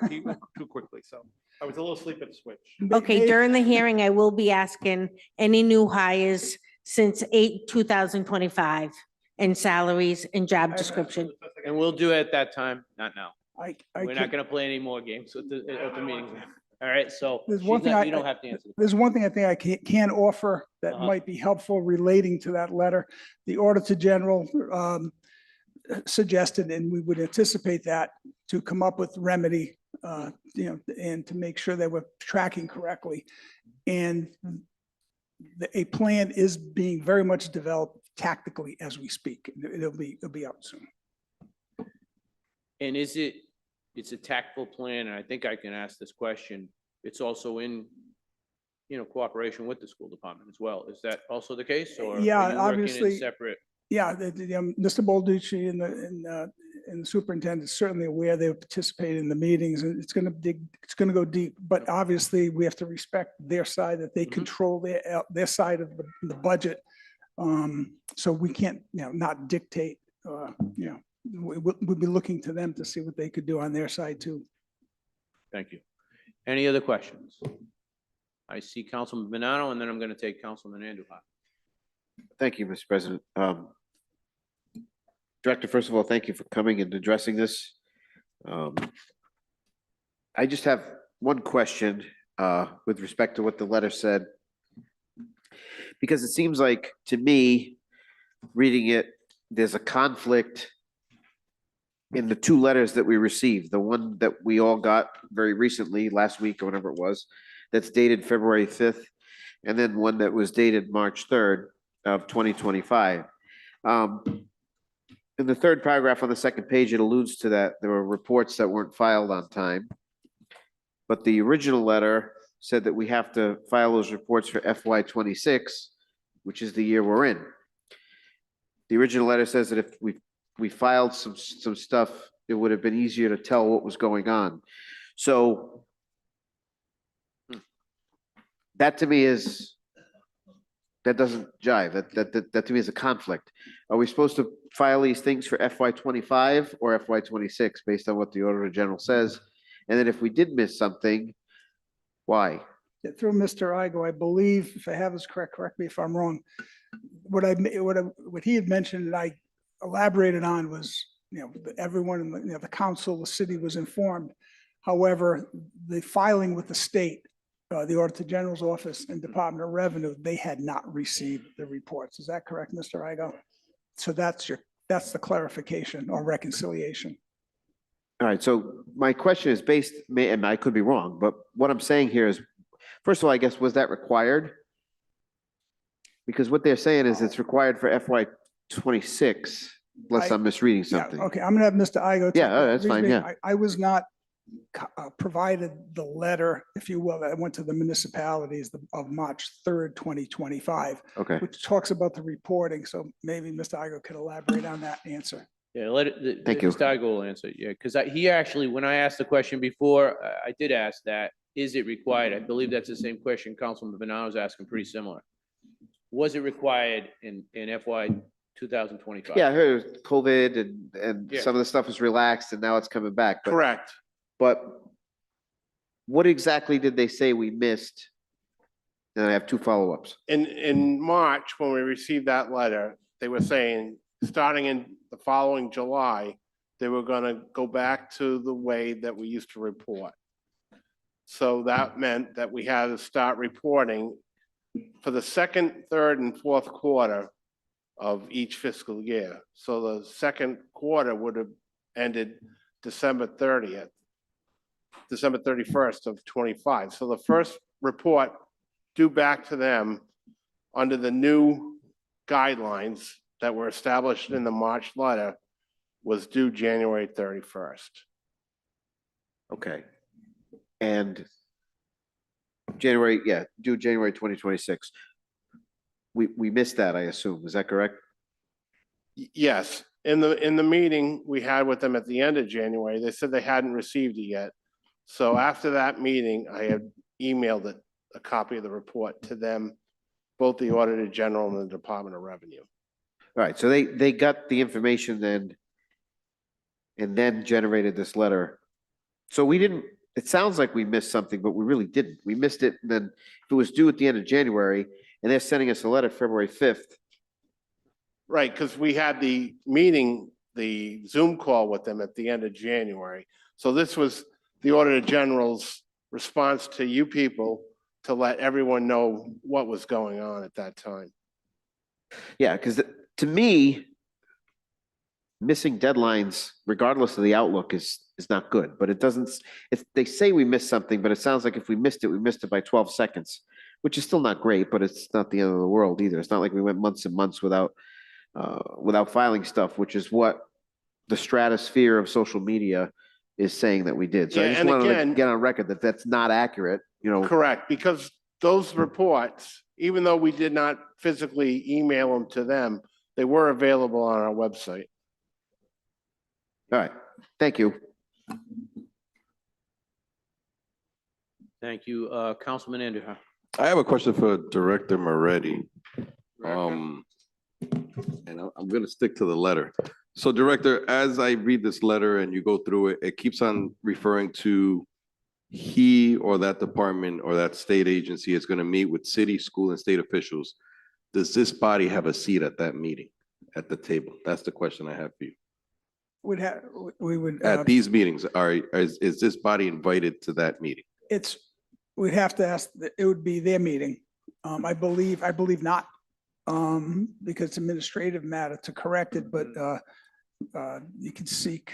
too quickly. So I was a little asleep at the switch. Okay, during the hearing, I will be asking any new hires since 8/2025 and salaries and job description. And we'll do it at that time, not now. I We're not going to play any more games at the meeting. All right, so There's one thing you don't have to answer. There's one thing I think I can offer that might be helpful relating to that letter. The Auditor General suggested, and we would anticipate that, to come up with remedy, and to make sure that we're tracking correctly. And a plan is being very much developed tactically as we speak. It'll be out soon. And it's a tactful plan, and I think I can ask this question. It's also in, cooperation with the school department as well. Is that also the case, or Yeah, are you working in obviously. separate? Yeah, Mr. Balducci and the superintendent is certainly aware they participate in the meetings, and it's gonna go deep. But obviously, we have to respect their side, that they control their side of the budget. So we can't, not dictate, we'll be looking to them to see what they could do on their side too. Thank you. Any other questions? I see Councilman Bonanno, and then I'm going to take Councilman Andujar. Thank you, Mr. President. Director, first of all, thank you for coming and addressing this. I just have one question with respect to what the letter said. Because it seems like, to me, reading it, there's a conflict in the two letters that we received. The one that we all got very recently, last week or whatever it was, that's dated February 5th, and then one that was dated March 3rd of 2025. In the third paragraph on the second page, it alludes to that there were reports that weren't filed on time. But the original letter said that we have to file those reports for FY '26, which is the year we're in. The original letter says that if we filed some stuff, it would have been easier to tell what was going on. So that to me that doesn't jive. That to me is a conflict. Are we supposed to file these things for FY '25 or FY '26 based on what the Auditor General says? And then if we did miss something, why? Yeah, through Mr. Igo, I believe, if I have this correct me if I'm wrong. What he had mentioned and I elaborated on was, everyone in the council, the city was informed. However, the filing with the state, the Auditor General's office and Department of Revenue, they had not received the reports. Is that correct, Mr. Igo? So that's the clarification or reconciliation. All right, so my question is based, and I could be wrong, but what I'm saying here is, first of all, I guess, was that required? Because what they're saying is it's required for FY '26, unless I'm misreading something. Yeah, okay, I'm gonna have Mr. Igo. Yeah, that's fine, yeah. I was not provided the letter, if you will, that went to the municipalities of March 3rd, 2025. Okay. Which talks about the reporting, so maybe Mr. Igo could elaborate on that answer. Yeah, Thank you. Mr. Igo will answer. Yeah, because he actually, when I asked the question before, I did ask that, is it required? I believe that's the same question Councilman Bonanno was asking, pretty similar. Was it required in FY 2025? Yeah, I heard COVID and Yeah. some of the stuff was relaxed and now it's coming back. But Correct. But what exactly did they say we missed And I have two follow-ups. In March, when we received that letter, they were saying, starting in the following July, they were gonna go back to the way that we used to report. So that meant that we had to start reporting for the second, third, and fourth quarter of each fiscal year. So the second quarter would have ended December 30th, December 31st of 25. So the first report due back to them under the new guidelines that were established in the March letter was due January 31st. Okay. And due January 2026. We missed that, I assume. Is that correct? Yes, in the meeting we had with them at the end of January, they said they hadn't received it yet. So after that meeting, I had emailed a copy of the report to them, both the Auditor General and the Department of Revenue. All right, so they got the information then and then generated this letter. So we didn't, it sounds like we missed something, but we really didn't. We missed it, and then if it was due at the end of January, and they're sending us a letter February 5th. Right, because we had the meeting, the Zoom call with them at the end of January. So this was the Auditor General's response to you people to let everyone know what was going on at that time. Yeah, because to me, missing deadlines, regardless of the outlook, is not good. But it doesn't. They say we missed something, but it sounds like if we missed it by 12 seconds, which is still not great. But it's not the end of the world either. It's not like we went months and months without filing stuff, which is what the stratosphere of social media is saying that we did. So I just wanted to get on record that that's not accurate. You know, correct, because those reports, even though we did not physically email them to them, they were available on our website. All right, thank you. Thank you. Councilman Andujar. I have a question for Director Moretti. And I'm gonna stick to the letter. So Director, as I read this letter and you go through it, it keeps on referring to he or that department or that state agency is gonna meet with city, school, and state officials. Does this body have a seat at that meeting, at the table? That's the question I have for you. We would. At these meetings, is this body invited to that meeting? We'd have to ask, it would be their meeting. I believe not, because it's administrative matter to correct it, but you can speak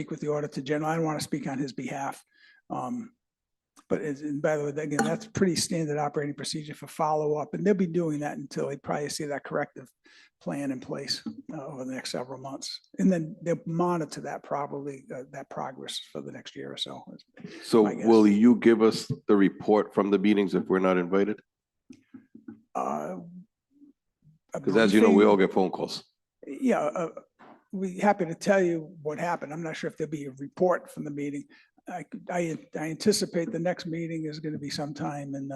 with the Auditor General. I don't want to speak on his behalf. But and by the way, again, that's pretty standard operating procedure for follow-up, and they'll be doing that until they probably see that corrective plan in place over the next several months. And then they'll monitor that that progress for the next year or so. So will you give us the report from the meetings if we're not invited? Because as you know, we all get phone calls. Yeah, we're happy to tell you what happened. I'm not sure if there'll be a report from the meeting. I anticipate the next meeting is going to be sometime in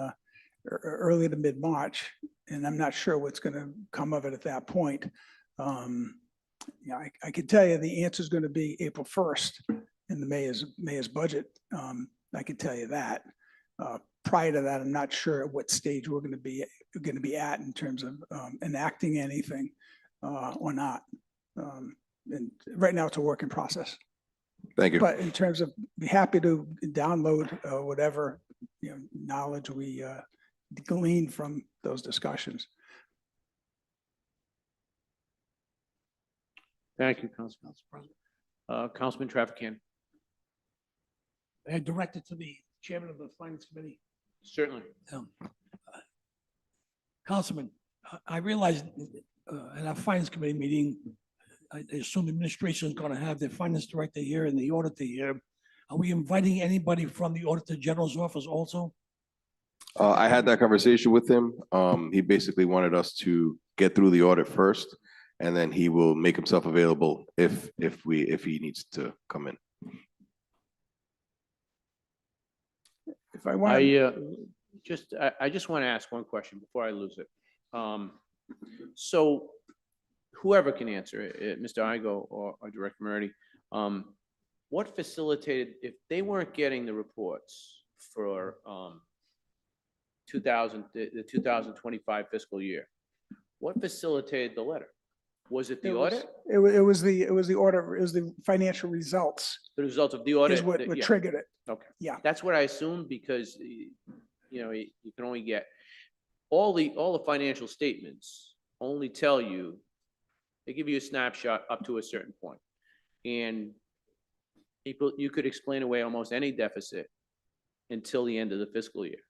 early to mid-March, and I'm not sure what's going to come of it at that point. Yeah, I could tell you the answer is going to be April 1st in the mayor's budget. I could tell you that. Prior to that, I'm not sure at what stage we're going to be at in terms of enacting anything or not. And right now, it's a work in process. Thank you. But in terms of, be happy to download whatever knowledge we glean from those discussions. Thank you, Councilman. Councilman Trafficant. I directed to the chairman of the Finance Committee. Certainly. Councilman, I realize in our Finance Committee meeting, I assume the administration is going to have their finance director here and the auditor here. Are we inviting anybody from the Auditor General's office also? I had that conversation with him. He basically wanted us to get through the audit first, and then he will make himself available if he needs to come in. If I want, I just want to ask one question before I lose it. So whoever can answer it, Mr. Igo or Director Moretti, what facilitated, if they weren't getting the reports for the 2025 fiscal year. What facilitated the letter? Was it the It was- audit? It was the order, it was the financial results The result of the audit? is what that- what yeah. triggered it. Okay. Yeah. That's what I assumed because, you can only get, all the financial statements only tell you, they give you a snapshot up to a certain point. And people, you could explain away almost any deficit until the end of the fiscal year,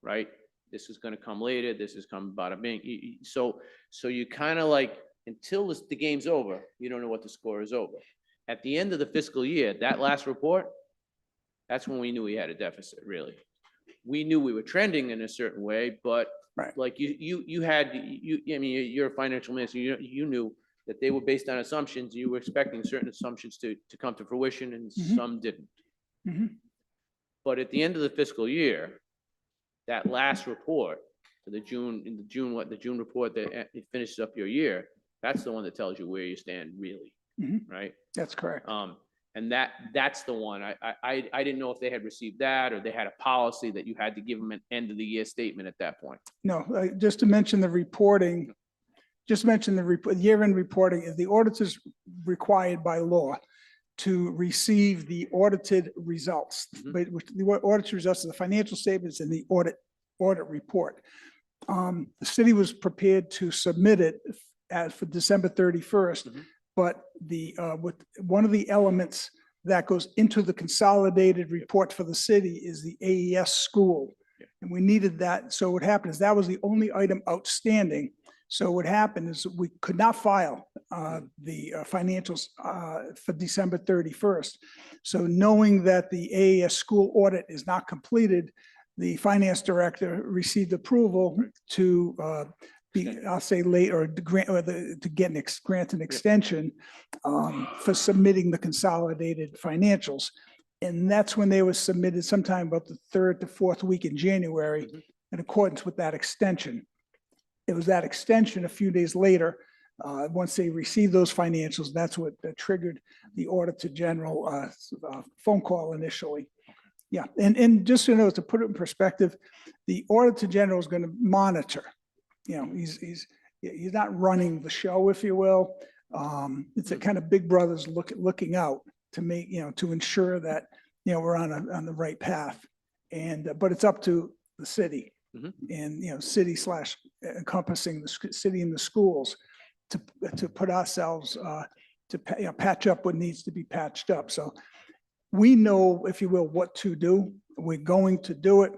right? This is gonna come later, this is come bada bing. So you kind of like, until the game's over, you don't know what the score is over. At the end of the fiscal year, that last report, that's when we knew we had a deficit, really. We knew we were trending in a certain way, but like you had, I mean, you're a financial minister, you knew that they were based on assumptions, you were expecting certain assumptions to come to fruition and some didn't. Mhm. But at the end of the fiscal year, that last report for the June report that it finishes up your year, that's the one that tells you where you stand really, Mhm. right? That's correct. And that's the one. I didn't know if they had received that or they had a policy that you had to give them an end of the year statement at that point. No, just to mention the reporting, year-end reporting, is the auditors required by law to receive the audited results. But with the audited results of the financial statements and the audit report. The city was prepared to submit it as for December 31st. But with one of the elements that goes into the consolidated report for the city is the AES school. And we needed that. So what happened is that was the only item outstanding. So what happened is we could not file the financials for December 31st. So knowing that the AES school audit is not completed, the finance director received approval to I'll say late or to grant or to get grant an extension for submitting the consolidated financials. And that's when they were submitted sometime about the 3rd to 4th week in January in accordance with that extension. It was that extension a few days later, once they received those financials, that's what triggered the Auditor General phone call initially. Yeah, and just so you know, to put it in perspective, the Auditor General is going to monitor. You know, he's not running the show, if you will. It's a kind of big brother's looking out to make, to ensure that, we're on the right path. And, but it's up to the city and, city / encompassing the city and the schools to put ourselves, to patch up what needs to be patched up. So we know, if you will, what to do. We're going to do it.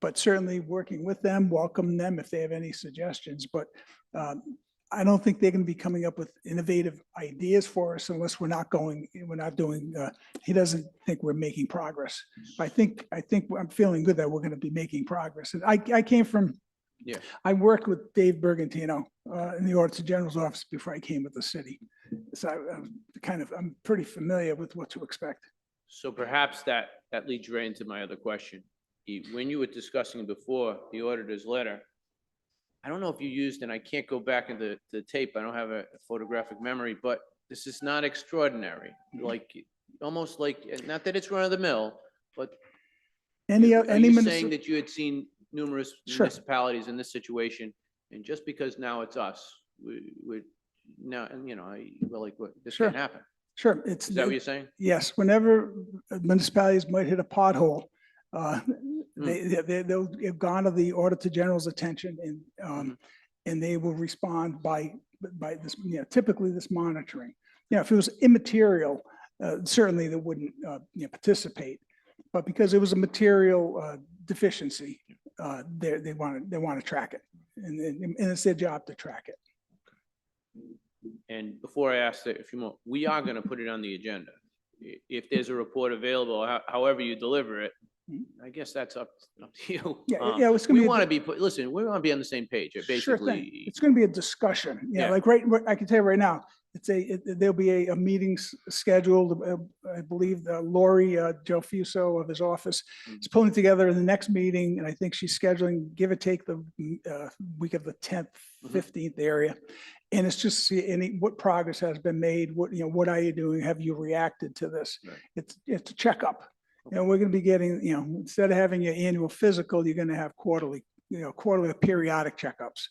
But certainly working with them, welcome them if they have any suggestions. But I don't think they're going to be coming up with innovative ideas for us unless we're not doing, he doesn't think we're making progress. I think I'm feeling good that we're going to be making progress. And I came from, I worked with Dave Bergantino in the Auditor General's office before I came with the city. So I'm pretty familiar with what to expect. So perhaps that leads right into my other question. When you were discussing before the auditor's letter, I don't know if you used, and I can't go back into the tape, I don't have a photographic memory, but this is not extraordinary. Like, almost like, not that it's run of the mill, but are you saying that you had seen numerous municipalities in this situation, and just because now it's us, we now, and we're like, what, this can't happen? Sure. Is that what you're saying? Yes, whenever municipalities might hit a pothole, they'll have gone to the Auditor General's attention and they will respond by this, typically this monitoring. If it was immaterial, certainly they wouldn't participate. But because it was a material deficiency, they want to track it, and it's their job to track it. And before I ask a few more, we are going to put it on the agenda. If there's a report available, however you deliver it, I guess that's up to you. It's gonna We be want to be, listen, we want to be on the same page, Sure thing. basically. It's going to be a discussion. Like I can tell you right now, there'll be a meeting scheduled. I believe Lori Joe Fuso of his office is pulling together the next meeting, and I think she's scheduling, give or take, the week of the 10th, 15th area. And it's just see what progress has been made. What are you doing? Have you reacted to this? It's a checkup. We're going to be getting, instead of having your annual physical, you're going to have quarterly quarterly or periodic checkups.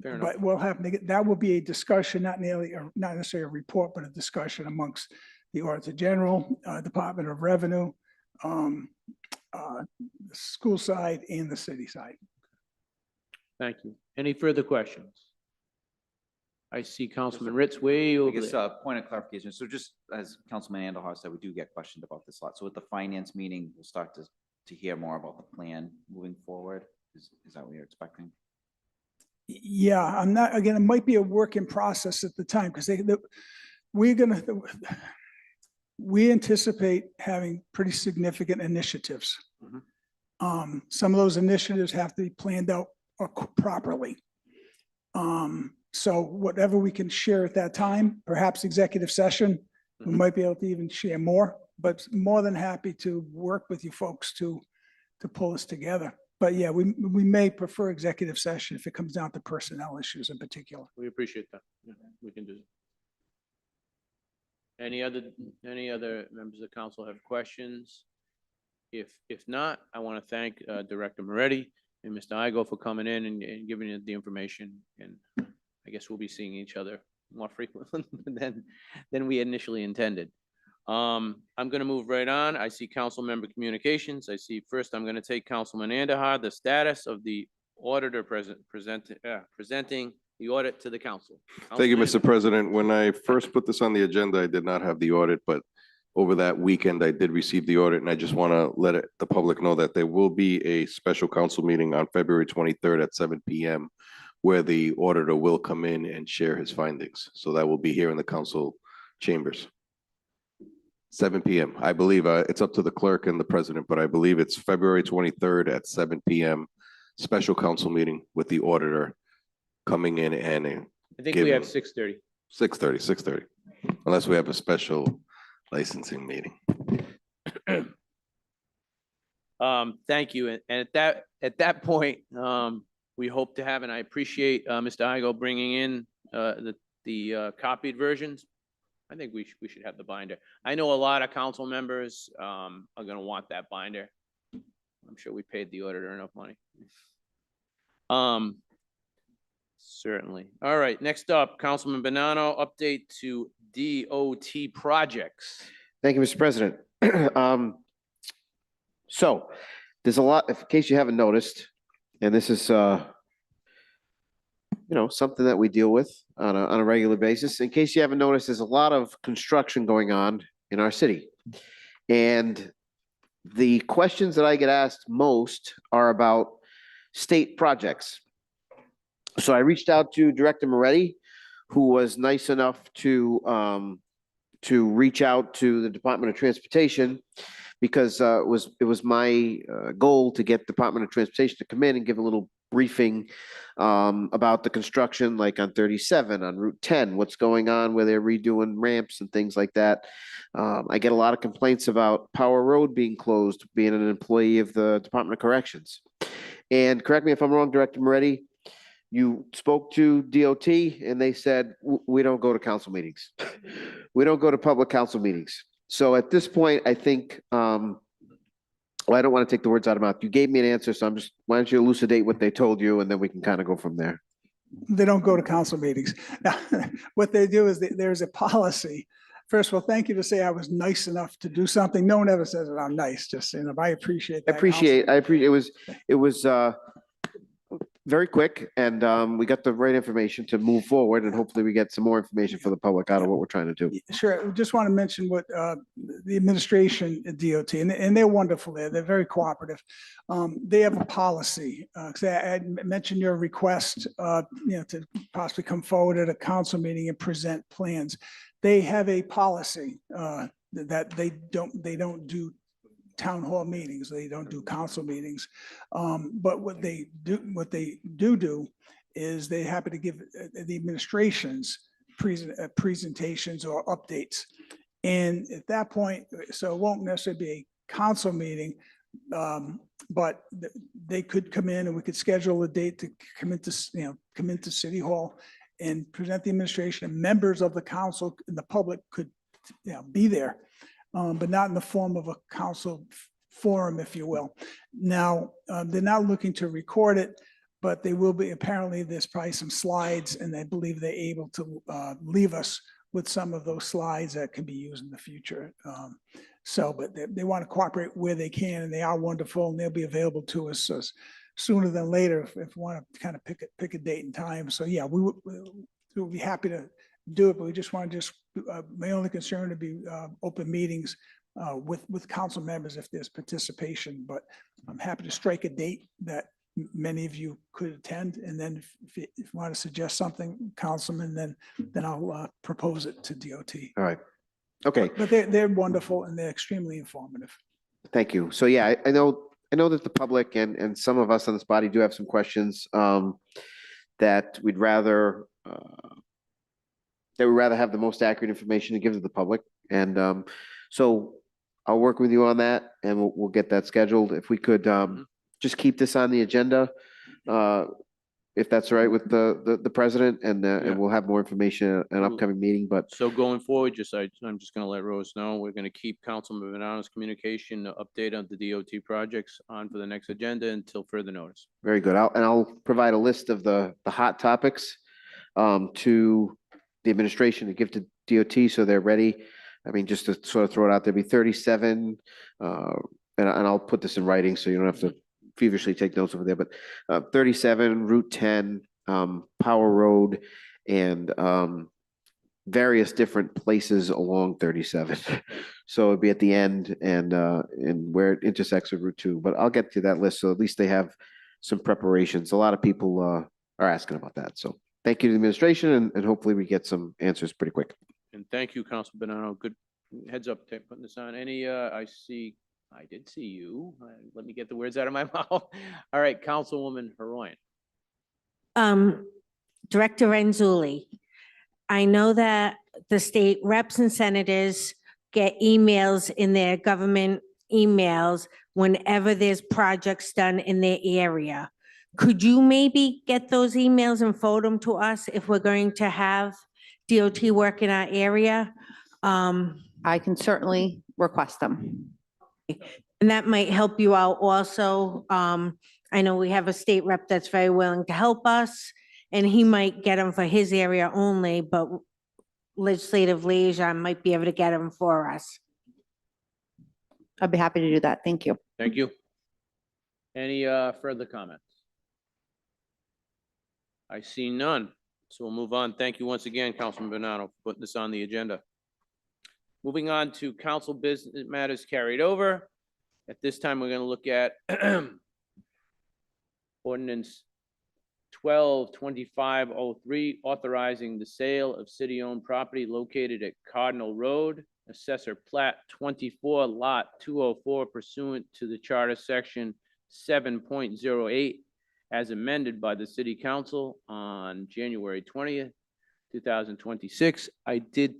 Fair enough. But we'll have, that will be a discussion, not necessarily a report, but a discussion amongst the Auditor General, Department of Revenue, the school side and the city side. Thank you. Any further questions? I see Councilman Ritz way I over guess, there. point of clarification. So just as Councilman Andujar said, we do get questioned about this a lot. So at the finance meeting, we'll start to hear more about the plan moving forward. Is that what you're expecting? Yeah, I'm not, again, it might be a work in process at the time because we anticipate having pretty significant initiatives. Some of those initiatives have to be planned out properly. So whatever we can share at that time, perhaps executive session, we might be able to even share more, but more than happy to work with you folks to pull this together. But yeah, we may prefer executive session if it comes down to personnel issues in particular. We appreciate that. Yeah, we can do that. Any other members of the council have questions? If not, I want to thank Director Moretti and Mr. Igo for coming in and giving us the information. And I guess we'll be seeing each other more frequently than we initially intended. I'm going to move right on. I see council member communications. I see first, I'm going to take Councilman Andujar, the status of the auditor presenting the audit to the council. Thank you, Councilman Mr. President. When I first put this on the agenda, I did not have the audit, but over that weekend, I did receive the audit, and I just want to let the public know that there will be a special council meeting on February 23rd at 7 p.m. where the auditor will come in and share his findings. So that will be here in the council chambers. 7 p.m. I believe it's up to the clerk and the president, but I believe it's February 23rd at 7 p.m. Special council meeting with the auditor coming in and I think we have 6:30. 6:30, unless we have a special licensing meeting. Thank you. And at that point, we hope to have, and I appreciate Mr. Igo bringing in the copied versions. I think we should have the binder. I know a lot of council members are going to want that binder. I'm sure we paid the auditor enough money. Certainly. All right, next up, Councilman Bonanno, update to DOT projects. Thank you, Mr. President. So there's a lot, in case you haven't noticed, and this is something that we deal with on a regular basis. In case you haven't noticed, there's a lot of construction going on in our city. And the questions that I get asked most are about state projects. So I reached out to Director Moretti, who was nice enough to reach out to the Department of Transportation because it was my goal to get Department of Transportation to come in and give a little briefing about the construction, like on 37, on Route 10, what's going on where they're redoing ramps and things like that. I get a lot of complaints about Power Road being closed, being an employee of the Department of Corrections. And correct me if I'm wrong, Director Moretti, you spoke to DOT and they said, we don't go to council meetings. We don't go to public council meetings. So at this point, I think, well, I don't want to take the words out of my mouth. You gave me an answer, so why don't you elucidate what they told you and then we can kind of go from there. They don't go to council meetings. Now, what they do is there's a policy. First of all, thank you to say I was nice enough to do something. No one ever says that I'm nice, just, I appreciate that. It was very quick and we got the right information to move forward and hopefully we get some more information for the public out of what we're trying to do. Sure. I just want to mention what the administration at DOT, and they're wonderful there. They're very cooperative. They have a policy. I mentioned your request, to possibly come forward at a council meeting and present plans. They have a policy that they don't do town hall meetings. They don't do council meetings. But what they do is they're happy to give the administration's presentations or updates. And at that point, so it won't necessarily be a council meeting, but they could come in and we could schedule a date to come into City Hall and present the administration, and members of the council and the public could be there. But not in the form of a council forum, if you will. Now, they're not looking to record it, but they will be, apparently there's probably some slides, and they believe they're able to leave us with some of those slides that can be used in the future. So, but they want to cooperate where they can, and they are wonderful, and they'll be available to us sooner than later if we want to kind of pick a date and time. So yeah, we'll be happy to do it, but we just want to my only concern would be open meetings with council members if there's participation, but I'm happy to strike a date that many of you could attend. And then if you want to suggest something, Councilman, then I'll propose it to DOT. All right. Okay. But they're wonderful and they're extremely informative. Thank you. So yeah, I know that the public and some of us on this body do have some questions that we'd rather have the most accurate information to give to the public. And so I'll work with you on that and we'll get that scheduled. If we could just keep this on the agenda, if that's all right with the president, and we'll have more information at an upcoming meeting, but. So going forward, I'm just gonna let Rose know, we're gonna keep Councilman Bonanno's communication update on the DOT projects on for the next agenda until further notice. Very good. I'll provide a list of the hot topics to the administration to give to DOT so they're ready. I mean, just to sort of throw it out there, be 37, and I'll put this in writing so you don't have to feverishly take notes over there, but 37, Route 10, Power Road, and various different places along 37. So it'd be at the end and where it intersects with Route 2, but I'll get to that list so at least they have some preparations. A lot of people are asking about that. So thank you to the administration, and hopefully we get some answers pretty quick. And thank you, Councilman Bonanno. Good heads up, putting this on. I did see you. Let me get the words out of my mouth. All right, Councilwoman Haroyan. Director Renzulli, I know that the state reps and senators get emails in their government emails whenever there's projects done in their area. Could you maybe get those emails and forward them to us if we're going to have DOT work in our area? I can certainly request them. And that might help you out also. I know we have a state rep that's very willing to help us, and he might get them for his area only, but legislative liaison might be able to get them for us. I'd be happy to do that. Thank you. Thank you. Any further comments? I see none. So we'll move on. Thank you once again, Councilman Bonanno, for putting this on the agenda. Moving on to council business matters carried over. At this time, we're going to look at ordinance 122503, authorizing the sale of city-owned property located at Cardinal Road, Assessor Plat 24, Lot 204, pursuant to the Charter Section 7.08, as amended by the City Council on January 20th, 2026. I did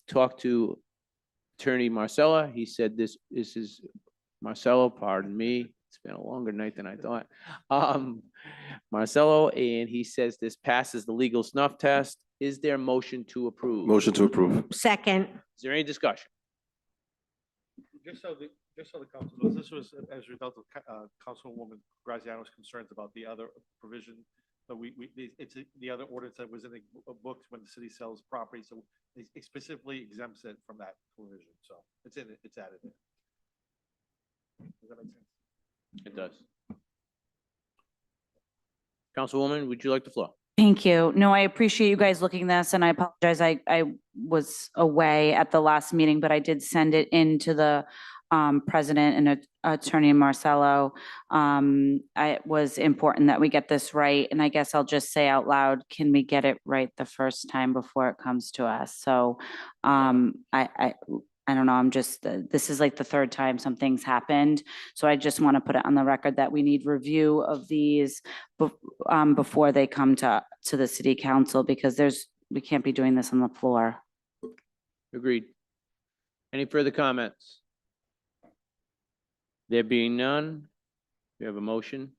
talk to Attorney Marcella. He said this is Marcello, pardon me. It's been a longer night than I thought. Marcello, and he says this passes the legal snuff test. Is there a motion to approve? Motion to approve. Second. Is there any discussion? Just so the council knows, this was as a result of Councilwoman Graziano's concerns about the other provision. But it's the other ordinance that was in the books when the city sells property, so it specifically exempts it from that provision. So it's added in. Does that make sense? It does. Councilwoman, would you like the floor? Thank you. No, I appreciate you guys looking this, and I apologize. I was away at the last meeting, but I did send it in to the president and Attorney Marcello. It was important that we get this right, and I guess I'll just say out loud, can we get it right the first time before it comes to us? So I don't know, I'm just, this is like the third time something's happened. So I just want to put it on the record that we need review of these before they come to the City Council, because we can't be doing this on the floor. Agreed. Any further comments? There being none, we have a motion.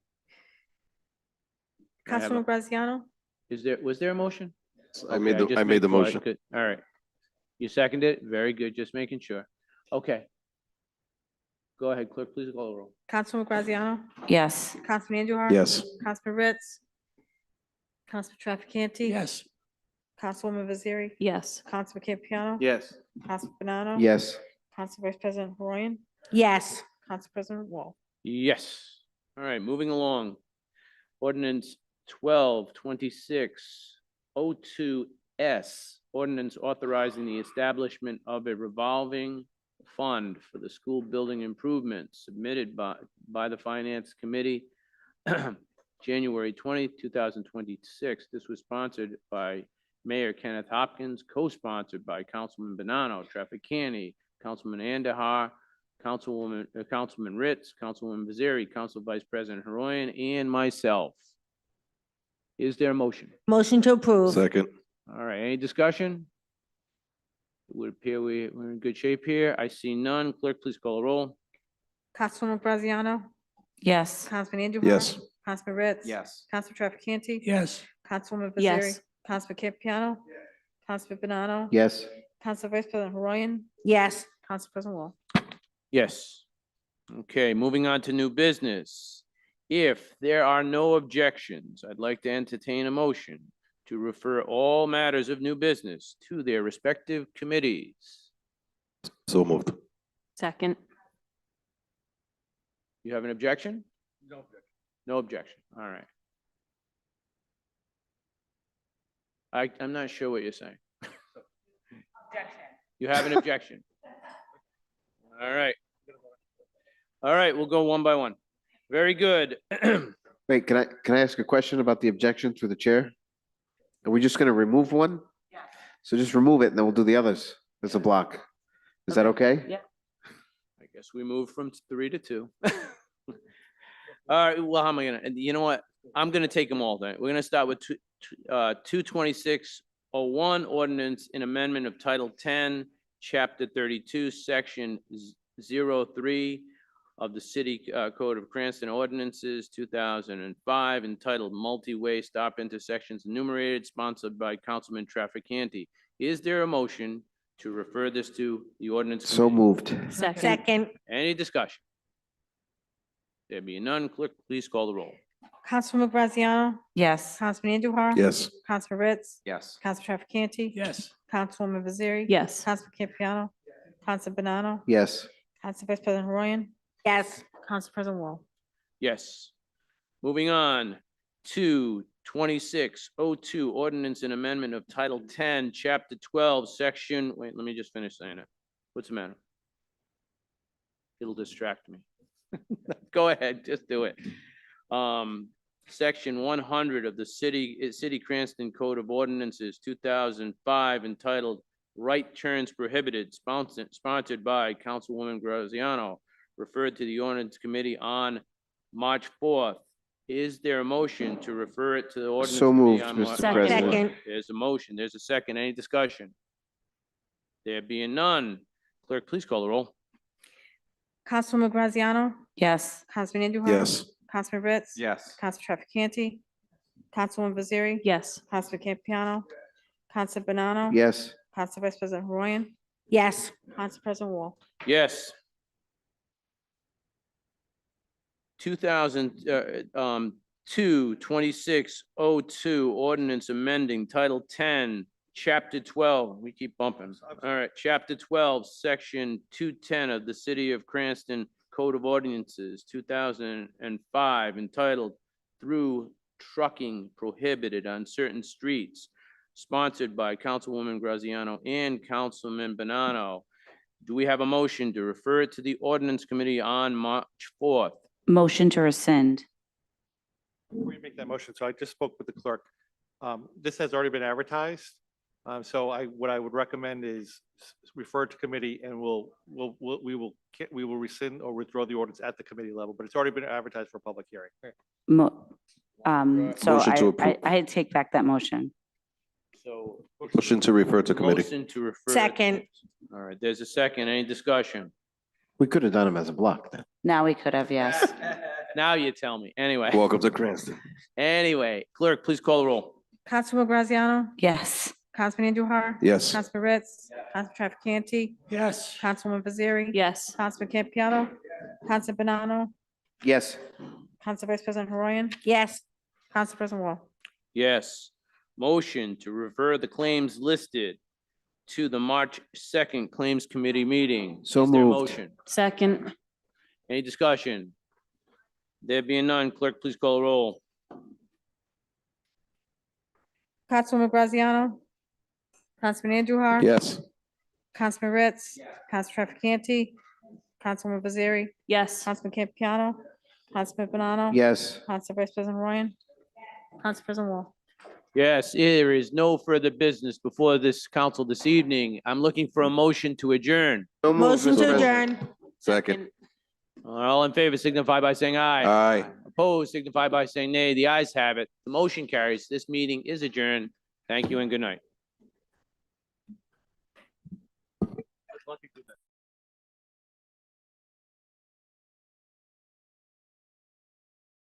I have Councilman Graziano? Was there a motion? I made the motion. All right. You seconded it? Very good. Just making sure. Okay. Go ahead, clerk, please call the roll. Councilwoman Graziano? Yes. Councilman Andujar? Yes. Councilman Ritz? Councilman Trafficante? Yes. Councilwoman Vaziri? Yes. Councilman Campiano? Yes. Councilman Banano? Yes. Council Vice President Haroyan? Yes. Council President Wall? Yes. All right, moving along. Ordinance 122602S, ordinance authorizing the establishment of a revolving fund for the school building improvements submitted by the Finance Committee January 20th, 2026. This was sponsored by Mayor Kenneth Hopkins, co-sponsored by Councilman Bonanno, Trafficante, Councilman Andahar, Councilman Ritz, Councilwoman Vaziri, Council Vice President Haroyan, and myself. Is there a motion? Motion to approve. Second. All right, any discussion? It would appear we're in good shape here. I see none. Clerk, please call the roll. Councilwoman Graziano? Yes. Councilman Andujar? Yes. Councilman Ritz? Yes. Councilman Trafficante? Yes. Councilwoman Vaziri? Yes. Councilman Campiano? Councilman Banano? Yes. Council Vice President Haroyan? Yes. Council President Wall? Yes. Okay, moving on to new business. If there are no objections, I'd like to entertain a motion to refer all matters of new business to their respective committees. So moved. Second. You have an objection? No objection. No objection. All right. I'm not sure what you're saying. You have an objection? All right. All right, we'll go one by one. Very good. Wait, can I ask a question about the objection through the chair? Are we just gonna remove one? Yeah. So just remove it and then we'll do the others as a block. Is that okay? Yeah. I guess we moved from 3 to 2. All right, well, how am I gonna, and you know what? I'm gonna take them all then. We're gonna start with 22601, ordinance in amendment of Title 10, Chapter 32, Section 03 of the City Code of Cranston Ordinances 2005, entitled Multi-Way Stop Intersections Enumerated, sponsored by Councilman Trafficante. Is there a motion to refer this to the ordinance? So committee? moved. Second. Any discussion? There being none, clerk, please call the roll. Councilwoman Graziano? Yes. Councilman Andujar? Yes. Councilman Ritz? Yes. Council Trafficante? Yes. Councilwoman Vaziri? Yes. Councilman Campiano? Council Banano? Yes. Council Vice President Haroyan? Yes. Council President Wall? Yes. Moving on to 2602, ordinance and amendment of Title 10, Chapter 12, Section, wait, let me just finish saying it. What's the matter? It'll distract me. Go ahead, just do it. Section 100 of the City Cranston Code of Ordinances 2005, entitled Right Turns Prohibited, sponsored by Councilwoman Graziano, referred to the Ordinance Committee on March 4th. Is there a motion to refer it to the Ordinance? So Committee moved, on Mr. March President. 4th? Second. There's a motion. There's a second. Any discussion? There being none, clerk, please call the roll. Councilwoman Graziano? Yes. Councilman Andujar? Yes. Councilman Ritz? Yes. Council Trafficante? Councilwoman Vaziri? Yes. Councilman Campiano? Council Banano? Yes. Council Vice President Haroyan? Yes. Council President Wall? Yes. 2602, ordinance amending Title 10, Chapter 12, we keep bumping. All right, Chapter 12, Section 210 of the City of Cranston Code of Ordinances 2005, entitled Through Trucking Prohibited on Certain Streets, sponsored by Councilwoman Graziano and Councilman Bonanno. Do we have a motion to refer it to the Ordinance Committee on March 4th? Motion to rescind. Before you make that motion, so I just spoke with the clerk. This has already been advertised. So what I would recommend is refer it to committee and we will rescind or withdraw the ordinance at the committee level, but it's already been advertised for a public hearing. So Motion to approve. I take back that motion. So. Motion to refer to committee. Motion to refer. Second. All right, there's a second. Any discussion? We could have done them as a block then. Now we could have, yes. Now you tell me. Anyway. Welcome to Cranston. Anyway, clerk, please call the roll. Councilwoman Graziano? Yes. Councilman Andujar? Yes. Councilman Ritz? Council Trafficante? Yes. Councilwoman Vaziri? Yes. Councilman Campiano? Council Banano, Yes. Council Vice President Haroyan, Yes. Council President Wall. Yes. Motion to refer the claims listed to the March 2nd Claims Committee meeting. So Is there a moved. motion? Second. Any discussion? There being none, clerk, please call the roll. Councilwoman Graziano, Councilman Andujar. Yes. Councilman Ritz, Council Trafficante, Councilwoman Baziri, Yes. Councilman Campiano, Councilman Banano. Yes. Council Vice President Haroyan, Council President Wall. Yes, there is no further business before this council this evening. I'm looking for a motion to adjourn. So moved, Motion Mr. to President. adjourn. Second. All in favor signify by saying aye. Aye. Opposed signify by saying nay. The ayes have it. The motion carries. This meeting is adjourned. Thank you and good night.